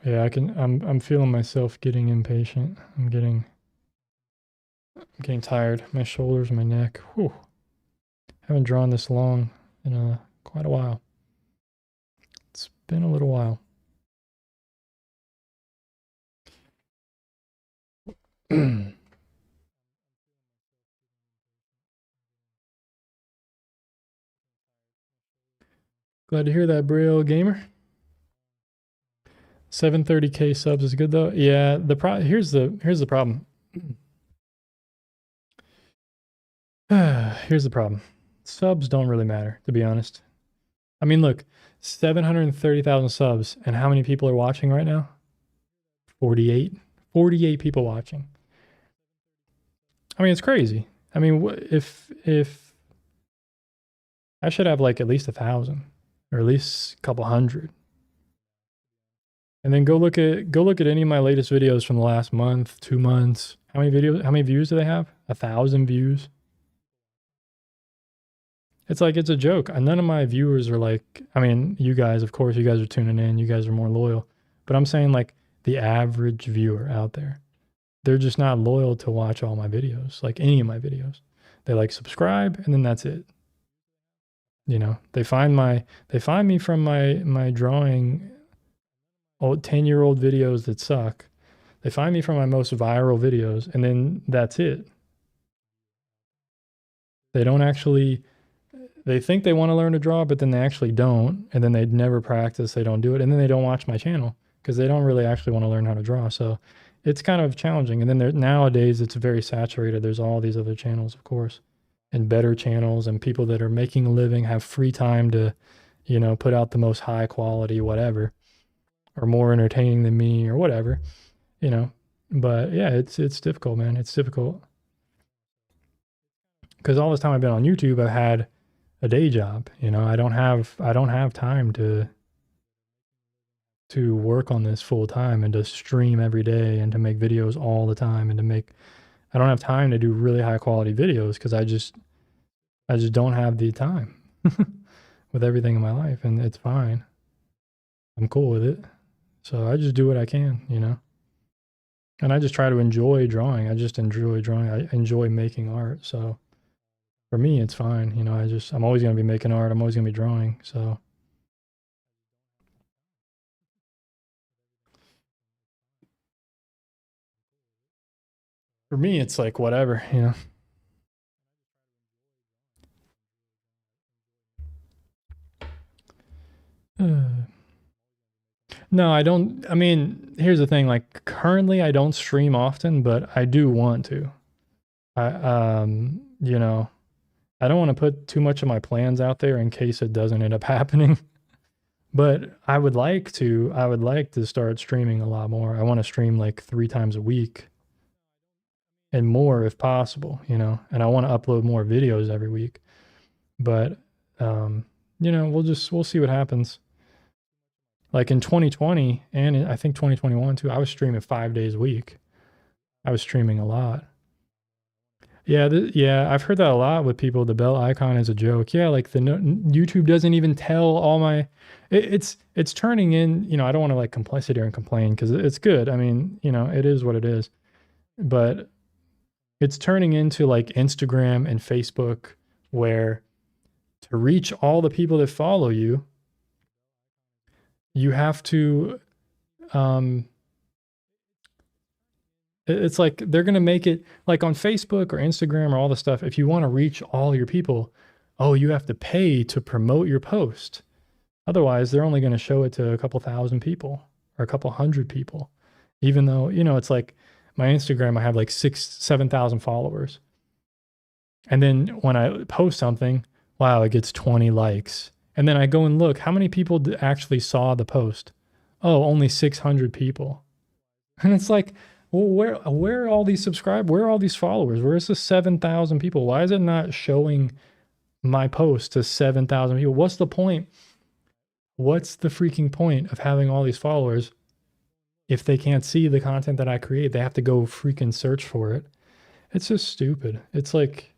Yeah, I'm feeling myself getting impatient. I'm getting tired. My shoulders, my neck. Whew. Haven't drawn this long in quite a while. It's been a little while. Glad to hear that, Braille Gamer. 730K subs is good though. Yeah, here's the problem. Here's the problem. Subs don't really matter, to be honest. I mean, look, 730,000 subs, and how many people are watching right now? 48. 48 people watching. I mean, it's crazy. I mean, if I should have like at least 1,000 or at least a couple hundred. And then go look at any of my latest videos from the last month, 2 months. How many views do they have? 1,000 views. It's like, it's a joke. And none of my viewers are like, I mean, you guys, of course, you guys are tuning in. You guys are more loyal. But I'm saying like the average viewer out there, they're just not loyal to watch all my videos, like any of my videos. They like subscribe and then that's it. You know, they find me from my drawing old 10-year-old videos that suck. They find me from my most viral videos and then that's it. They don't actually, they think they want to learn to draw, but then they actually don't. And then they never practice. They don't do it. And then they don't watch my channel because they don't really actually want to learn how to draw. So it's kind of challenging. And then nowadays it's very saturated. There's all these other channels, of course, and better channels and people that are making a living, have free time to, you know, put out the most high quality, whatever, or more entertaining than me or whatever, you know. But yeah, it's difficult, man. It's difficult. Because all this time I've been on YouTube, I've had a day job. You know, I don't have time to work on this full time and to stream every day and to make videos all the time and I don't have time to do really high quality videos because I just don't have the time with everything in my life, and it's fine. I'm cool with it. So I just do what I can, you know. And I just try to enjoy drawing. I just enjoy drawing. I enjoy making art. So for me, it's fine. You know, I'm always going to be making art. I'm always going to be drawing. So for me, it's like whatever, you know. No, I don't. I mean, here's the thing. Like currently, I don't stream often, but I do want to. You know, I don't want to put too much of my plans out there in case it doesn't end up happening. But I would like to. I would like to start streaming a lot more. I want to stream like 3 times a week and more if possible. You know, and I want to upload more videos every week. But you know, we'll see what happens. Like in 2020 and I think 2021 too, I was streaming 5 days a week. I was streaming a lot. Yeah, yeah, I've heard that a lot with people. The bell icon is a joke. Yeah, like YouTube doesn't even tell all my. It's turning in. You know, I don't want to like sit here and complain because it's good. I mean, you know, it is what it is. But it's turning into like Instagram and Facebook, where to reach all the people that follow you, you have to. It's like they're going to make it like on Facebook or Instagram or all the stuff. If you want to reach all your people, oh, you have to pay to promote your post. Otherwise, they're only going to show it to a couple thousand people or a couple hundred people. Even though, you know, it's like my Instagram, I have like 7,000 followers. And then when I post something, wow, it gets 20 likes. And then I go and look, how many people actually saw the post? Oh, only 600 people. And it's like, well, where are all these subscribers? Where are all these followers? Where's the 7,000 people? Why is it not showing my post to 7,000 people? What's the point? What's the freaking point of having all these followers if they can't see the content that I create? They have to go freaking search for it. It's just stupid. It's like,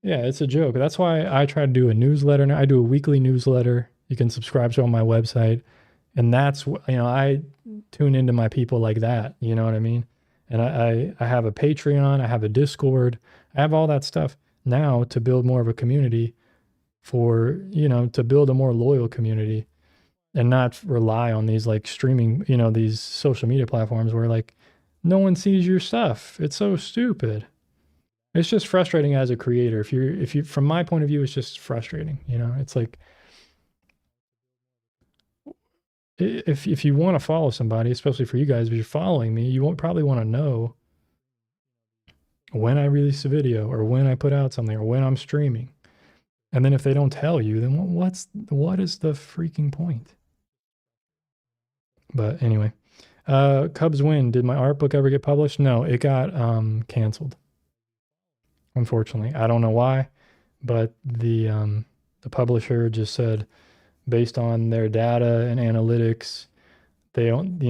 yeah, it's a joke. That's why I try to do a newsletter now. I do a weekly newsletter. You can subscribe to on my website. And that's, you know, I tune into my people like that. You know what I mean? And I have a Patreon. I have a Discord. I have all that stuff now to build more of a community for, you know, to build a more loyal community and not rely on these like streaming, you know, these social media platforms where like no one sees your stuff. It's so stupid. It's just frustrating as a creator. If you, from my point of view, it's just frustrating. You know, it's like, if you want to follow somebody, especially for you guys, if you're following me, you won't probably want to know when I release a video or when I put out something or when I'm streaming. And then if they don't tell you, then what is the freaking point? But anyway, Cubs win. Did my art book ever get published? No, it got canceled. Unfortunately, I don't know why, but the publisher just said based on their data and analytics, they don't,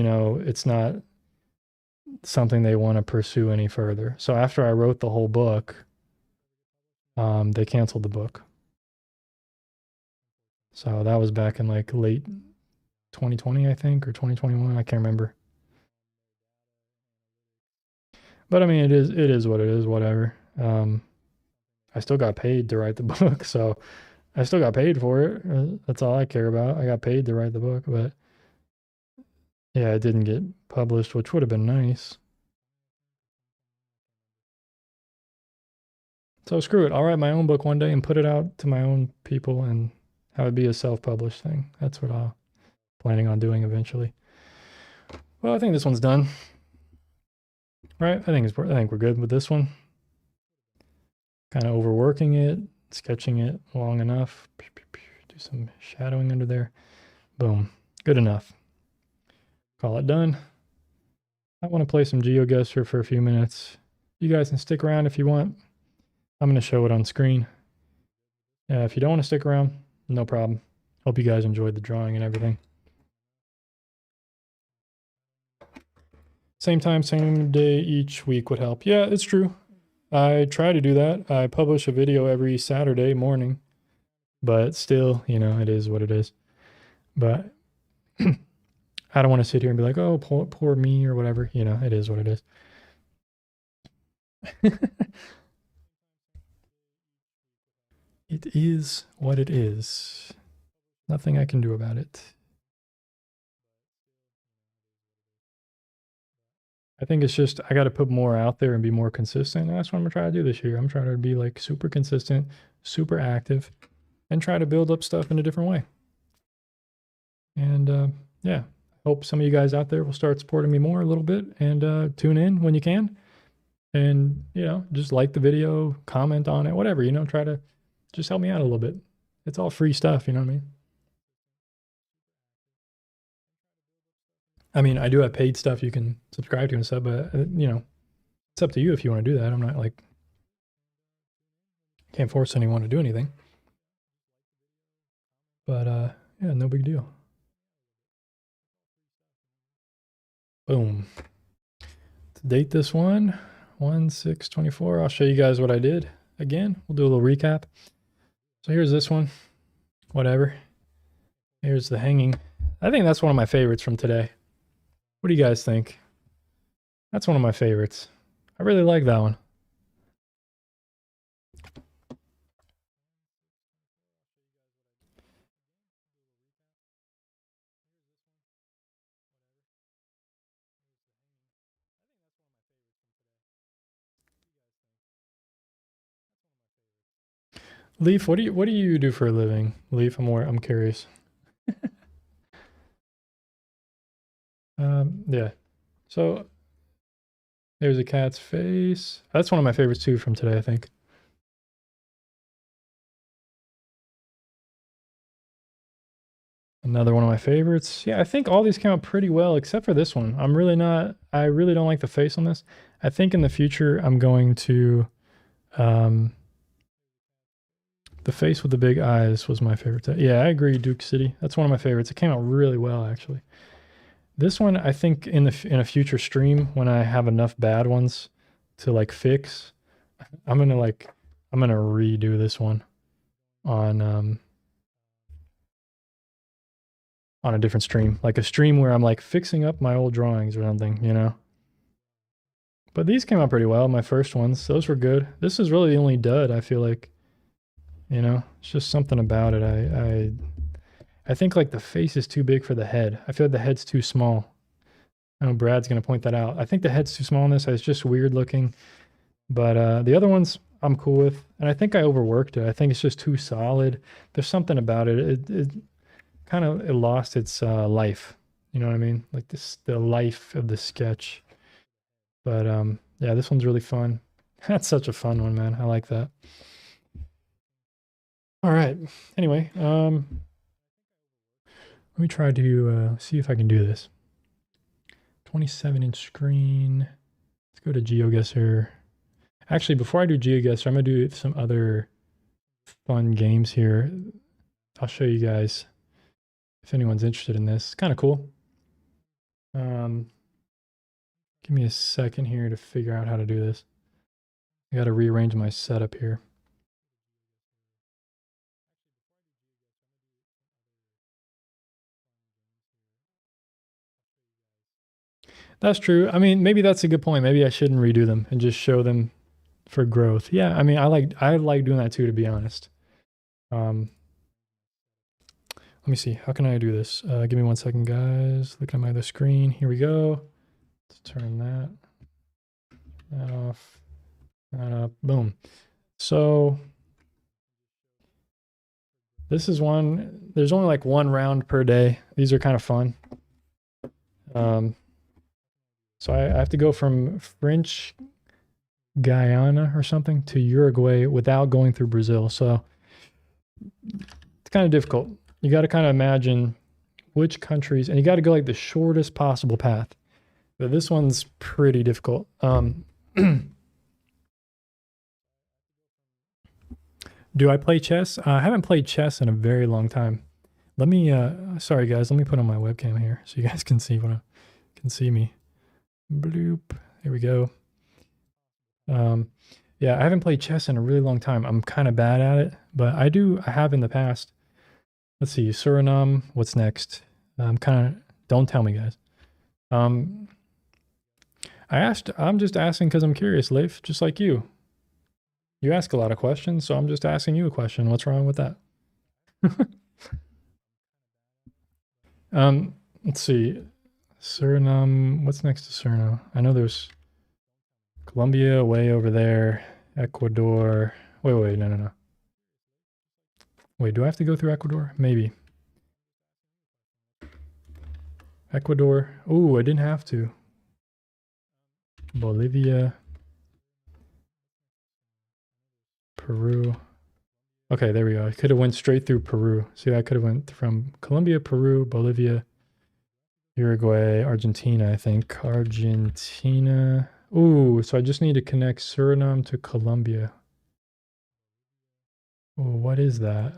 it's not something they want to pursue any further. So after I wrote the whole book, they canceled the book. So that was back in like late 2020, I think, or 2021. I can't remember. But I mean, it is what it is. Whatever. I still got paid to write the book, so I still got paid for it. That's all I care about. I got paid to write the book, but yeah, it didn't get published, which would have been nice. So screw it. I'll write my own book one day and put it out to my own people and have it be a self-published thing. That's what I'm planning on doing eventually. Well, I think this one's done. Right? I think we're good with this one. Kind of overworking it, sketching it long enough. Do some shadowing under there. Boom. Good enough. Call it done. I want to play some Geoguesser for a few minutes. You guys can stick around if you want. I'm going to show it on screen. If you don't want to stick around, no problem. Hope you guys enjoyed the drawing and everything. Same time, same day each week would help. Yeah, it's true. I try to do that. I publish a video every Saturday morning, but still, it is what it is. But I don't want to sit here and be like, oh, poor me or whatever. It is what it is. It is what it is. Nothing I can do about it. I think it's just I got to put more out there and be more consistent. And that's what I'm gonna try to do this year. I'm trying to be like super consistent, super active, and try to build up stuff in a different way. And yeah, hope some of you guys out there will start supporting me more a little bit and tune in when you can. And just like the video, comment on it, whatever. Try to just help me out a little bit. It's all free stuff. You know what I mean? I mean, I do have paid stuff you can subscribe to and stuff, but it's up to you if you want to do that. I'm not like can't force anyone to do anything. But yeah, no big deal. Boom. To date this one, 1/6/24. I'll show you guys what I did. Again, we'll do a little recap. So here's this one. Whatever. Here's the hanging. I think that's one of my favorites from today. What do you guys think? That's one of my favorites. I really like that one. Leaf, what do you do for a living? Leaf, I'm curious. Yeah. So there's a cat's face. That's one of my favorites too from today, I think. Another one of my favorites. Yeah, I think all these came out pretty well, except for this one. I really don't like the face on this. I think in the future, I'm going to, the face with the big eyes was my favorite. Yeah, I agree, Duke City. That's one of my favorites. It came out really well, actually. This one, I think in a future stream, when I have enough bad ones to like fix, I'm gonna redo this one on a different stream, like a stream where I'm like fixing up my old drawings or something. But these came out pretty well. My first ones, those were good. This is really the only dud. I feel like, it's just something about it. I think like the face is too big for the head. I feel like the head's too small. I know Brad's gonna point that out. I think the head's too small in this. It's just weird looking. But the other ones I'm cool with, and I think I overworked it. I think it's just too solid. There's something about it. It kind of lost its life. You know what I mean? Like the life of the sketch. But yeah, this one's really fun. That's such a fun one, man. I like that. All right. Anyway, let me try to see if I can do this. 27-inch screen. Let's go to Geoguesser. Actually, before I do Geoguesser, I'm gonna do some other fun games here. I'll show you guys if anyone's interested in this. It's kind of cool. Give me a second here to figure out how to do this. I got to rearrange my setup here. That's true. I mean, maybe that's a good point. Maybe I shouldn't redo them and just show them for growth. Yeah, I mean, I like doing that too, to be honest. Let me see. How can I do this? Give me 1 second, guys. Look at my other screen. Here we go. Let's turn that off, that up. Boom. So this is one. There's only like one round per day. These are kind of fun. So I have to go from French Guyana or something to Uruguay without going through Brazil. So it's kind of difficult. You got to kind of imagine which countries, and you got to go like the shortest possible path. But this one's pretty difficult. Do I play chess? I haven't played chess in a very long time. Let me, sorry guys, let me put on my webcam here so you guys can see can see me. Bloop. Here we go. Yeah, I haven't played chess in a really long time. I'm kind of bad at it, but I have in the past. Let's see, Suriname. What's next? Don't tell me, guys. I'm just asking because I'm curious, Leif, just like you. You ask a lot of questions, so I'm just asking you a question. What's wrong with that? Let's see. Suriname. What's next to Suriname? I know there's Colombia way over there. Ecuador. Wait, no. Wait, do I have to go through Ecuador? Maybe. Ecuador. Oh, I didn't have to. Bolivia. Peru. Okay, there we go. I could have went straight through Peru. See, I could have went from Colombia, Peru, Bolivia, Uruguay, Argentina, I think. Argentina. Ooh, so I just need to connect Suriname to Colombia. Oh, what is that?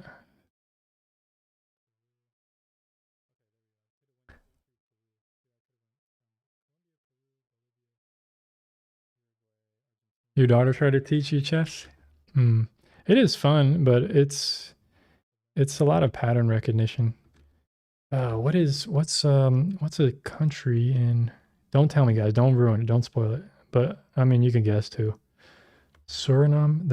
Your daughter tried to teach you chess? Hmm. It is fun, but it's a lot of pattern recognition. What's a country in? Don't tell me, guys. Don't ruin it. Don't spoil it. But I mean, you can guess too. Suriname.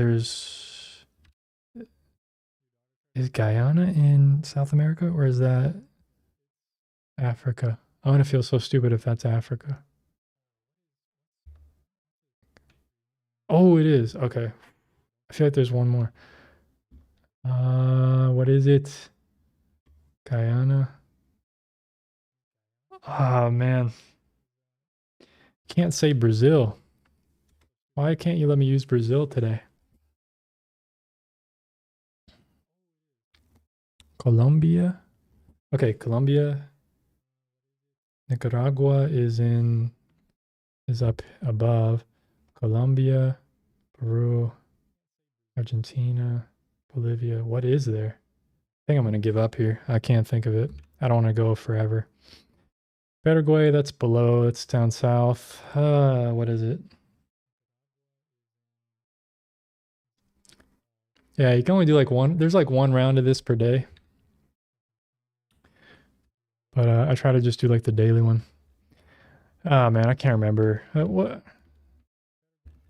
Is Guyana in South America or is that Africa? I'm gonna feel so stupid if that's Africa. Oh, it is. Okay. I feel like there's one more. What is it? Guyana. Oh man. Can't say Brazil. Why can't you let me use Brazil today? Colombia. Okay, Colombia. Nicaragua is up above. Colombia, Peru, Argentina, Bolivia. What is there? I think I'm going to give up here. I can't think of it. I don't want to go forever. Paraguay, that's below. It's down south. What is it? Yeah, you can only do like one. There's like one round of this per day. But I try to just do like the daily one. Oh man, I can't remember. What?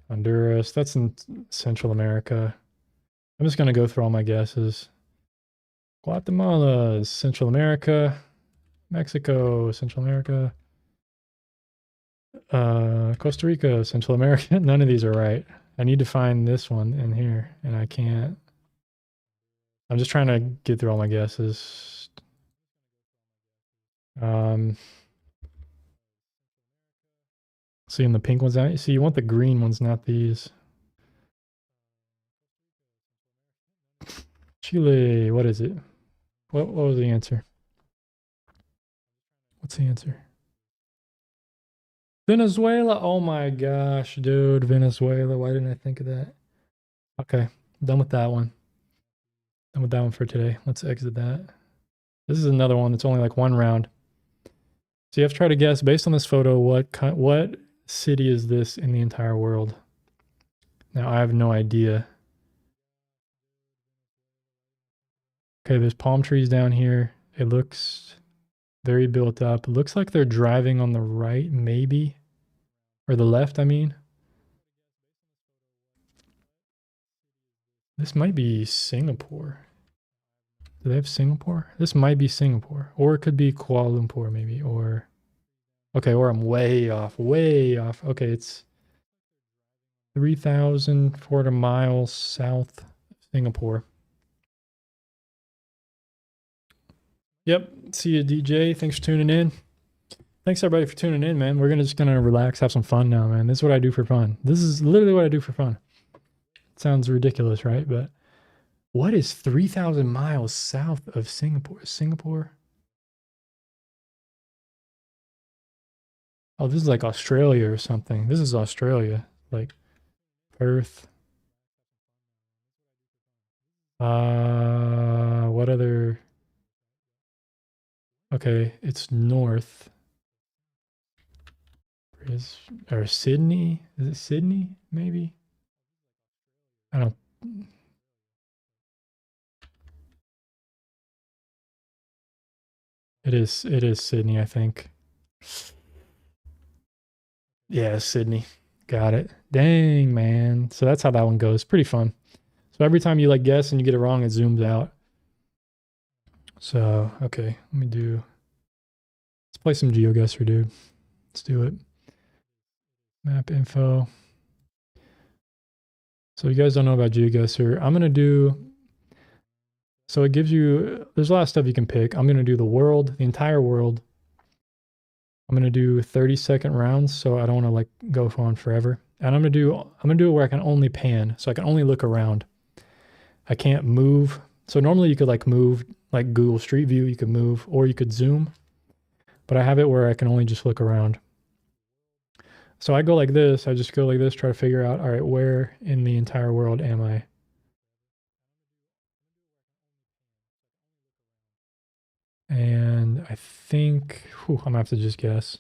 Honduras. That's in Central America. I'm just going to go through all my guesses. Guatemala is Central America. Mexico, Central America. Costa Rica, Central America. None of these are right. I need to find this one in here, and I can't. I'm just trying to get through all my guesses. Seeing the pink ones out. See, you want the green ones, not these. Chile, what is it? What was the answer? What's the answer? Venezuela. Oh my gosh, dude. Venezuela. Why didn't I think of that? Okay, done with that one. Done with that one for today. Let's exit that. This is another one that's only like one round. So you have to try to guess based on this photo what city is this in the entire world? Now I have no idea. Okay, there's palm trees down here. It looks very built up. It looks like they're driving on the right, maybe. Or the left, I mean. This might be Singapore. Do they have Singapore? This might be Singapore. Or it could be Kuala Lumpur, maybe. Or, okay, or I'm way off, way off. Okay, it's 3,400 miles south of Singapore. Yep. See you, DJ. Thanks for tuning in. Thanks, everybody, for tuning in, man. We're just going to relax, have some fun now, man. This is what I do for fun. This is literally what I do for fun. It sounds ridiculous, right? But what is 3,000 miles south of Singapore? Singapore? Oh, this is like Australia or something. This is Australia. Like Perth. What other? Okay, it's north. Or Sydney? Is it Sydney? Maybe? I don't. It is Sydney, I think. Yeah, Sydney. Got it. Dang, man. So that's how that one goes. Pretty fun. So every time you like guess and you get it wrong, it zooms out. So, okay, let's play some Geoguesser, dude. Let's do it. Map info. So you guys don't know about Geoguesser. I'm going to do, so it gives you, there's a lot of stuff you can pick. I'm going to do the world, the entire world. I'm going to do 30-second rounds, so I don't want to like go on forever. And I'm going to do it where I can only pan, so I can only look around. I can't move. So normally you could like move, like Google Street View, you could move, or you could zoom. But I have it where I can only just look around. So I go like this, I just go like this, try to figure out, all right, where in the entire world am I? And I think, I'm gonna have to just guess.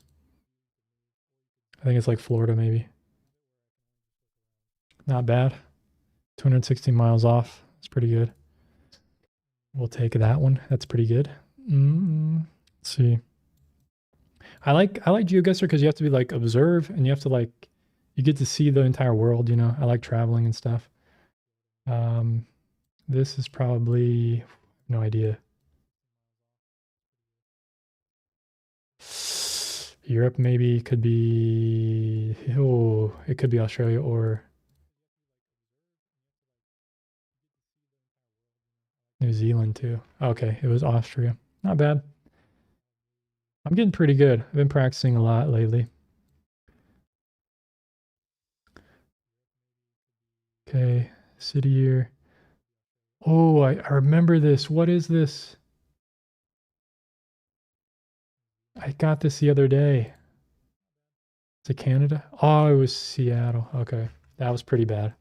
I think it's like Florida, maybe. Not bad. 260 miles off. That's pretty good. We'll take that one. That's pretty good. Let's see. I like Geoguesser because you have to be like observe and you have to like you get to see the entire world, you know. I like traveling and stuff. This is probably no idea. Europe maybe could be it could be Australia or New Zealand too. Okay, it was Austria. Not bad. I'm getting pretty good. I've been practicing a lot lately. Okay, city year. Oh, I remember this. What is this? I got this the other day. Is it Canada? Oh, it was Seattle. Okay, that was pretty bad.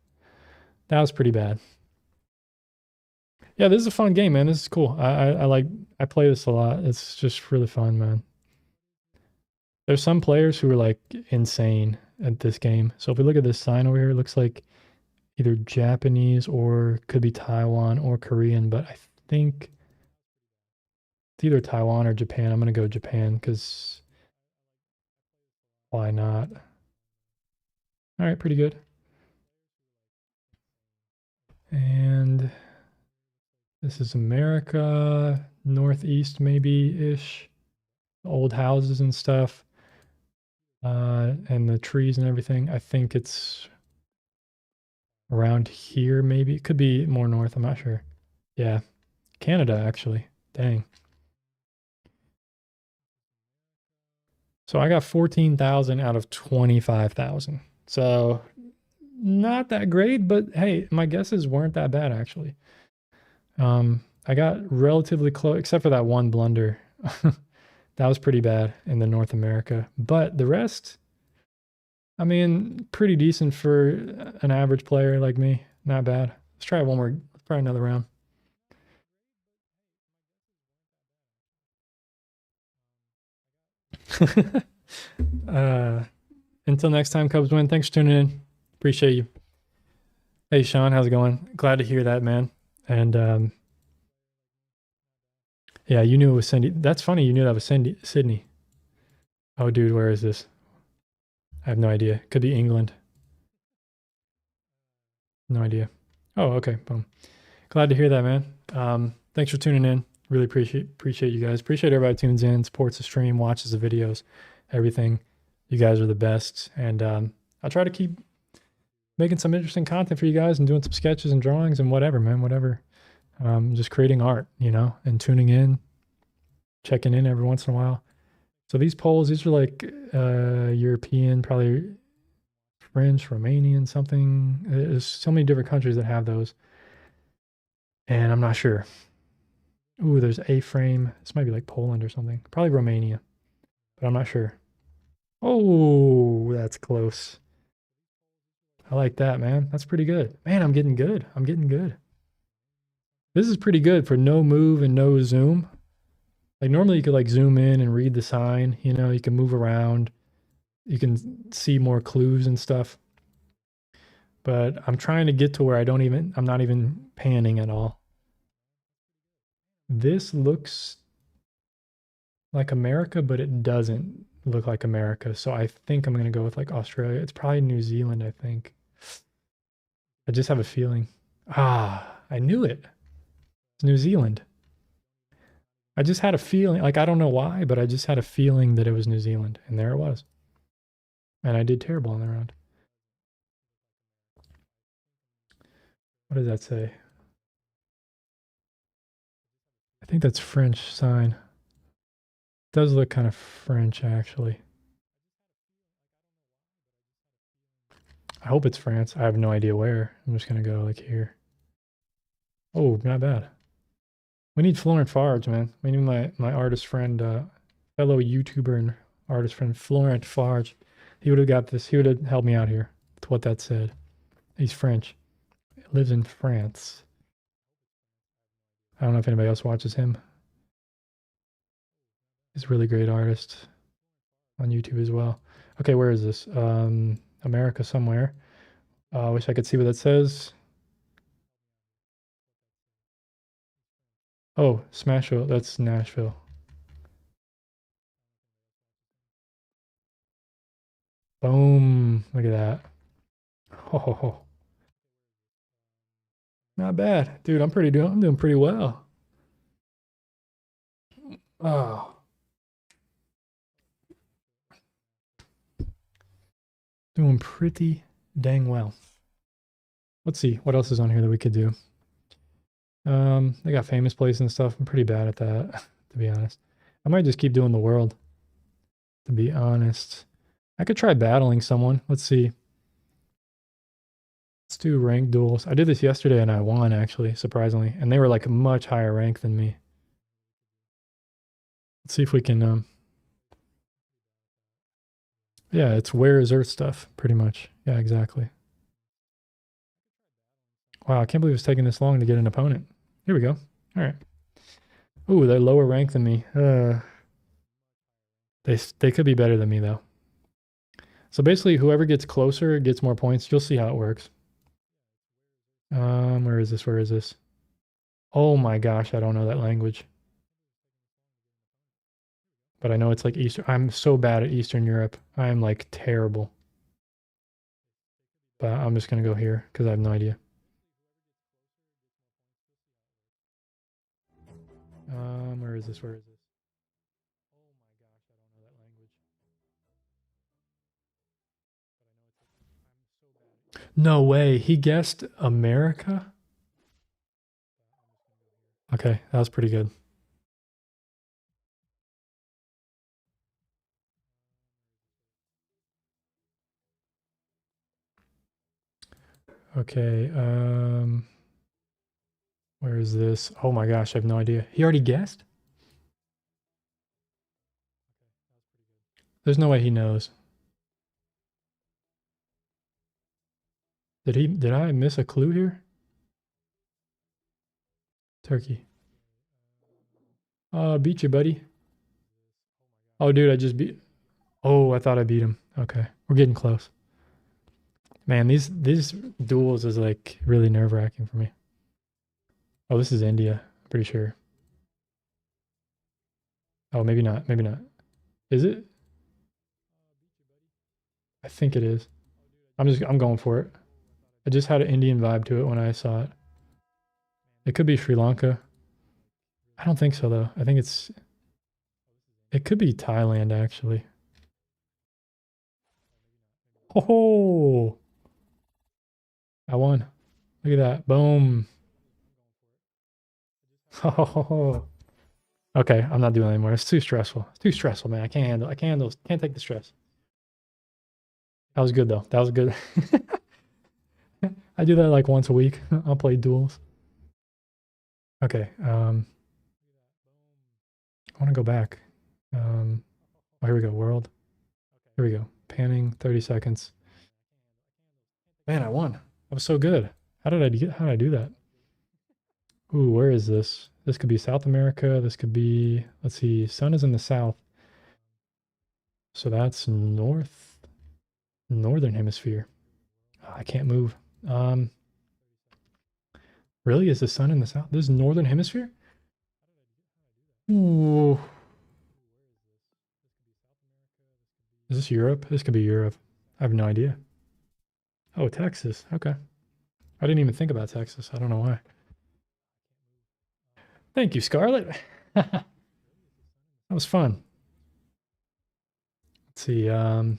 That was pretty bad. Yeah, this is a fun game, man. This is cool. I play this a lot. It's just really fun, man. There's some players who are like insane at this game. So if we look at this sign over here, it looks like either Japanese or could be Taiwan or Korean, but I think it's either Taiwan or Japan. I'm gonna go Japan because why not? All right, pretty good. And this is America, Northeast maybe-ish. Old houses and stuff. And the trees and everything. I think it's around here maybe. It could be more north, I'm not sure. Yeah. Canada, actually. Dang. So I got 14,000 out of 25,000. So not that great, but hey, my guesses weren't that bad actually. I got relatively close, except for that one blunder. That was pretty bad in the North America. But the rest, I mean, pretty decent for an average player like me. Not bad. Let's try one more. Let's try another round. uh, until next time, Cubs win. Thanks for tuning in. Appreciate you. Hey, Sean, how's it going? Glad to hear that, man. And yeah, you knew it was Cindy. That's funny. You knew that was Sydney. Oh, dude, where is this? I have no idea. Could be England. No idea. Oh, okay. Boom. Glad to hear that, man. Thanks for tuning in. Really appreciate you guys. Appreciate everybody tunes in, supports the stream, watches the videos, everything. You guys are the best, and I'll try to keep making some interesting content for you guys and doing some sketches and drawings and whatever, man. Whatever. Just creating art, and tuning in, checking in every once in a while. So these polls, these are like European, probably French, Romanian, something. There's so many different countries that have those. And I'm not sure. Ooh, there's A-frame. This might be like Poland or something. Probably Romania, but I'm not sure. Oh, that's close. I like that, man. That's pretty good. Man, I'm getting good. I'm getting good. This is pretty good for no move and no zoom. Like normally you could like zoom in and read the sign, you can move around. You can see more clues and stuff. But I'm trying to get to where I'm not even panning at all. This looks like America, but it doesn't look like America. So I think I'm going to go with like Australia. It's probably New Zealand, I think. I just have a feeling. I knew it. It's New Zealand. I just had a feeling, like I don't know why, but I just had a feeling that it was New Zealand, and there it was. And I did terrible on the round. What does that say? I think that's French sign. It does look kind of French, actually. I hope it's France. I have no idea where. I'm just gonna go like here. Oh, not bad. We need Florent Farge, man. We need my artist friend, fellow YouTuber and artist friend, Florent Farge. He would have got this. He would have helped me out here. That's what that said. He's French. He lives in France. I don't know if anybody else watches him. He's a really great artist on YouTube as well. Okay, where is this? America somewhere. I wish I could see what that says. Oh, Smashville. That's Nashville. Boom. Look at that. Oh, not bad. Dude, I'm doing pretty well. Oh, doing pretty dang well. Let's see what else is on here that we could do. They got famous places and stuff. I'm pretty bad at that, to be honest. I might just keep doing the world, to be honest. I could try battling someone. Let's see. Let's do ranked duels. I did this yesterday and I won, actually, surprisingly. And they were like much higher rank than me. Let's see if we can, yeah, it's where is Earth stuff, pretty much. Yeah, exactly. Wow, I can't believe it's taking this long to get an opponent. Here we go. All right. Ooh, they're lower rank than me. They could be better than me though. So basically, whoever gets closer gets more points. You'll see how it works. Where is this? Where is this? Oh my gosh, I don't know that language. But I know it's like Eastern. I'm so bad at Eastern Europe. I am like terrible. But I'm just gonna go here because I have no idea. Where is this? Where is this? Oh my gosh, I don't know that language. No way. He guessed America? Okay, that was pretty good. Okay, Where is this? Oh my gosh, I have no idea. He already guessed? There's no way he knows. Did I miss a clue here? Turkey. Beat you, buddy. Oh, dude, I just beat. Oh, I thought I beat him. Okay, we're getting close. Man, these duels is like really nerve-wracking for me. Oh, this is India. I'm pretty sure. Oh, maybe not. Maybe not. Is it? I think it is. I'm going for it. I just had an Indian vibe to it when I saw it. It could be Sri Lanka. I don't think so though. I think it could be Thailand actually. Oh, I won. Look at that. Boom. Oh. Okay, I'm not doing it anymore. It's too stressful. It's too stressful, man. Can't take the stress. That was good though. That was good. I do that like once a week. I'll play duels. Okay. I want to go back. Oh, here we go. World. Here we go. Panning 30 seconds. Man, I won. I was so good. How did I do that? Ooh, where is this? This could be South America. This could be, let's see, sun is in the south. So that's northern hemisphere. Oh, I can't move. Really? Is the sun in the south? This is northern hemisphere? Ooh. Is this Europe? This could be Europe. I have no idea. Oh, Texas. Okay. I didn't even think about Texas. I don't know why. Thank you, Scarlett. That was fun. Let's see. What have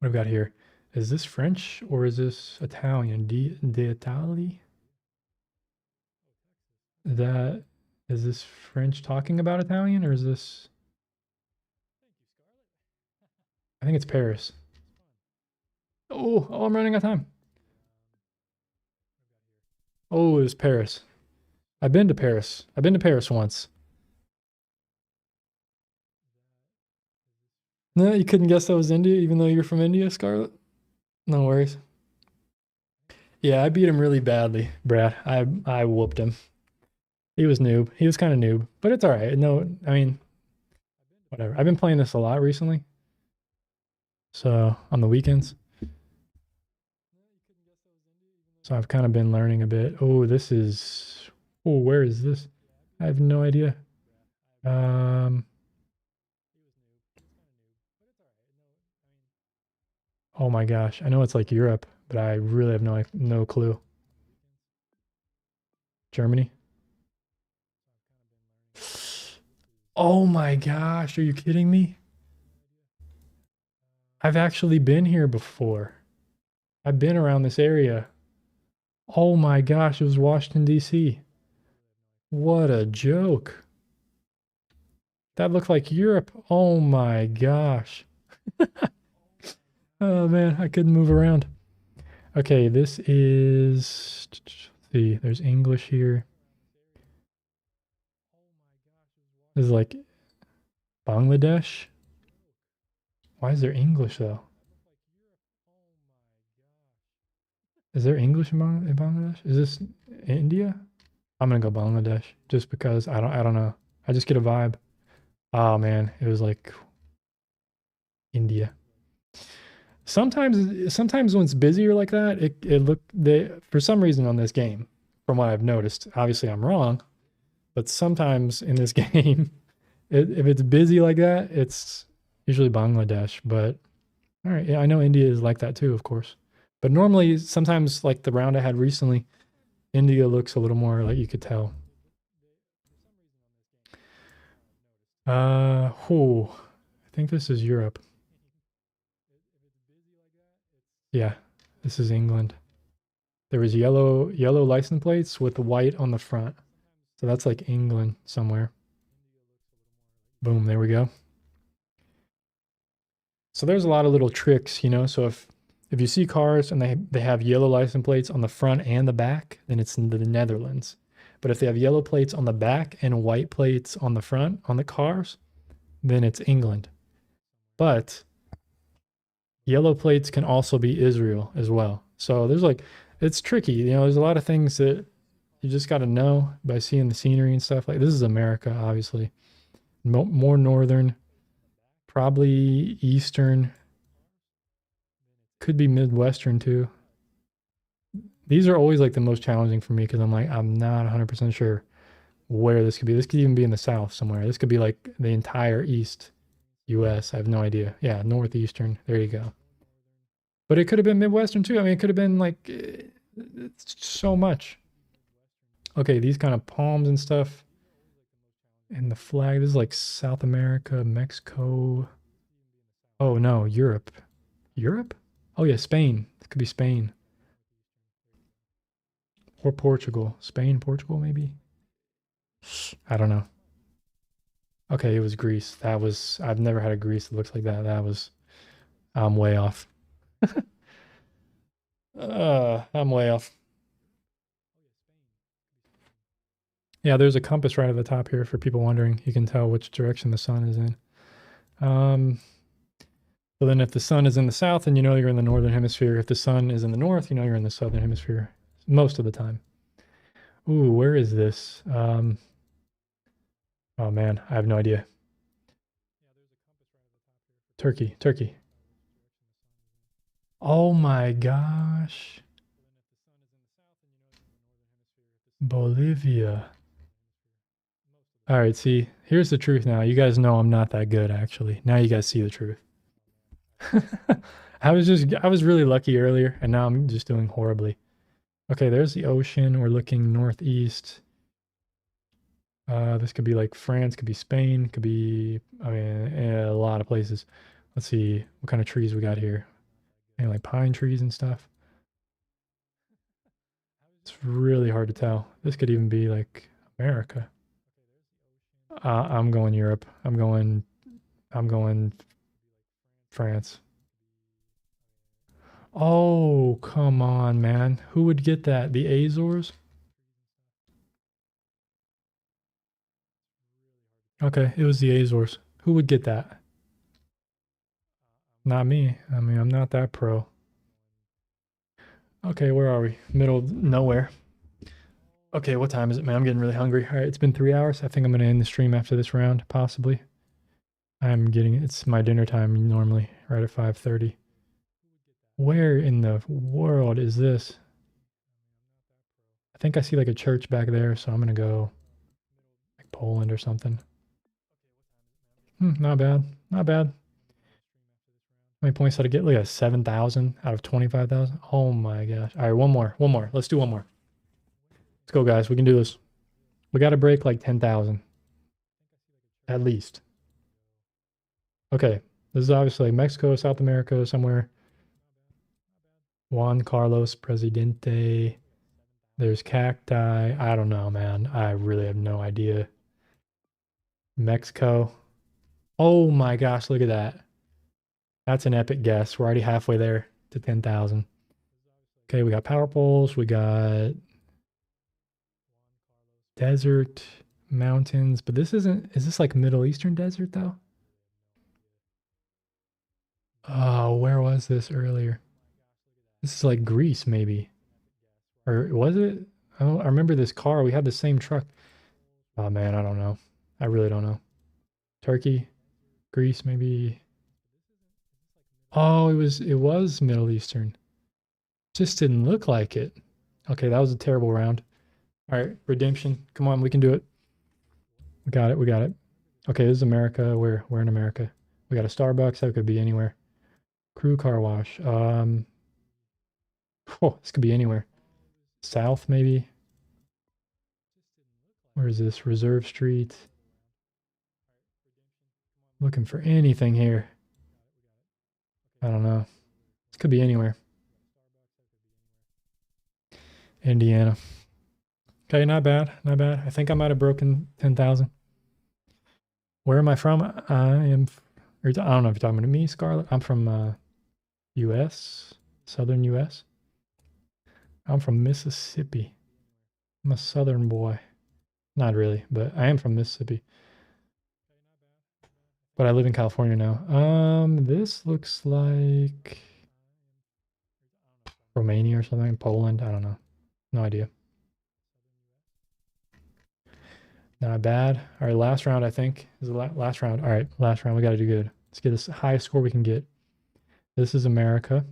we got here? Is this French or is this Italian? D'Italy? That is this French talking about Italian or is this? I think it's Paris. Oh, I'm running out of time. Oh, it was Paris. I've been to Paris. I've been to Paris once. No, you couldn't guess that was India, even though you're from India, Scarlett? No worries. Yeah, I beat him really badly, Brad. I whooped him. He was noob. He was kind of noob, but it's all right. No, I mean, whatever. I've been playing this a lot recently. So on the weekends. So I've kind of been learning a bit. Oh, this is. Oh, where is this? I have no idea. Um. Oh my gosh, I know it's like Europe, but I really have no clue. Germany. Oh my gosh, are you kidding me? I've actually been here before. I've been around this area. Oh my gosh, it was Washington, D.C. What a joke. That looked like Europe. Oh my gosh. Oh man, I couldn't move around. Okay, this is. Let's see, there's English here. This is like Bangladesh. Why is there English though? Is there English in Bangladesh? Is this India? I'm gonna go Bangladesh just because I don't know. I just get a vibe. Oh man, it was like India. Sometimes when it's busier like that, it look they for some reason on this game, from what I've noticed, obviously I'm wrong, but sometimes in this game, if it's busy like that, it's usually Bangladesh. But all right, yeah, I know India is like that too, of course. But normally, sometimes like the round I had recently, India looks a little more like you could tell. I think this is Europe. Yeah, this is England. There was yellow license plates with white on the front. So that's like England somewhere. Boom, there we go. So there's a lot of little tricks, you know. So if you see cars and they have yellow license plates on the front and the back, then it's in the Netherlands. But if they have yellow plates on the back and white plates on the front on the cars, then it's England. But yellow plates can also be Israel as well. So there's like, it's tricky. You know, there's a lot of things that you just got to know by seeing the scenery and stuff. Like this is America, obviously. More northern, probably eastern, could be Midwestern too. These are always like the most challenging for me because I'm like, I'm not 100% sure where this could be. This could even be in the South somewhere. This could be like the entire East US. I have no idea. Yeah, Northeastern. There you go. But it could have been Midwestern too. I mean, it could have been like it's so much. Okay, these kind of palms and stuff. And the flag, this is like South America, Mexico. Oh no, Europe. Europe? Oh yeah, Spain. It could be Spain. Or Portugal. Spain, Portugal, maybe? I don't know. Okay, it was Greece. That was, I've never had a Greece that looks like that. That was, I'm way off. I'm way off. Yeah, there's a compass right at the top here for people wondering. You can tell which direction the sun is in. So then if the sun is in the south, then you know you're in the northern hemisphere. If the sun is in the north, you know you're in the southern hemisphere most of the time. Ooh, where is this? Oh man, I have no idea. Turkey, Turkey. Oh my gosh. Bolivia. All right, see, here's the truth now. You guys know I'm not that good, actually. Now you guys see the truth. I was really lucky earlier, and now I'm just doing horribly. Okay, there's the ocean. We're looking northeast. This could be like France, could be Spain, could be, I mean, a lot of places. Let's see what kind of trees we got here. And like pine trees and stuff. It's really hard to tell. This could even be like America. I'm going Europe. I'm going France. Oh, come on, man. Who would get that? The Azores? Okay, it was the Azores. Who would get that? Not me. I mean, I'm not that pro. Okay, where are we? Middle of nowhere. Okay, what time is it, man? I'm getting really hungry. All right, it's been 3 hours. I think I'm gonna end the stream after this round, possibly. It's my dinner time normally, right at 5:30. Where in the world is this? I think I see like a church back there, so I'm gonna go like Poland or something. Not bad. Not bad. How many points did I get? Look at 7,000 out of 25,000. Oh my gosh. All right, one more. One more. Let's do one more. Let's go, guys. We can do this. We got to break like 10,000 at least. Okay. This is obviously Mexico, South America, somewhere. Juan Carlos Presidente. There's cacti. I don't know, man. I really have no idea. Mexico. Oh my gosh, look at that. That's an epic guess. We're already halfway there to 10,000. Okay, we got power poles. We got desert, mountains. But this isn't, is this like Middle Eastern desert though? Oh, where was this earlier? This is like Greece, maybe. Or was it? Oh, I remember this car. We had the same truck. Oh man, I don't know. I really don't know. Turkey, Greece, maybe. Oh, it was Middle Eastern. Just didn't look like it. Okay, that was a terrible round. All right, redemption. Come on, we can do it. We got it. We got it. Okay, this is America. We're in America. We got a Starbucks. That could be anywhere. Crew car wash. Oh, this could be anywhere. South, maybe. Where is this? Reserve Street. Looking for anything here. I don't know. This could be anywhere. Indiana. Okay, not bad. Not bad. I think I might have broken 10,000. Where am I from? I don't know if you're talking to me, Scarlett. I'm from US, Southern US. I'm from Mississippi. I'm a Southern boy. Not really, but I am from Mississippi. But I live in California now. This looks like Romania or something. Poland. I don't know. No idea. Not bad. All right, last round, I think. Is the last round. All right, last round. We got to do good. Let's get the highest score we can get. This is America.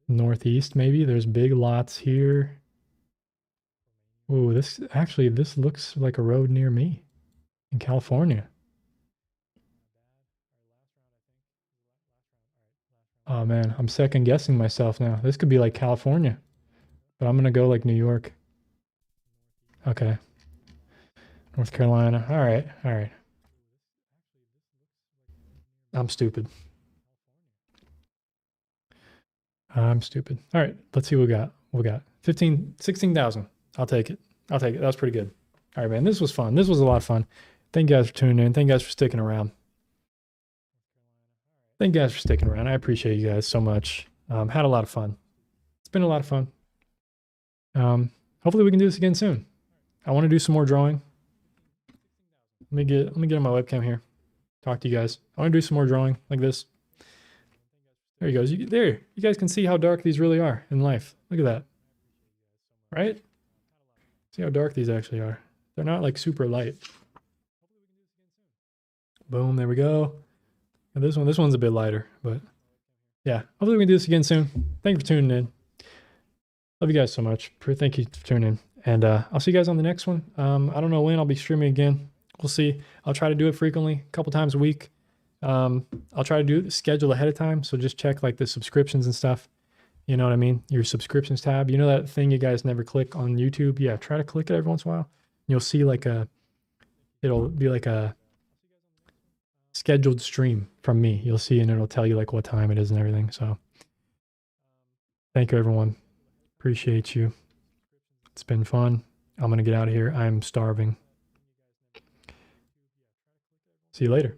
Northeast, maybe. There's big lots here. Ooh, this looks like a road near me in California. Oh man, I'm second guessing myself now. This could be like California, but I'm gonna go like New York. Okay, North Carolina. All right, all right. I'm stupid. I'm stupid. All right, let's see what we got. What we got? 15, 16,000. I'll take it. I'll take it. That was pretty good. All right, man. This was fun. This was a lot of fun. Thank you guys for tuning in. Thank you guys for sticking around. Thank you guys for sticking around. I appreciate you guys so much. Had a lot of fun. It's been a lot of fun. Hopefully we can do this again soon. I want to do some more drawing. Let me get on my webcam here. Talk to you guys. I want to do some more drawing like this. There you go. There, you guys can see how dark these really are in life. Look at that. Right? See how dark these actually are. They're not like super light. Boom, there we go. And this one's a bit lighter, but yeah. Hopefully we can do this again soon. Thank you for tuning in. Love you guys so much. Thank you for tuning in. And I'll see you guys on the next one. I don't know when I'll be streaming again. We'll see. I'll try to do it frequently, a couple times a week. I'll try to do the schedule ahead of time. So just check like the subscriptions and stuff. You know what I mean? Your subscriptions tab. You know that thing you guys never click on YouTube? Yeah, try to click it every once in a while. You'll see like it'll be like a scheduled stream from me. You'll see and it'll tell you like what time it is and everything. So thank you, everyone. Appreciate you. It's been fun. I'm going to get out of here. I'm starving. See you later.